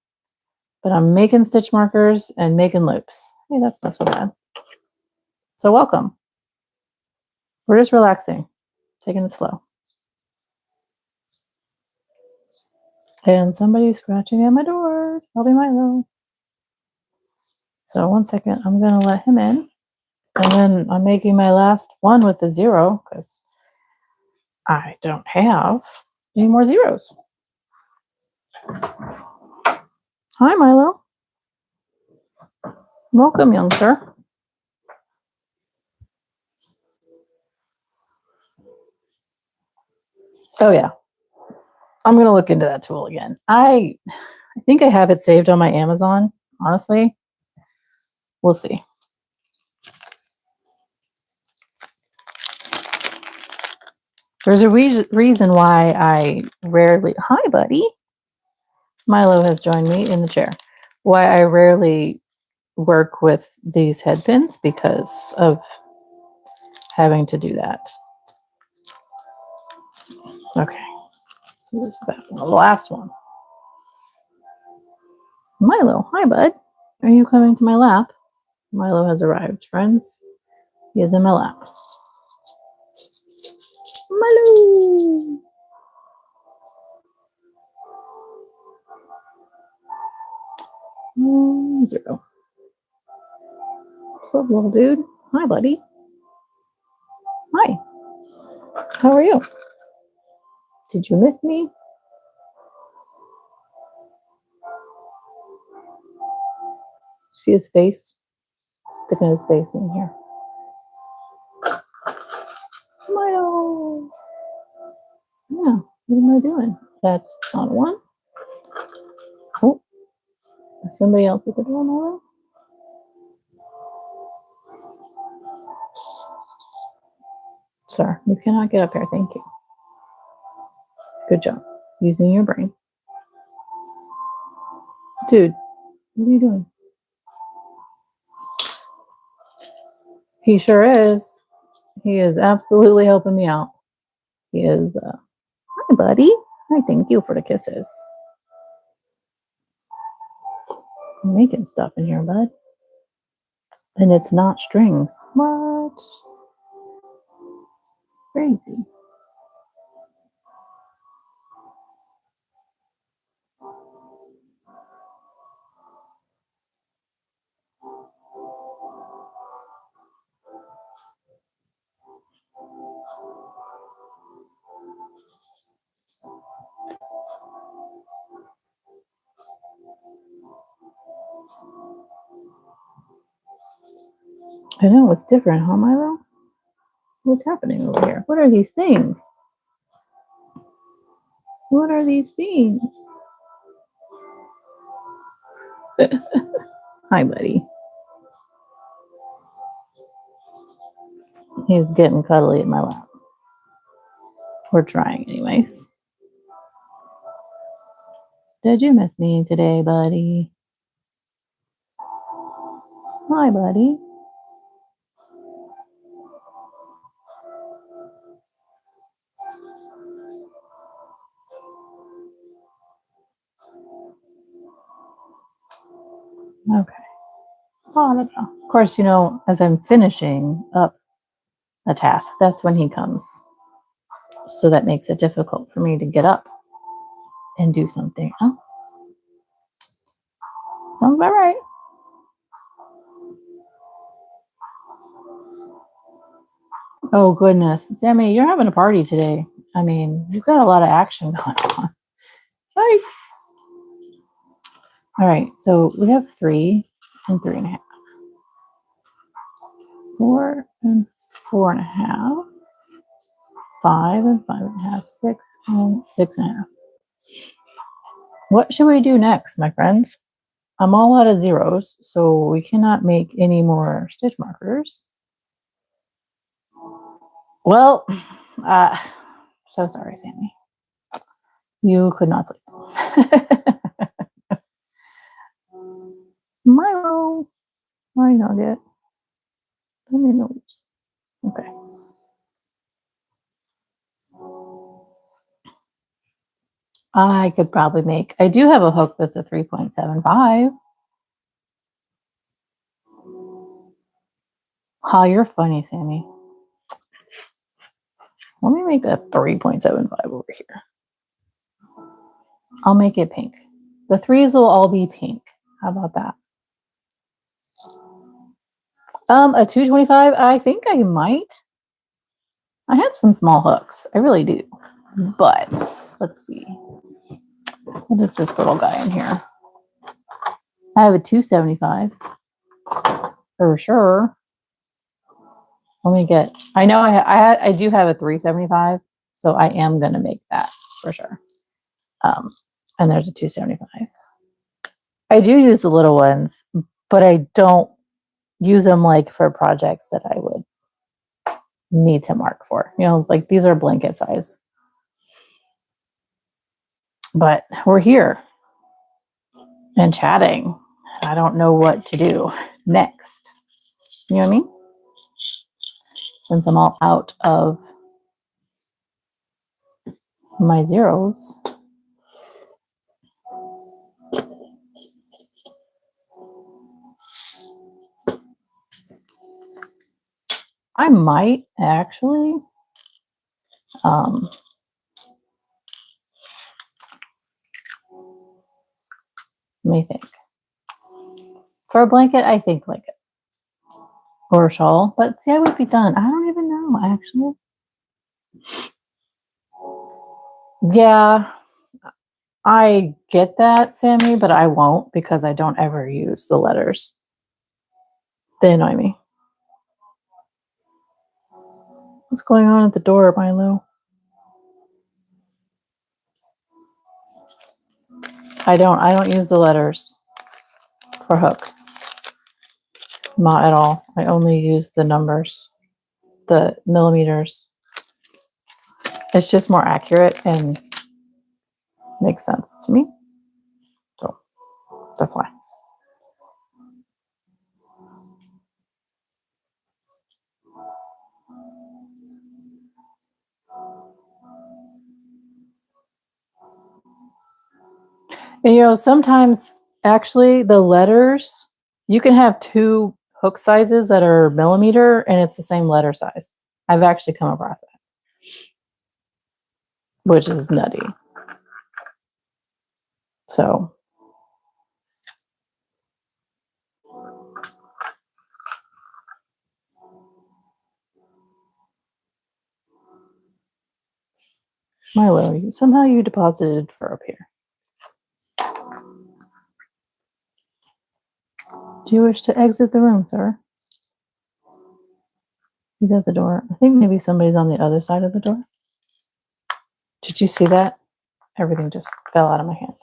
but I'm making stitch markers and making loops. Hey, that's not so bad. So welcome. We're just relaxing, taking it slow. And somebody's scratching at my door. Probably Milo. So 1 second, I'm going to let him in. And then I'm making my last one with the 0 because I don't have any more zeros. Hi, Milo. Welcome, young sir. Oh, yeah. I'm going to look into that tool again. I think I have it saved on my Amazon, honestly. We'll see. There's a reason why I rarely... Hi, buddy. Milo has joined me in the chair. Why I rarely work with these head pins, because of having to do that. Okay. Here's that one. The last one. Milo, hi, bud. Are you coming to my lap? Milo has arrived, friends. He is in my lap. Milo! 0. What's up, little dude? Hi, buddy. Hi. How are you? Did you miss me? See his face? Sticking his face in here. Milo! Yeah, what am I doing? That's not a 1. Oh, somebody else at the door, Milo? Sir, you cannot get up here. Thank you. Good job. Using your brain. Dude, what are you doing? He sure is. He is absolutely helping me out. He is. Hi, buddy. I thank you for the kisses. I'm making stuff in here, bud. And it's not strings. What? Crazy. I know it's different, huh, Milo? What's happening over here? What are these things? What are these things? Hi, buddy. He's getting cuddly in my lap. We're trying, anyways. Did you miss me today, buddy? Hi, buddy. Okay. Of course, as I'm finishing up a task, that's when he comes. So that makes it difficult for me to get up and do something else. Sounds about right. Oh, goodness. Sammy, you're having a party today. I mean, you've got a lot of action going on. Yikes. All right, so we have 3 and 3.5. 4 and 4.5. 5 and 5.5. 6 and 6.5. What should we do next, my friends? I'm all out of zeros, so we cannot make any more stitch markers. Well, so sorry, Sammy. You could not sleep. Milo, my nugget. Let me know. Okay. I could probably make, I do have a hook that's a 3.75. Oh, you're funny, Sammy. Let me make a 3.75 over here. I'll make it pink. The 3s will all be pink. How about that? A 225, I think I might. I have some small hooks. I really do. But let's see. What is this little guy in here? I have a 275 for sure. Let me get. I know I do have a 375, so I am gonna make that for sure. And there's a 275. I do use the little ones, but I don't use them like for projects that I would need to mark for. Like these are blanket size. But we're here and chatting. I don't know what to do next. You know what I mean? Since I'm all out of my zeros. I might actually let me think. For a blanket, I think blanket. Or a shawl. But see, I would be done. I don't even know, actually. Yeah, I get that, Sammy, but I won't because I don't ever use the letters. They annoy me. What's going on at the door, Milo? I don't use the letters for hooks. Not at all. I only use the numbers, the millimeters. It's just more accurate and makes sense to me. So that's why. And sometimes actually the letters, you can have two hook sizes that are millimeter and it's the same letter size. I've actually come across that, which is nutty. So Milo, somehow you deposited fur up here. Do you wish to exit the room, sir? He's at the door. I think maybe somebody's on the other side of the door. Did you see that? Everything just fell out of my hand.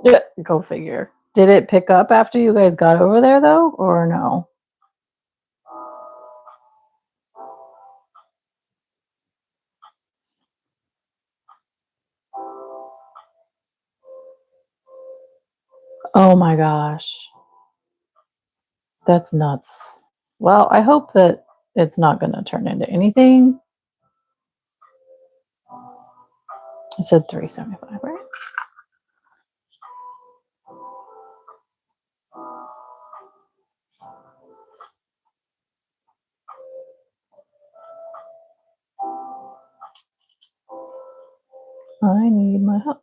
Yeah, go figure. Did it pick up after you guys got over there, though, or no? Oh my gosh. That's nuts. Well, I hope that it's not going to turn into anything. I said 375, right? I need my help.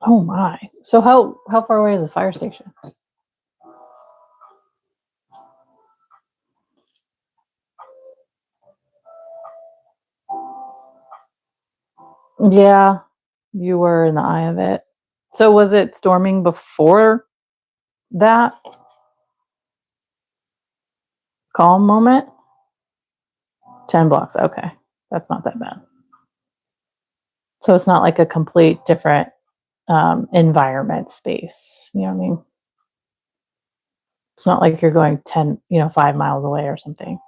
Oh my. So how far away is the fire station? Yeah, you were in the eye of it. So was it storming before that calm moment? 10 blocks. Okay. That's not that bad. So it's not like a complete different environment space. You know what I mean? It's not like you're going 10, 5 miles away or something.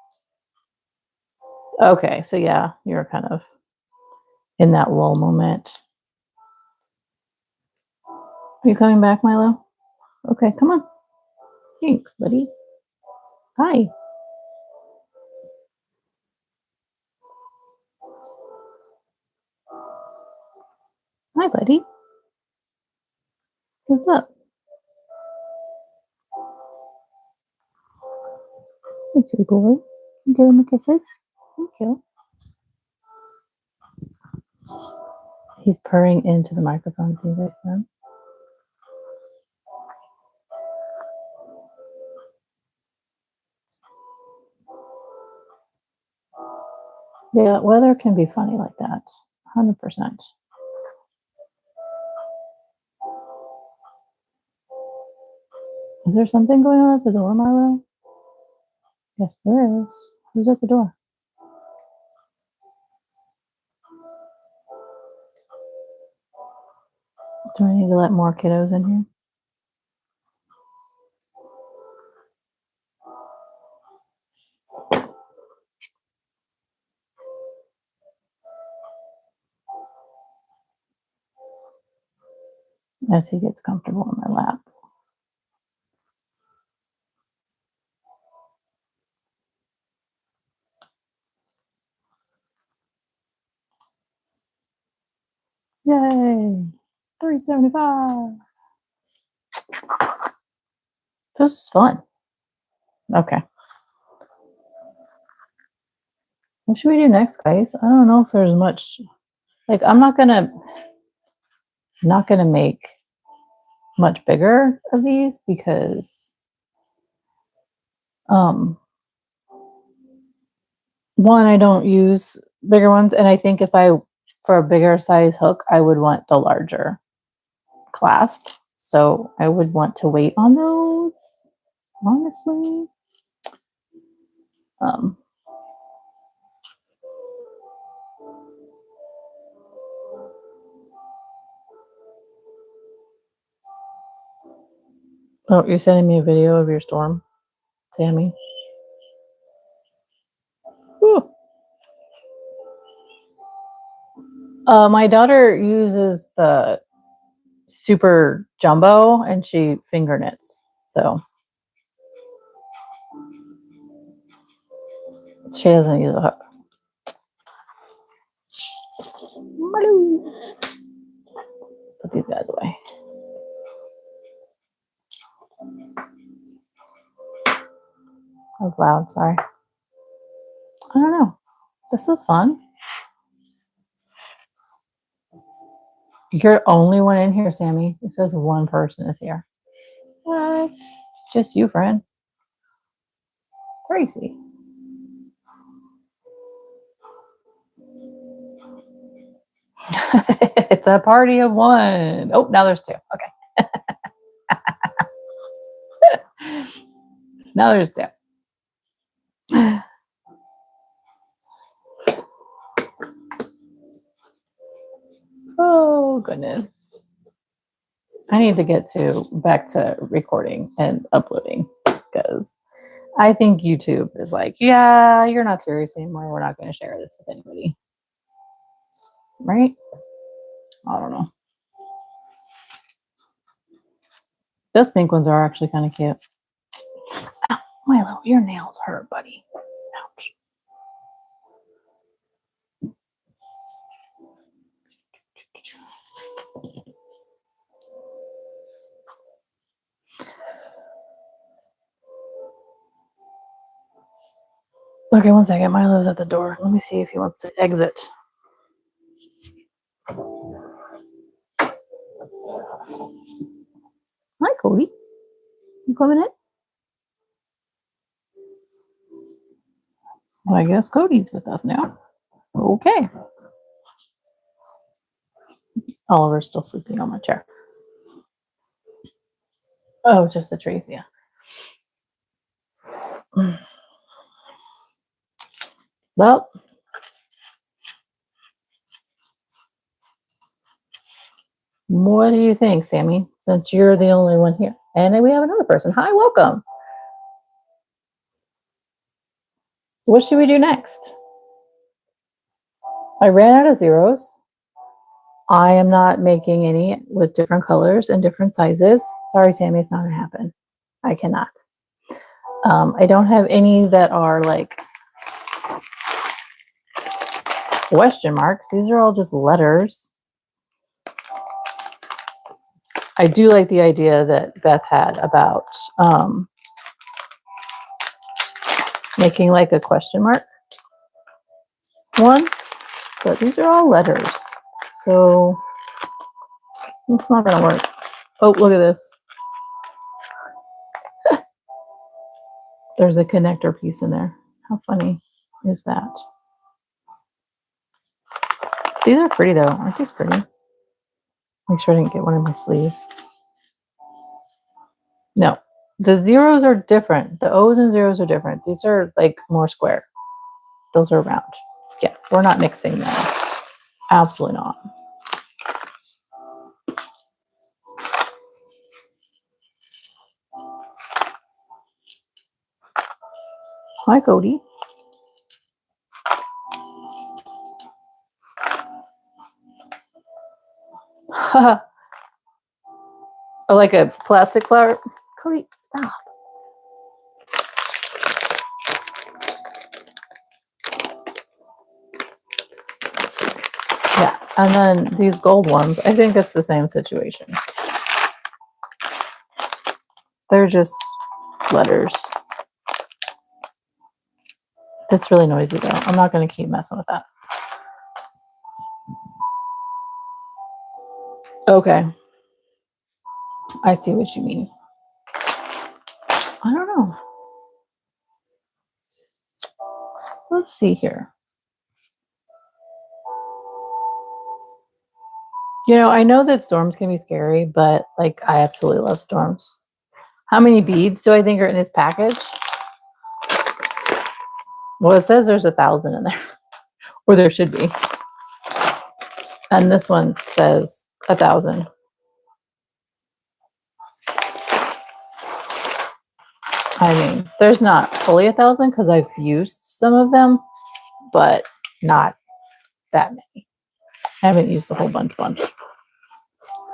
Okay. So yeah, you're kind of in that lull moment. Are you coming back, Milo? Okay, come on. Thanks, buddy. Hi. Hi, buddy. What's up? It's your boy. Give him a kisses. Thank you. He's purring into the microphone. Do you guys know? Yeah, weather can be funny like that. 100%. Is there something going on at the door, Milo? Yes, there is. Who's at the door? Do I need to let more kiddos in here? As he gets comfortable in my lap. Yay! 375. This is fun. Okay. What should we do next, guys? I don't know if there's much. Like, I'm not gonna make much bigger of these because one, I don't use bigger ones, and I think if for a bigger size hook, I would want the larger clasp. So I would want to wait on those, honestly. Oh, you're sending me a video of your storm, Tammy? My daughter uses the super jumbo and she finger knits. So she doesn't use a hook. Put these guys away. That was loud, sorry. I don't know. This was fun. You're the only one in here, Sammy. It says one person is here. What? Just you, friend. Crazy. It's a party of one. Oh, now there's two. Okay. Now there's two. Oh, goodness. I need to get back to recording and uploading because I think YouTube is like, yeah, you're not serious anymore. We're not going to share this with anybody. Right? I don't know. Those pink ones are actually kind of cute. Ow, Milo, your nails hurt, buddy. Ouch. Okay, one second. Milo's at the door. Let me see if he wants to exit. Hi, Cody. You coming in? Well, I guess Cody's with us now. Okay. Oliver's still sleeping on my chair. Oh, just the trees, yeah. Well, what do you think, Sammy? Since you're the only one here. And we have another person. Hi, welcome. What should we do next? I ran out of zeros. I am not making any with different colors and different sizes. Sorry, Sammy, it's not going to happen. I cannot. I don't have any that are like question marks. These are all just letters. I do like the idea that Beth had about making like a question mark one, but these are all letters. So it's not going to work. Oh, look at this. There's a connector piece in there. How funny is that? These are pretty though. Aren't these pretty? Make sure I didn't get one in my sleeve. No, the zeros are different. The O's and zeros are different. These are like more square. Those are round. Yeah, we're not mixing them. Absolutely not. Hi, Cody. Oh, like a plastic flower? Cody, stop. Yeah, and then these gold ones, I think it's the same situation. They're just letters. That's really noisy though. I'm not going to keep messing with that. Okay. I see what you mean. I don't know. Let's see here. You know, I know that storms can be scary, but like I absolutely love storms. How many beads do I think are in this package? Well, it says there's 1,000 in there, or there should be. And this one says 1,000. I mean, there's not fully 1,000 because I've used some of them, but not that many. I haven't used a whole bunch.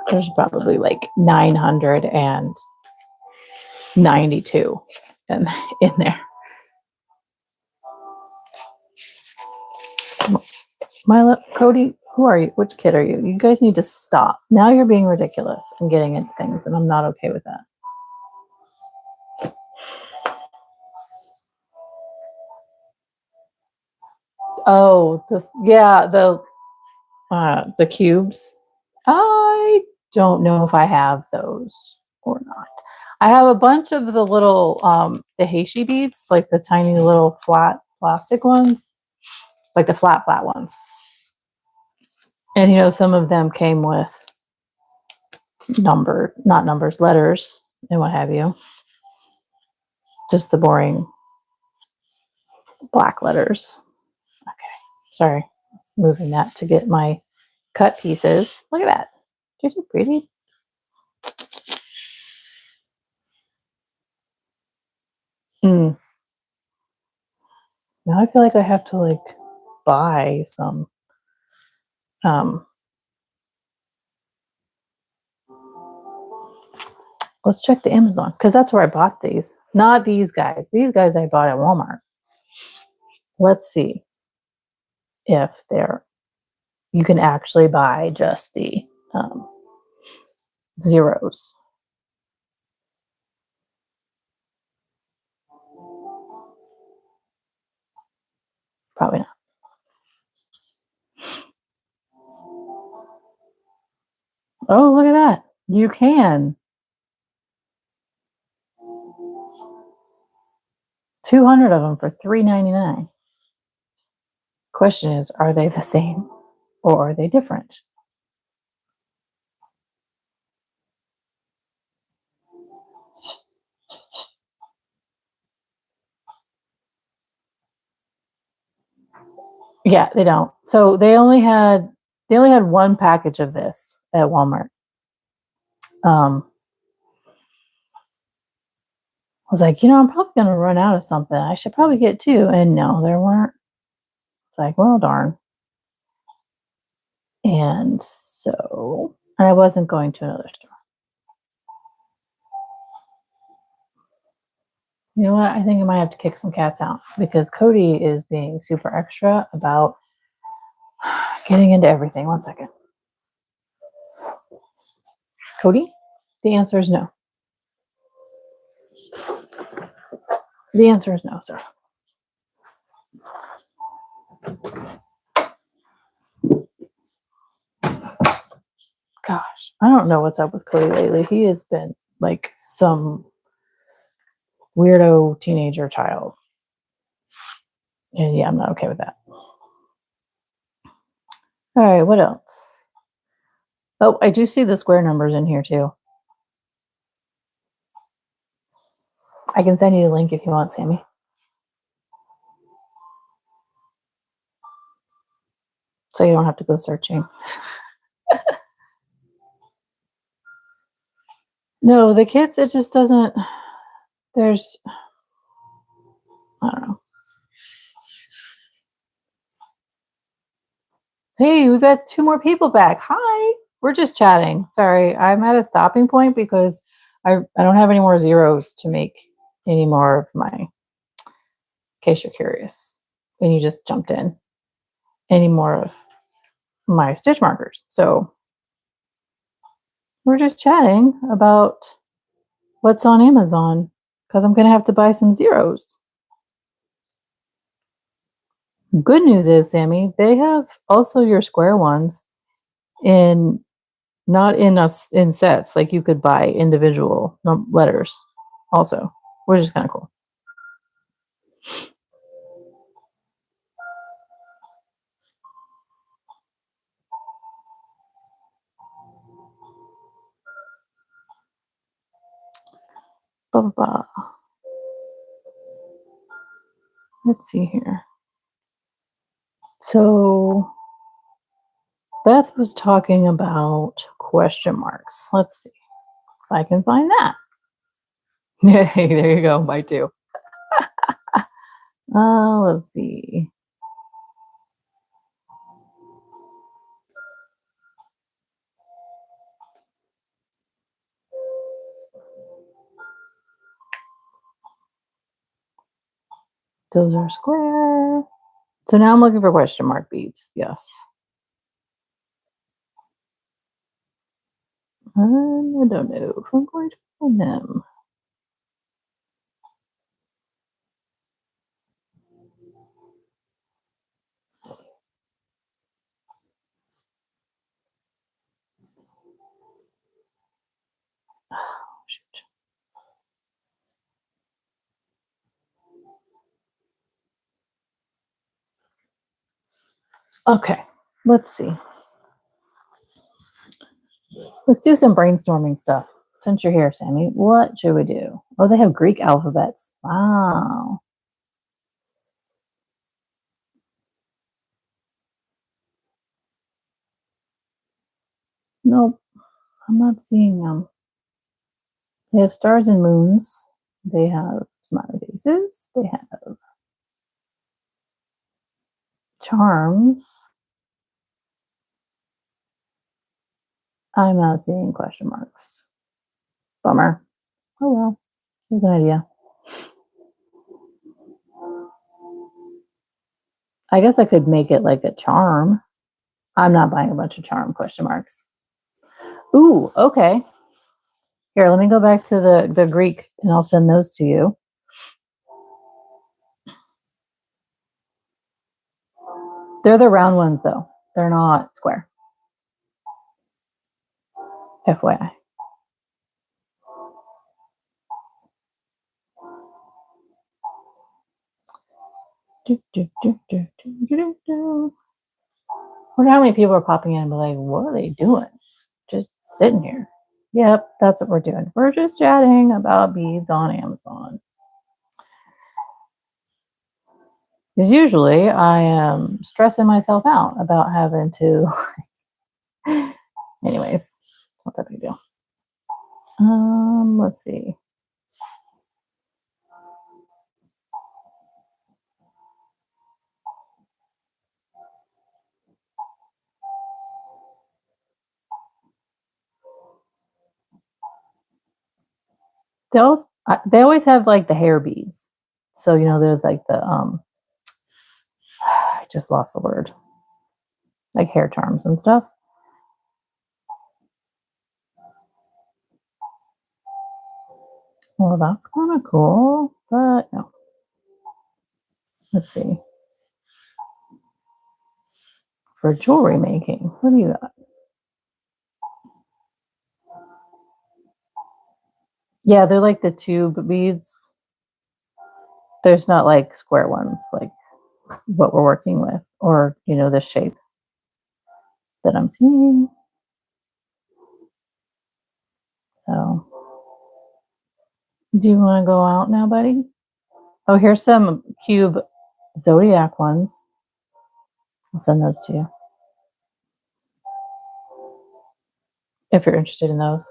There's probably like 992 in there. Cody, who are you? Which kid are you? You guys need to stop. Now you're being ridiculous and getting into things, and I'm not okay with that. Oh, the cubes. I don't know if I have those or not. I have a bunch of the little the Heishi beads, like the tiny little flat plastic ones, like the flat ones. And you know, some of them came with letters and what have you. Just the boring black letters. Okay, sorry. Moving that to get my cut pieces. Look at that. Isn't it pretty? Now I feel like I have to like buy some let's check the Amazon because that's where I bought these. Not these guys. These guys I bought at Walmart. Let's see if you can actually buy just the zeros. Probably not. Oh, look at that. You can. 200 of them for $3.99. Question is, are they the same or are they different? Yeah, they don't. So they only had one package of this at Walmart. I was like, I'm probably going to run out of something. I should probably get two. And no, there weren't. It's like, well, darn. And so I wasn't going to another store. You know what? I think I might have to kick some cats out because Cody is being super extra about getting into everything. 1 second. Cody, the answer is no. The answer is no, sir. Gosh, I don't know what's up with Cody lately. He has been like some weirdo teenager child. And yeah, I'm not okay with that. All right, what else? Oh, I do see the square numbers in here too. I can send you the link if you want, Sammy. So you don't have to go searching. No, the kids, it just doesn't, I don't know. Hey, we've got 2 more people back. Hi, we're just chatting. Sorry, I'm at a stopping point because I don't have any more zeros to make any more of my, in case you're curious, and you just jumped in, any more of my stitch markers. So we're just chatting about what's on Amazon because I'm going to have to buy some zeros. Good news is, Sammy, they have also your square ones not in sets. Like you could buy individual letters also, which is kind of cool. Blah, blah, blah. Let's see here. So Beth was talking about question marks. Let's see if I can find that. Hey, there you go. By 2. Let's see. Those are square. So now I'm looking for question mark beads. Yes. I don't know if I'm going to find them. Oh, shoot. Okay, let's see. Let's do some brainstorming stuff. Since you're here, Sammy, what should we do? Oh, they have Greek alphabets. Wow. Nope, I'm not seeing them. They have stars and moons. They have smiley faces. They have charms. I'm not seeing question marks. Bummer. Oh well. Here's an idea. I guess I could make it like a charm. I'm not buying a bunch of charm question marks. Ooh, okay. Here, let me go back to the Greek and I'll send those to you. They're the round ones though. They're not square. FYI. Wonder how many people are popping in and be like, what are they doing? Just sitting here. Yep, that's what we're doing. We're just chatting about beads on Amazon. Because usually I am stressing myself out about having to. Anyways, not that big deal. Let's see. They always have like the hair beads. So there's like the I just lost the word. Like hair charms and stuff. Well, that's kind of cool, but no. Let's see. For jewelry making, what do you got? Yeah, they're like the tube beads. There's not like square ones like what we're working with, or the shape that I'm seeing. So, do you want to go out now, buddy? Oh, here's some cube zodiac ones. I'll send those to you if you're interested in those.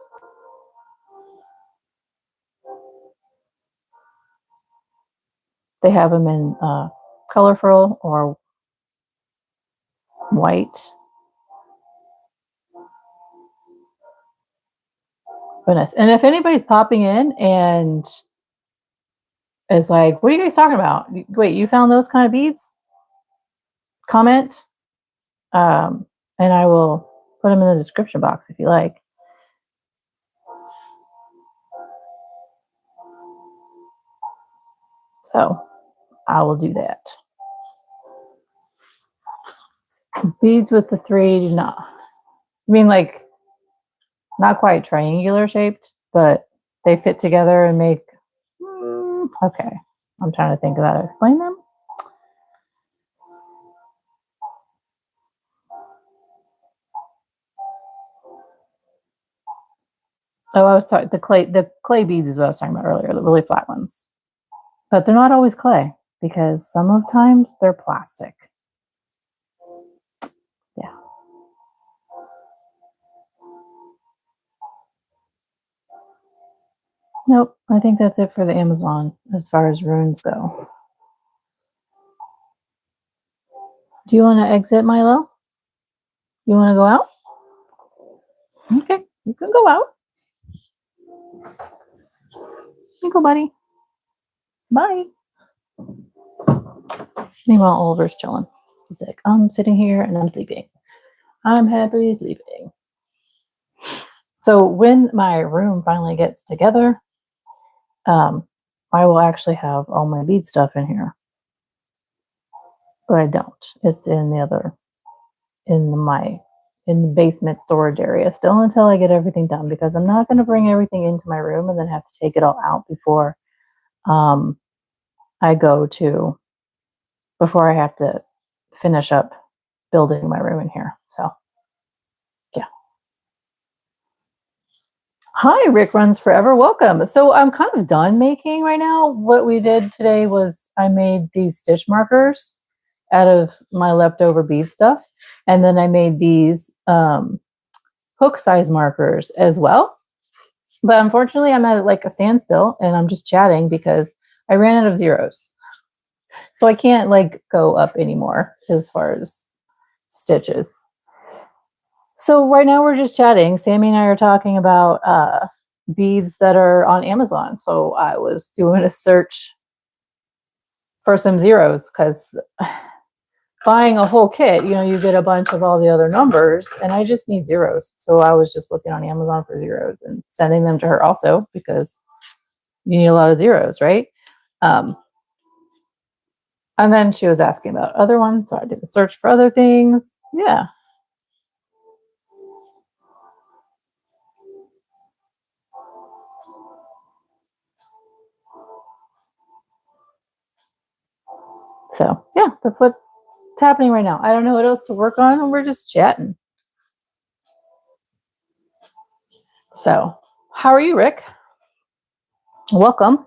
They have them in colorful or white. Goodness. And if anybody's popping in and is like, what are you guys talking about? Wait, you found those kind of beads? Comment. And I will put them in the description box if you like. So I will do that. Beads with the three, not. I mean, like, not quite triangular shaped, but they fit together and make. Okay, I'm trying to think of how to explain them. Oh, I was talking the clay beads is what I was talking about earlier, the really flat ones. But they're not always clay because some of times they're plastic. Yeah. Nope, I think that's it for the Amazon as far as runes go. Do you want to exit, Milo? You want to go out? Okay, you can go out. You go, buddy. Bye. Meanwhile, Oliver's chilling. He's like, I'm sitting here and I'm sleeping. I'm happily sleeping. So when my room finally gets together, I will actually have all my bead stuff in here. But I don't. It's in the basement storage area still until I get everything done, because I'm not going to bring everything into my room and then have to take it all out before I have to finish up building my room in here. So yeah. Hi, Rick Runs Forever. Welcome. So I'm kind of done making right now. What we did today was I made these stitch markers out of my leftover bead stuff. And then I made these hook size markers as well. But unfortunately, I'm at like a standstill and I'm just chatting because I ran out of zeros. So I can't like go up anymore as far as stitches. So right now we're just chatting. Sammy and I are talking about beads that are on Amazon. So I was doing a search for some zeros because buying a whole kit, you get a bunch of all the other numbers and I just need zeros. So I was just looking on Amazon for zeros and sending them to her also because you need a lot of zeros, right? And then she was asking about other ones. So I did a search for other things. Yeah. So yeah, that's what's happening right now. I don't know what else to work on, and we're just chatting. So how are you, Rick? Welcome.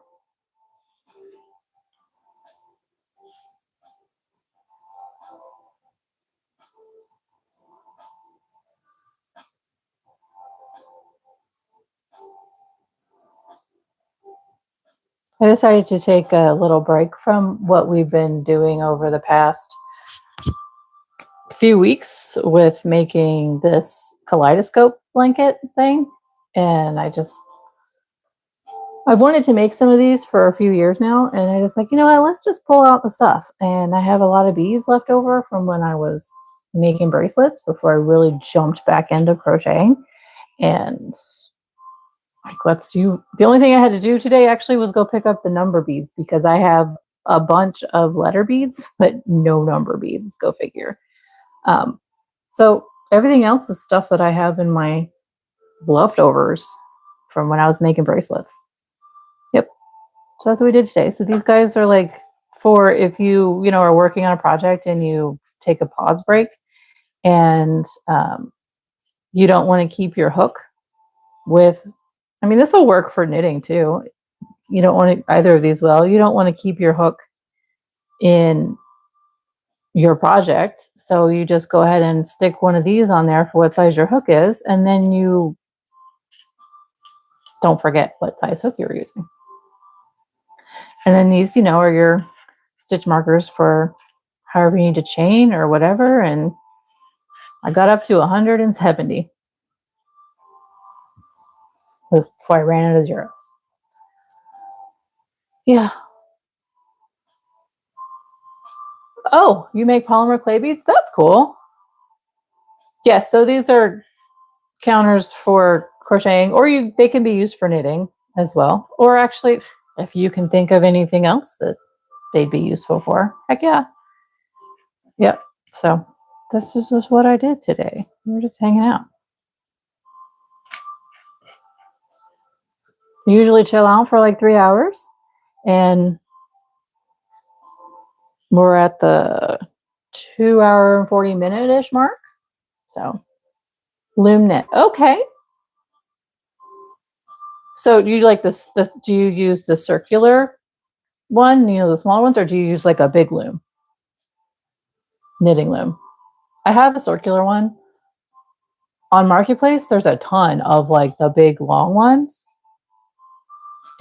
I decided to take a little break from what we've been doing over the past few weeks with making this kaleidoscope blanket thing. And I've wanted to make some of these for a few years now. And I just like, let's just pull out the stuff. And I have a lot of beads left over from when I was making bracelets before I really jumped back into crocheting. And like, the only thing I had to do today actually was go pick up the number beads because I have a bunch of letter beads, but no number beads. Go figure. So everything else is stuff that I have in my leftovers from when I was making bracelets. Yep. So that's what we did today. So these guys are like for if you, are working on a project and you take a pause break and you don't want to keep your hook with, this will work for knitting too. You don't want to, either of these will, you don't want to keep your hook in your project. So you just go ahead and stick one of these on there for what size your hook is. And then you don't forget what size hook you were using. And then these, are your stitch markers for however you need to chain or whatever. And I got up to 170 before I ran out of zeros. Yeah. Oh, you make polymer clay beads? That's cool. Yes, so these are counters for crocheting, or they can be used for knitting as well. Or actually, if you can think of anything else that they'd be useful for, heck yeah. Yep. So this is just what I did today. We were just hanging out. Usually chill out for like 3 hours, and we're at the 2 hour and 40 minute-ish mark. So loom knit. Okay. So do you like this? Do you use the circular one, the small ones, or do you use like a big loom? Knitting loom. I have a circular one. On Marketplace, there's a ton of like the big long ones.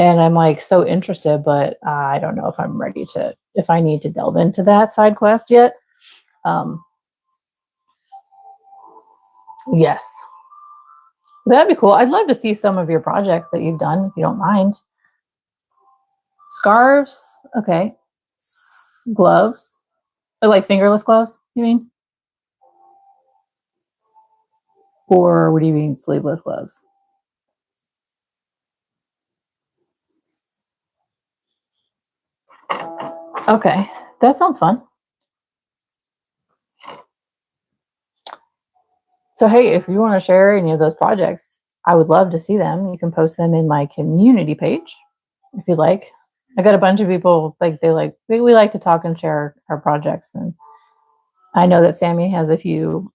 And I'm like so interested, but I don't know if I'm ready if I need to delve into that side quest yet. Yes. That'd be cool. I'd love to see some of your projects that you've done, if you don't mind. Scarves. Okay. Gloves. Like fingerless gloves, you mean? Or what do you mean sleeveless gloves? Okay, that sounds fun. So, hey, if you want to share any of those projects, I would love to see them. You can post them in my community page if you like. I got a bunch of people we like to talk and share our projects, and I know that Sammy has a few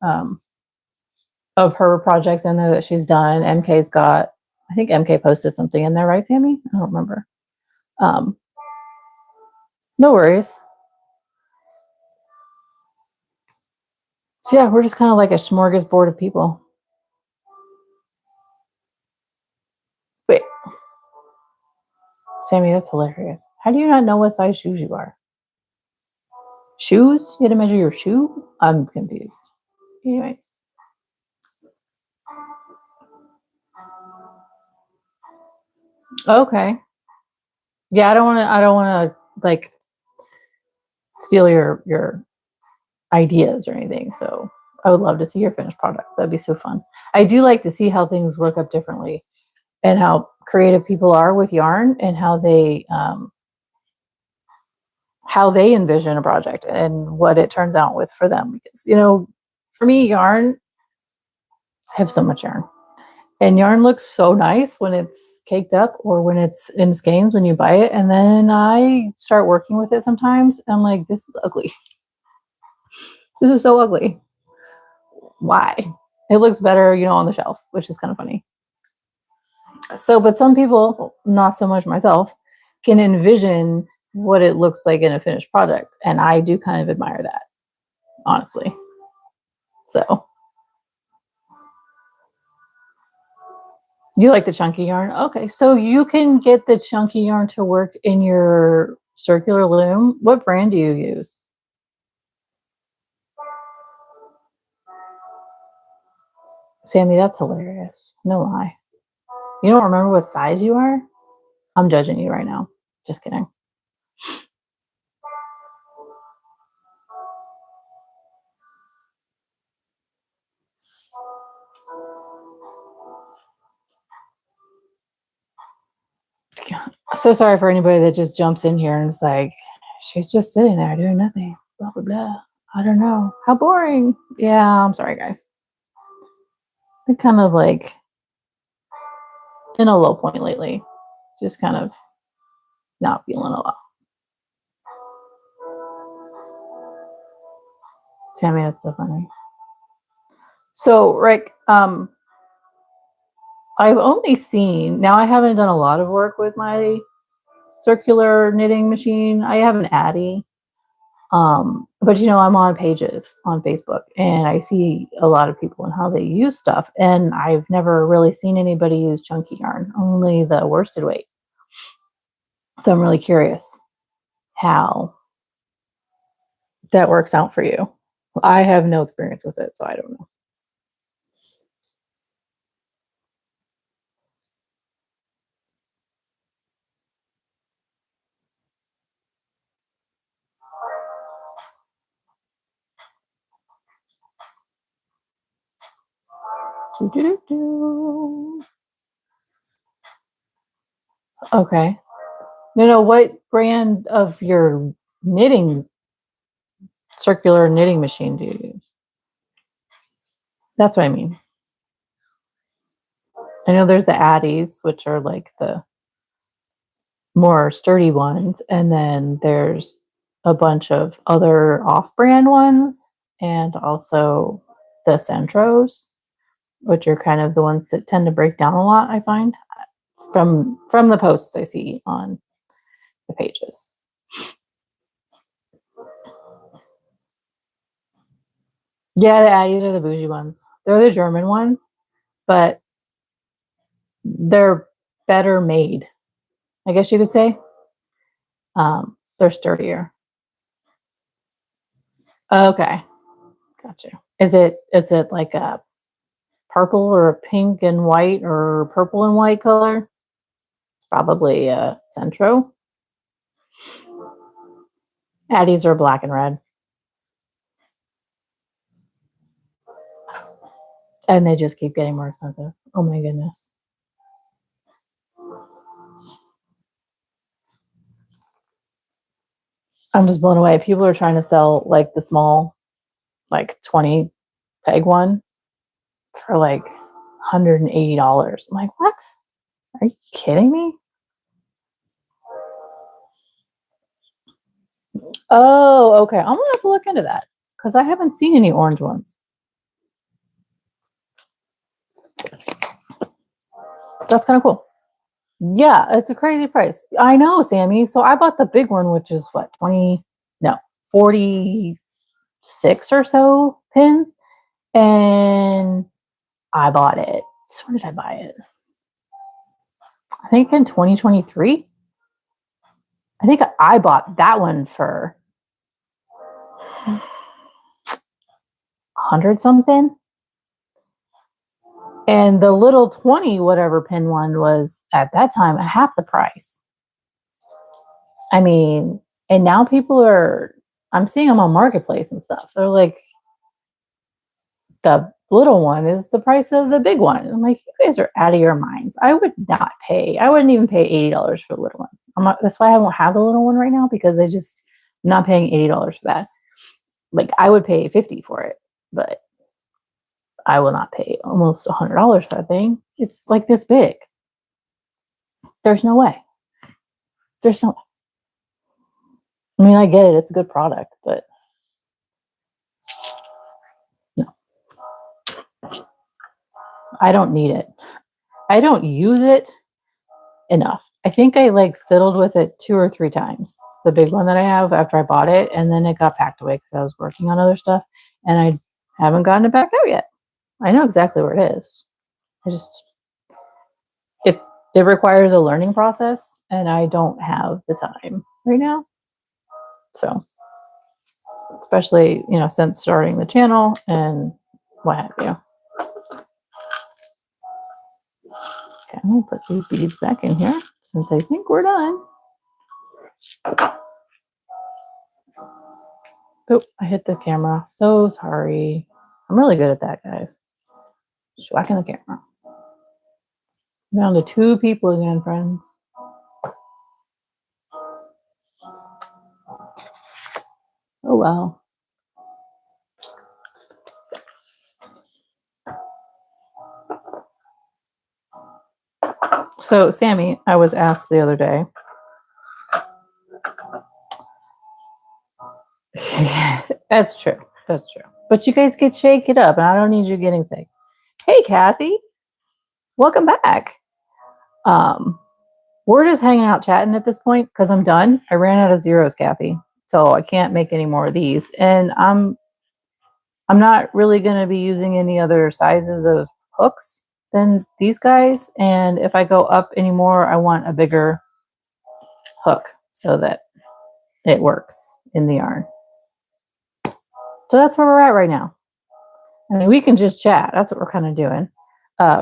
of her projects in there that she's done. MK's got, I think MK posted something in there, right, Sammy? I don't remember. Um, no worries. So yeah, we're just kind of like a smorgasbord of people. Wait, Sammy, that's hilarious. How do you not know what size shoes you are? Shoes? You had to measure your shoe? I'm confused. Anyways. Okay. Yeah, I don't wanna like steal your ideas or anything. So I would love to see your finished product. That'd be so fun. I do like to see how things work up differently and how creative people are with yarn and how they envision a project and what it turns out with for them. Because, for me, yarn, I have so much yarn. And yarn looks so nice when it's caked up or when it's in skeins when you buy it. And then I start working with it sometimes. And I'm like, this is ugly. This is so ugly. Why? It looks better, on the shelf, which is kind of funny. So, but some people, not so much myself, can envision what it looks like in a finished product. And I do kind of admire that, honestly. So, you like the chunky yarn? Okay, so you can get the chunky yarn to work in your circular loom. What brand do you use? Sammy, that's hilarious. No lie. You don't remember what size you are? I'm judging you right now. Just kidding. So sorry for anybody that just jumps in here and is like, she's just sitting there doing nothing. Blah, blah, blah. I don't know. How boring. Yeah, I'm sorry, guys. I'm kind of like in a low point lately. Just kind of not feeling a lot. Tammy, that's so funny. So, Rick, I've only seen, now I haven't done a lot of work with my circular knitting machine. I have an Addy. But I'm on pages on Facebook and I see a lot of people and how they use stuff. And I've never really seen anybody use chunky yarn, only the worsted weight. So I'm really curious how that works out for you. I have no experience with it, so I don't know. Okay. No, what brand of your circular knitting machine do you use? That's what I mean. I know there's the Addies, which are like the more sturdy ones, and then there's a bunch of other off-brand ones, and also the Centros, which are kind of the ones that tend to break down a lot, I find, from the posts I see on the pages. Yeah, the Addies are the bougie ones. They're the German ones, but they're better made, I guess you could say. They're sturdier. Okay, gotcha. Is it like a purple or a pink and white or purple and white color? It's probably a Centro. Addies are black and red. And they just keep getting more expensive. Oh my goodness. I'm just blown away. People are trying to sell like the small, like 20 peg one for like $180. I'm like, what? Are you kidding me? Oh, okay. I'm gonna have to look into that because I haven't seen any orange ones. That's kind of cool. Yeah, it's a crazy price. I know, Sammy. So I bought the big one, which is what, 46 or so pins. And I bought it. So when did I buy it? I think in 2023. I think I bought that one for 100 something. And the little 20 whatever pin one was at that time half the price. I mean, and now people are, I'm seeing them on Marketplace and stuff. They're like, the little one is the price of the big one. I'm like, you guys are out of your minds. I wouldn't even pay $80 for the little one. That's why I won't have the little one right now, because I'm not paying $80 for that. Like, I would pay $50 for it, but I will not pay almost $100 for that thing. It's like this big. There's no way. There's no way. I mean, I get it. It's a good product, but no. I don't need it. I don't use it enough. I think I like fiddled with it 2 or 3 times. The big one that I have after I bought it, and then it got packed away because I was working on other stuff, and I haven't gotten it back out yet. I know exactly where it is. It requires a learning process, and I don't have the time right now. So, especially, since starting the channel and what have you. Okay, I'm gonna put these beads back in here since I think we're done. Oh, I hit the camera. So sorry. I'm really good at that, guys. Swacking the camera. Down to 2 people again, friends. Oh, well. So, Sammy, I was asked the other day. That's true. That's true. But you guys get shake it up, and I don't need you getting sick. Hey, Kathy. Welcome back. We're just hanging out chatting at this point because I'm done. I ran out of zeros, Kathy. So I can't make any more of these. And I'm not really going to be using any other sizes of hooks than these guys. And if I go up anymore, I want a bigger hook so that it works in the yarn. So that's where we're at right now. I mean, we can just chat. That's what we're kind of doing.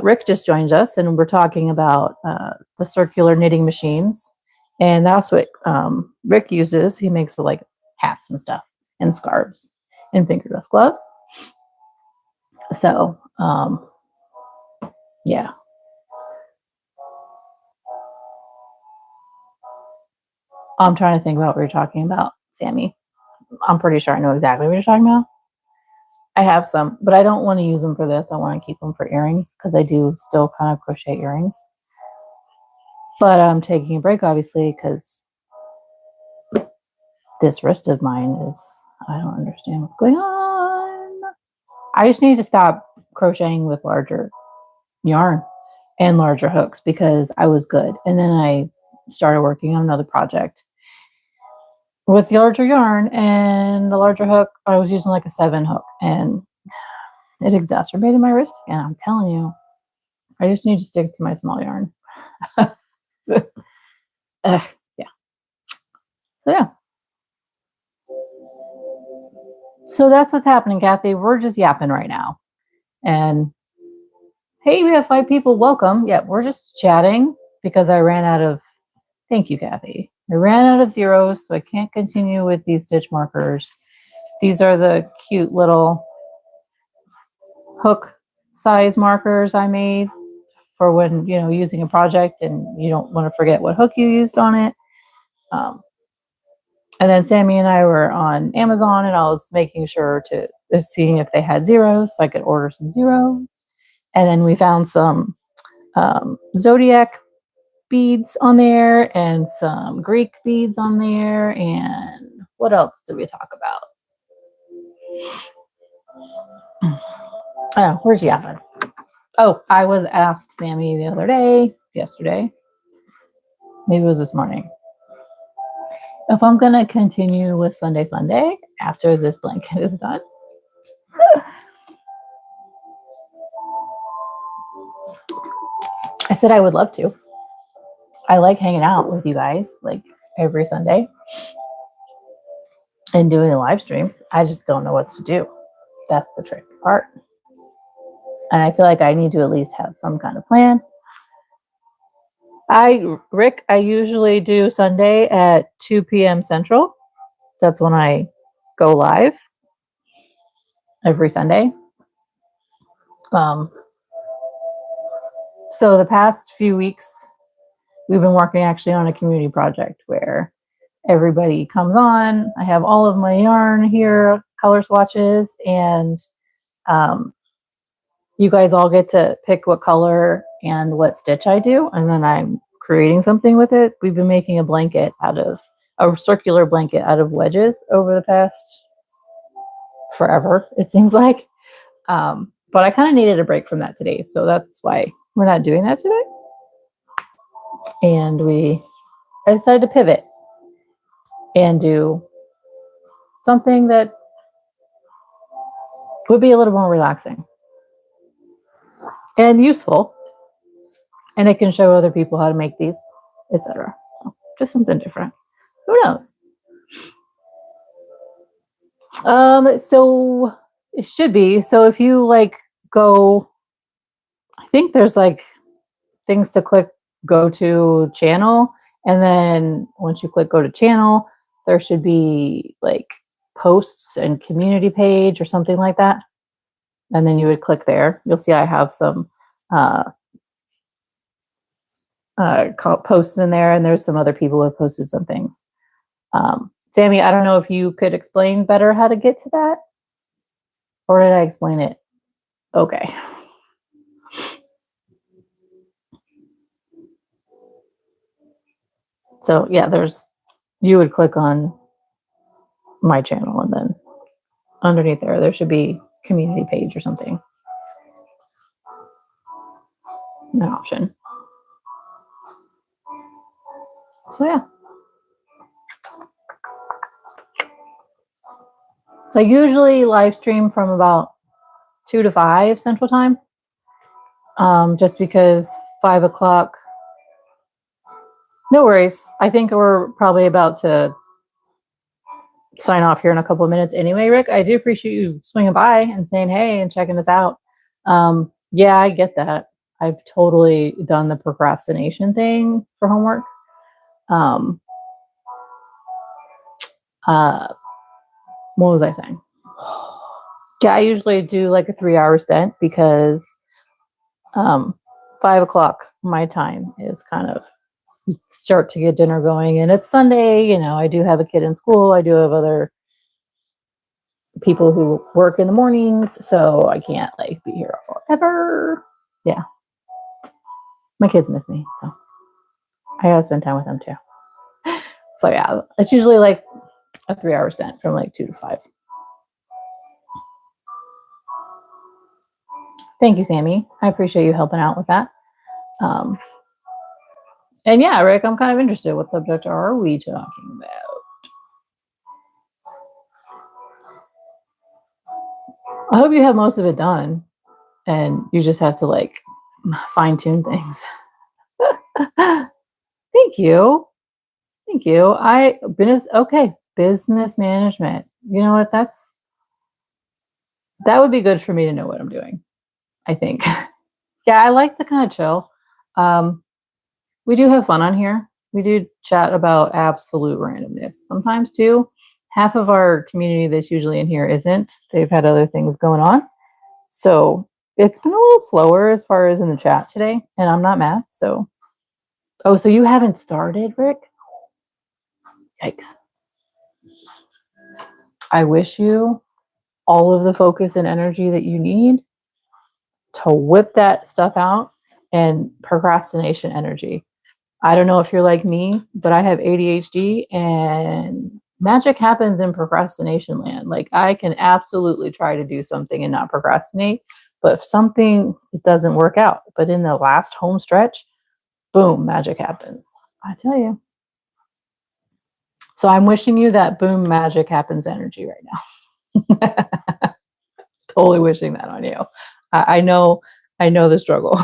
Rick just joined us, and we're talking about the circular knitting machines. And that's what Rick uses. He makes like hats and stuff, and scarves, and fingerless gloves. So, yeah. I'm trying to think about what you're talking about, Sammy. I'm pretty sure I know exactly what you're talking about. I have some, but I don't want to use them for this. I want to keep them for earrings because I do still kind of crochet earrings. But I'm taking a break, obviously, because this wrist of mine is, I don't understand what's going on. I just need to stop crocheting with larger yarn and larger hooks because I was good. And then I started working on another project with the larger yarn and the larger hook. I was using like a 7 hook, and it exacerbated my wrist again. I'm telling you, I just need to stick to my small yarn. Yeah. So yeah. So that's what's happening, Kathy. We're just yapping right now. And hey, we have 5 people. Welcome. Yeah, we're just chatting because I ran out of, thank you, Kathy. I ran out of zeros, so I can't continue with these stitch markers. These are the cute little hook size markers I made for when, using a project and you don't want to forget what hook you used on it. And then Sammy and I were on Amazon, and I was making sure to seeing if they had zeros so I could order some zeros. And then we found some zodiac beads on there and some Greek beads on there. And what else did we talk about? Oh, where's Yavin? Oh, I was asked, Sammy, yesterday, maybe it was this morning, if I'm going to continue with Sunday Fun Day after this blanket is done. I said I would love to. I like hanging out with you guys like every Sunday and doing a live stream. I just don't know what to do. That's the tricky part. And I feel like I need to at least have some kind of plan. Rick, I usually do Sunday at 2 p.m. Central. That's when I go live every Sunday. So the past few weeks, we've been working actually on a community project where everybody comes on. I have all of my yarn here, color swatches, and you guys all get to pick what color and what stitch I do, and then I'm creating something with it. We've been making a circular blanket out of wedges over the past forever, it seems like. But I kind of needed a break from that today, so that's why we're not doing that today. And I decided to pivot and do something that would be a little more relaxing and useful, and it can show other people how to make these, etc. So just something different. Who knows? So it should be. So if you go, I think there's things to click go to channel, and then once you click go to channel, there should be posts and community page or something like that. And then you would click there. You'll see I have some posts in there, and there's some other people who have posted some things. Sammy, I don't know if you could explain better how to get to that, or did I explain it? Okay. So yeah, you would click on my channel, and then underneath there should be community page or something. An option. So yeah. I usually live stream from about 2 to 5 Central Time. Just because 5 o'clock. No worries. I think we're probably about to sign off here in a couple of minutes anyway, Rick. I do appreciate you swinging by and saying hey and checking us out. Yeah, I get that. I've totally done the procrastination thing for homework. What was I saying? Yeah, I usually do a 3-hour stint because 5 o'clock my time is kind of start to get dinner going, and it's Sunday. I do have a kid in school. I do have other people who work in the mornings, so I can't be here forever. Yeah, my kids miss me, so I gotta spend time with them too. So yeah, it's usually a 3-hour stint from 2 to 5. Thank you, Sammy. I appreciate you helping out with that. And yeah, Rick, I'm kind of interested. What subject are we talking about? I hope you have most of it done and you just have to fine tune things. Thank you. Thank you. Business management. You know what? That would be good for me to know what I'm doing, I think. Yeah, I like to kind of chill. We do have fun on here. We do chat about absolute randomness sometimes too. Half of our community that's usually in here isn't. They've had other things going on. So It's been a little slower as far as in the chat today, and I'm not mad. So, oh, so you haven't started, Rick? Yikes. I wish you all of the focus and energy that you need to whip that stuff out, and procrastination energy. I don't know if you're like me, but I have ADHD and magic happens in procrastination land. Like I can absolutely try to do something and not procrastinate, but if something doesn't work out, but in the last home stretch, boom, magic happens. I tell you. So I'm wishing you that boom, magic happens energy right now. Totally wishing that on you. I know the struggle.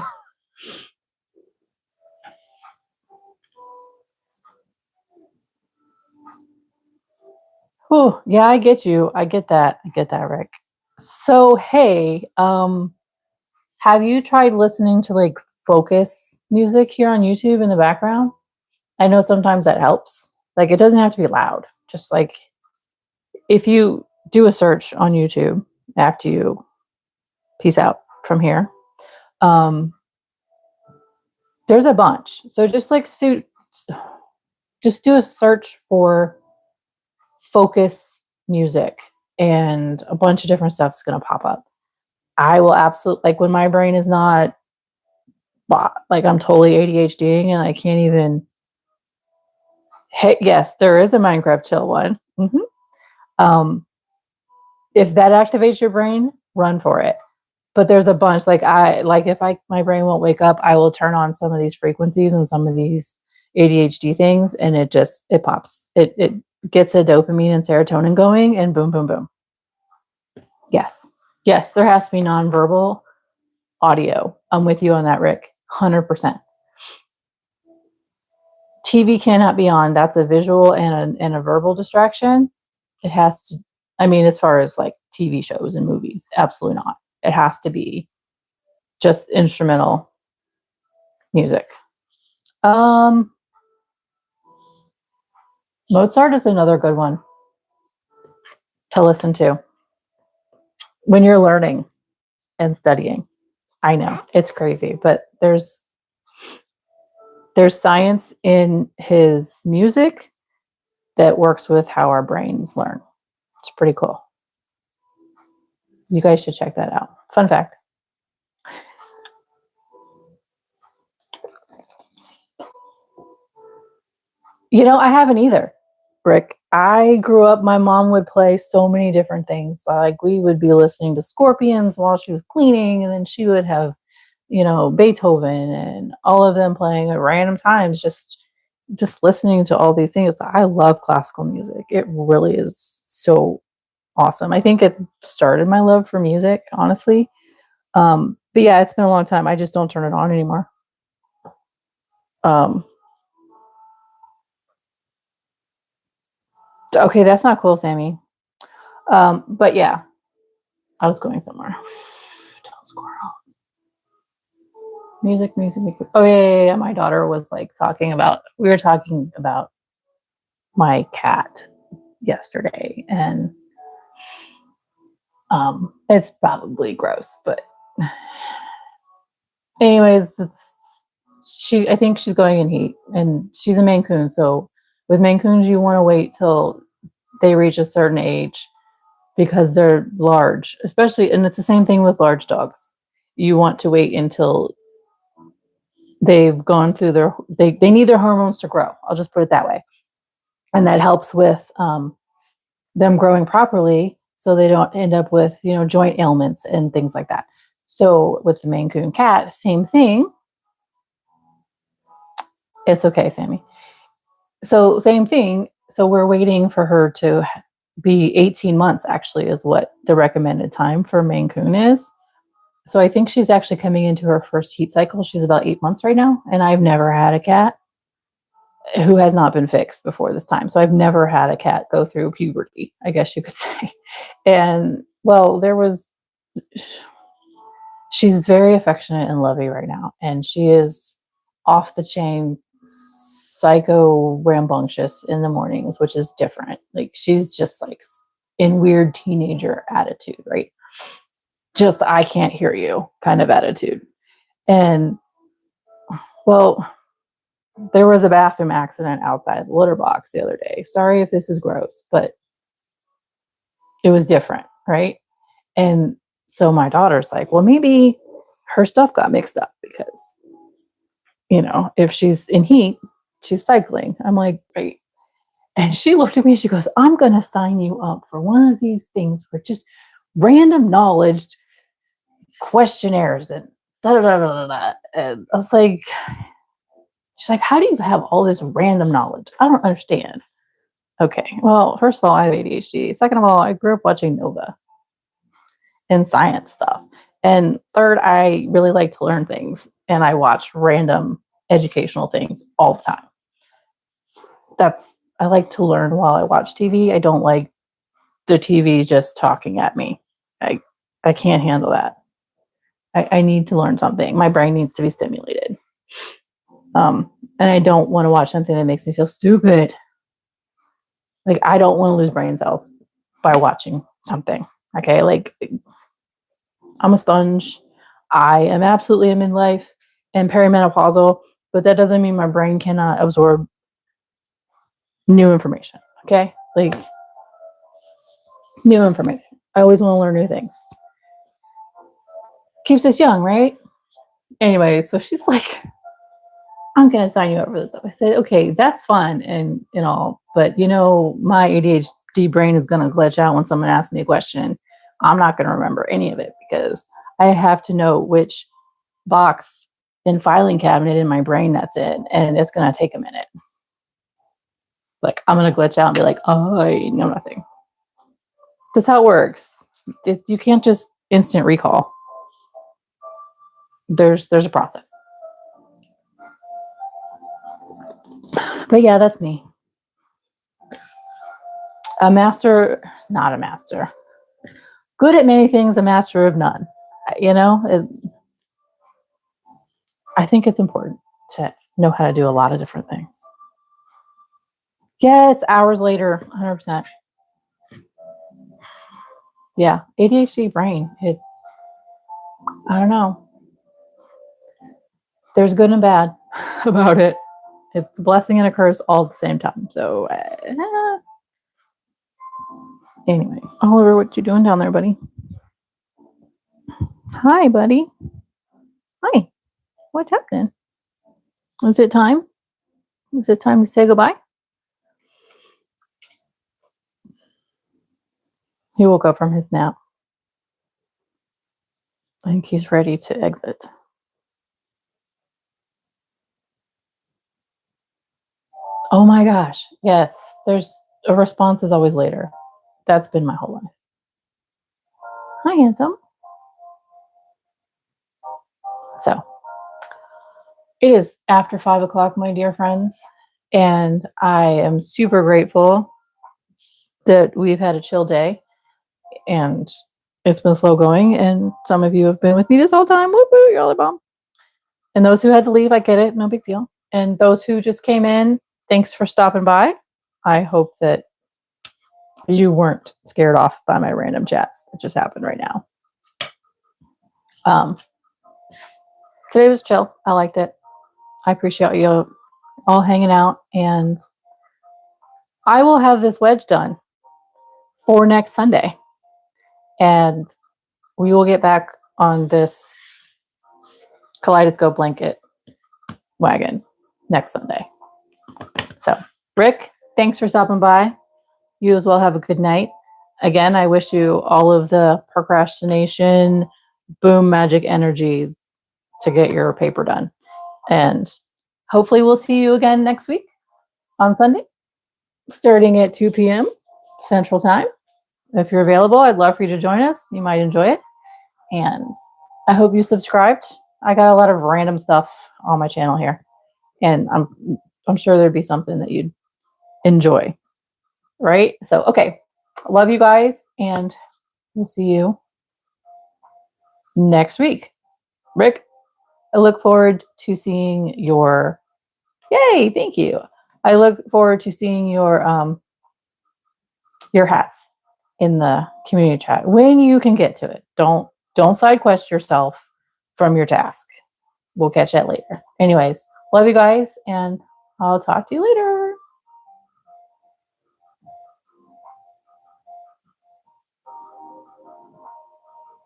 Oh, yeah, I get you. I get that. I get that, Rick. So, hey, have you tried listening to like focus music here on YouTube in the background? I know sometimes that helps. Like it doesn't have to be loud. Just like if you do a search on YouTube after you peace out from here, um, there's a bunch. So just do a search for focus music and a bunch of different stuff is going to pop up. I will absolutely, like when my brain is not, like I'm totally ADHDing and I can't even, hey, yes, there is a Minecraft chill one. If that activates your brain, run for it. But there's a bunch, like if my brain won't wake up, I will turn on some of these frequencies and some of these ADHD things and it pops. It gets a dopamine and serotonin going and boom, boom, boom. Yes. Yes, there has to be nonverbal audio. I'm with you on that, Rick. 100%. TV cannot be on. That's a visual and a verbal distraction. It has to, I mean, as far as like TV shows and movies, absolutely not. It has to be just instrumental music. Mozart is another good one to listen to when you're learning and studying. I know it's crazy, but there's science in his music that works with how our brains learn. It's pretty cool. You guys should check that out. Fun fact. You know, I haven't either, Rick. I grew up, my mom would play so many different things. Like we would be listening to Scorpions while she was cleaning, and then she would have, Beethoven and all of them playing at random times, just listening to all these things. I love classical music. It really is so awesome. I think it started my love for music, honestly. But yeah, it's been a long time. I just don't turn it on anymore. Okay, that's not cool, Sammy. But yeah, I was going somewhere. Music. Oh yeah. My daughter was like we were talking about my cat yesterday, and it's probably gross, but anyways, I think she's going in heat, and she's a Maine Coon. So with Maine Coons, you want to wait till they reach a certain age because they're large, especially, and it's the same thing with large dogs. You want to wait until they've gone through they need their hormones to grow. I'll just put it that way. And that helps with them growing properly so they don't end up with, joint ailments and things like that. So with the Maine Coon cat, same thing. It's okay, Sammy. So same thing. So we're waiting for her to be 18 months, actually, is what the recommended time for Maine Coon is. So I think she's actually coming into her first heat cycle. She's about 8 months right now. And I've never had a cat who has not been fixed before this time. So I've never had a cat go through puberty, I guess you could say. And well, she's very affectionate and lovey right now. And she is off the chain, psycho rambunctious in the mornings, which is different. Like she's just like in weird teenager attitude, right? just I can't hear you kind of attitude. And well, there was a bathroom accident outside the litter box the other day. Sorry if this is gross, but it was different, right? And so my daughter's like, well, maybe her stuff got mixed up because, if she's in heat, she's cycling. I'm like, right. And she looked at me and she goes, I'm going to sign you up for one of these things for just random knowledge questionnaires and da da da da da. And I was like, she's like, how do you have all this random knowledge? I don't understand. Okay, well, first of all, I have ADHD. Second of all, I grew up watching Nova and science stuff. And third, I really like to learn things and I watch random educational things all the time. I like to learn while I watch TV. I don't like the TV just talking at me. I can't handle that. I need to learn something. My brain needs to be stimulated. And I don't want to watch something that makes me feel stupid. Like, I don't want to lose brain cells by watching something. Okay, like, I'm a sponge. I am absolutely in midlife and perimenopausal, but that doesn't mean my brain cannot absorb new information. Okay, like, new information. I always want to learn new things. Keeps us young, right? Anyway, so she's like, I'm going to sign you up for this. I said, okay, that's fun and all, but my ADHD brain is going to glitch out when someone asks me a question. I'm not going to remember any of it because I have to know which box and filing cabinet in my brain that's in, and it's going to take a minute. Like, I'm going to glitch out and be like, oh, I know nothing. That's how it works. You can't just instant recall. There's a process. But yeah, that's me. Not a master. Good at many things, a master of none. I think it's important to know how to do a lot of different things. Yes, hours later, 100%. Yeah, ADHD brain. I don't know. There's good and bad about it. It's a blessing and a curse all at the same time. So, anyway, Oliver, what you doing down there, buddy? Hi, buddy. Hi. What's happening? Is it time? Is it time to say goodbye? He woke up from his nap. I think he's ready to exit. Oh my gosh. Yes. There's a response is always later. That's been my whole life. Hi, handsome. So it is after 5:00, my dear friends, and I am super grateful that we've had a chill day and it's been slow going. And some of you have been with me this whole time. Whoop, whoop, you're all the bomb. And those who had to leave, I get it. No big deal. And those who just came in, thanks for stopping by. I hope that you weren't scared off by my random chats that just happened right now. Today was chill. I liked it. I appreciate you all hanging out, and I will have this wedge done for next Sunday, and we will get back on this Kaleidoscope Blanket wagon next Sunday. So, Rick, thanks for stopping by. You as well have a good night. Again, I wish you all of the procrastination, boom, magic energy to get your paper done. And hopefully we'll see you again next week on Sunday, starting at 2 p.m. Central Time. If you're available, I'd love for you to join us. You might enjoy it. And I hope you subscribed. I got a lot of random stuff on my channel here. And I'm sure there'd be something that you'd enjoy. Right? So, okay. Love you guys, and we'll see you next week. Rick, I look forward to seeing your yay, thank you. I look forward to seeing your hats in the community chat when you can get to it. Don't Don't side quest yourself from your task. We'll catch that later. Anyways, love you guys, and I'll talk to you later.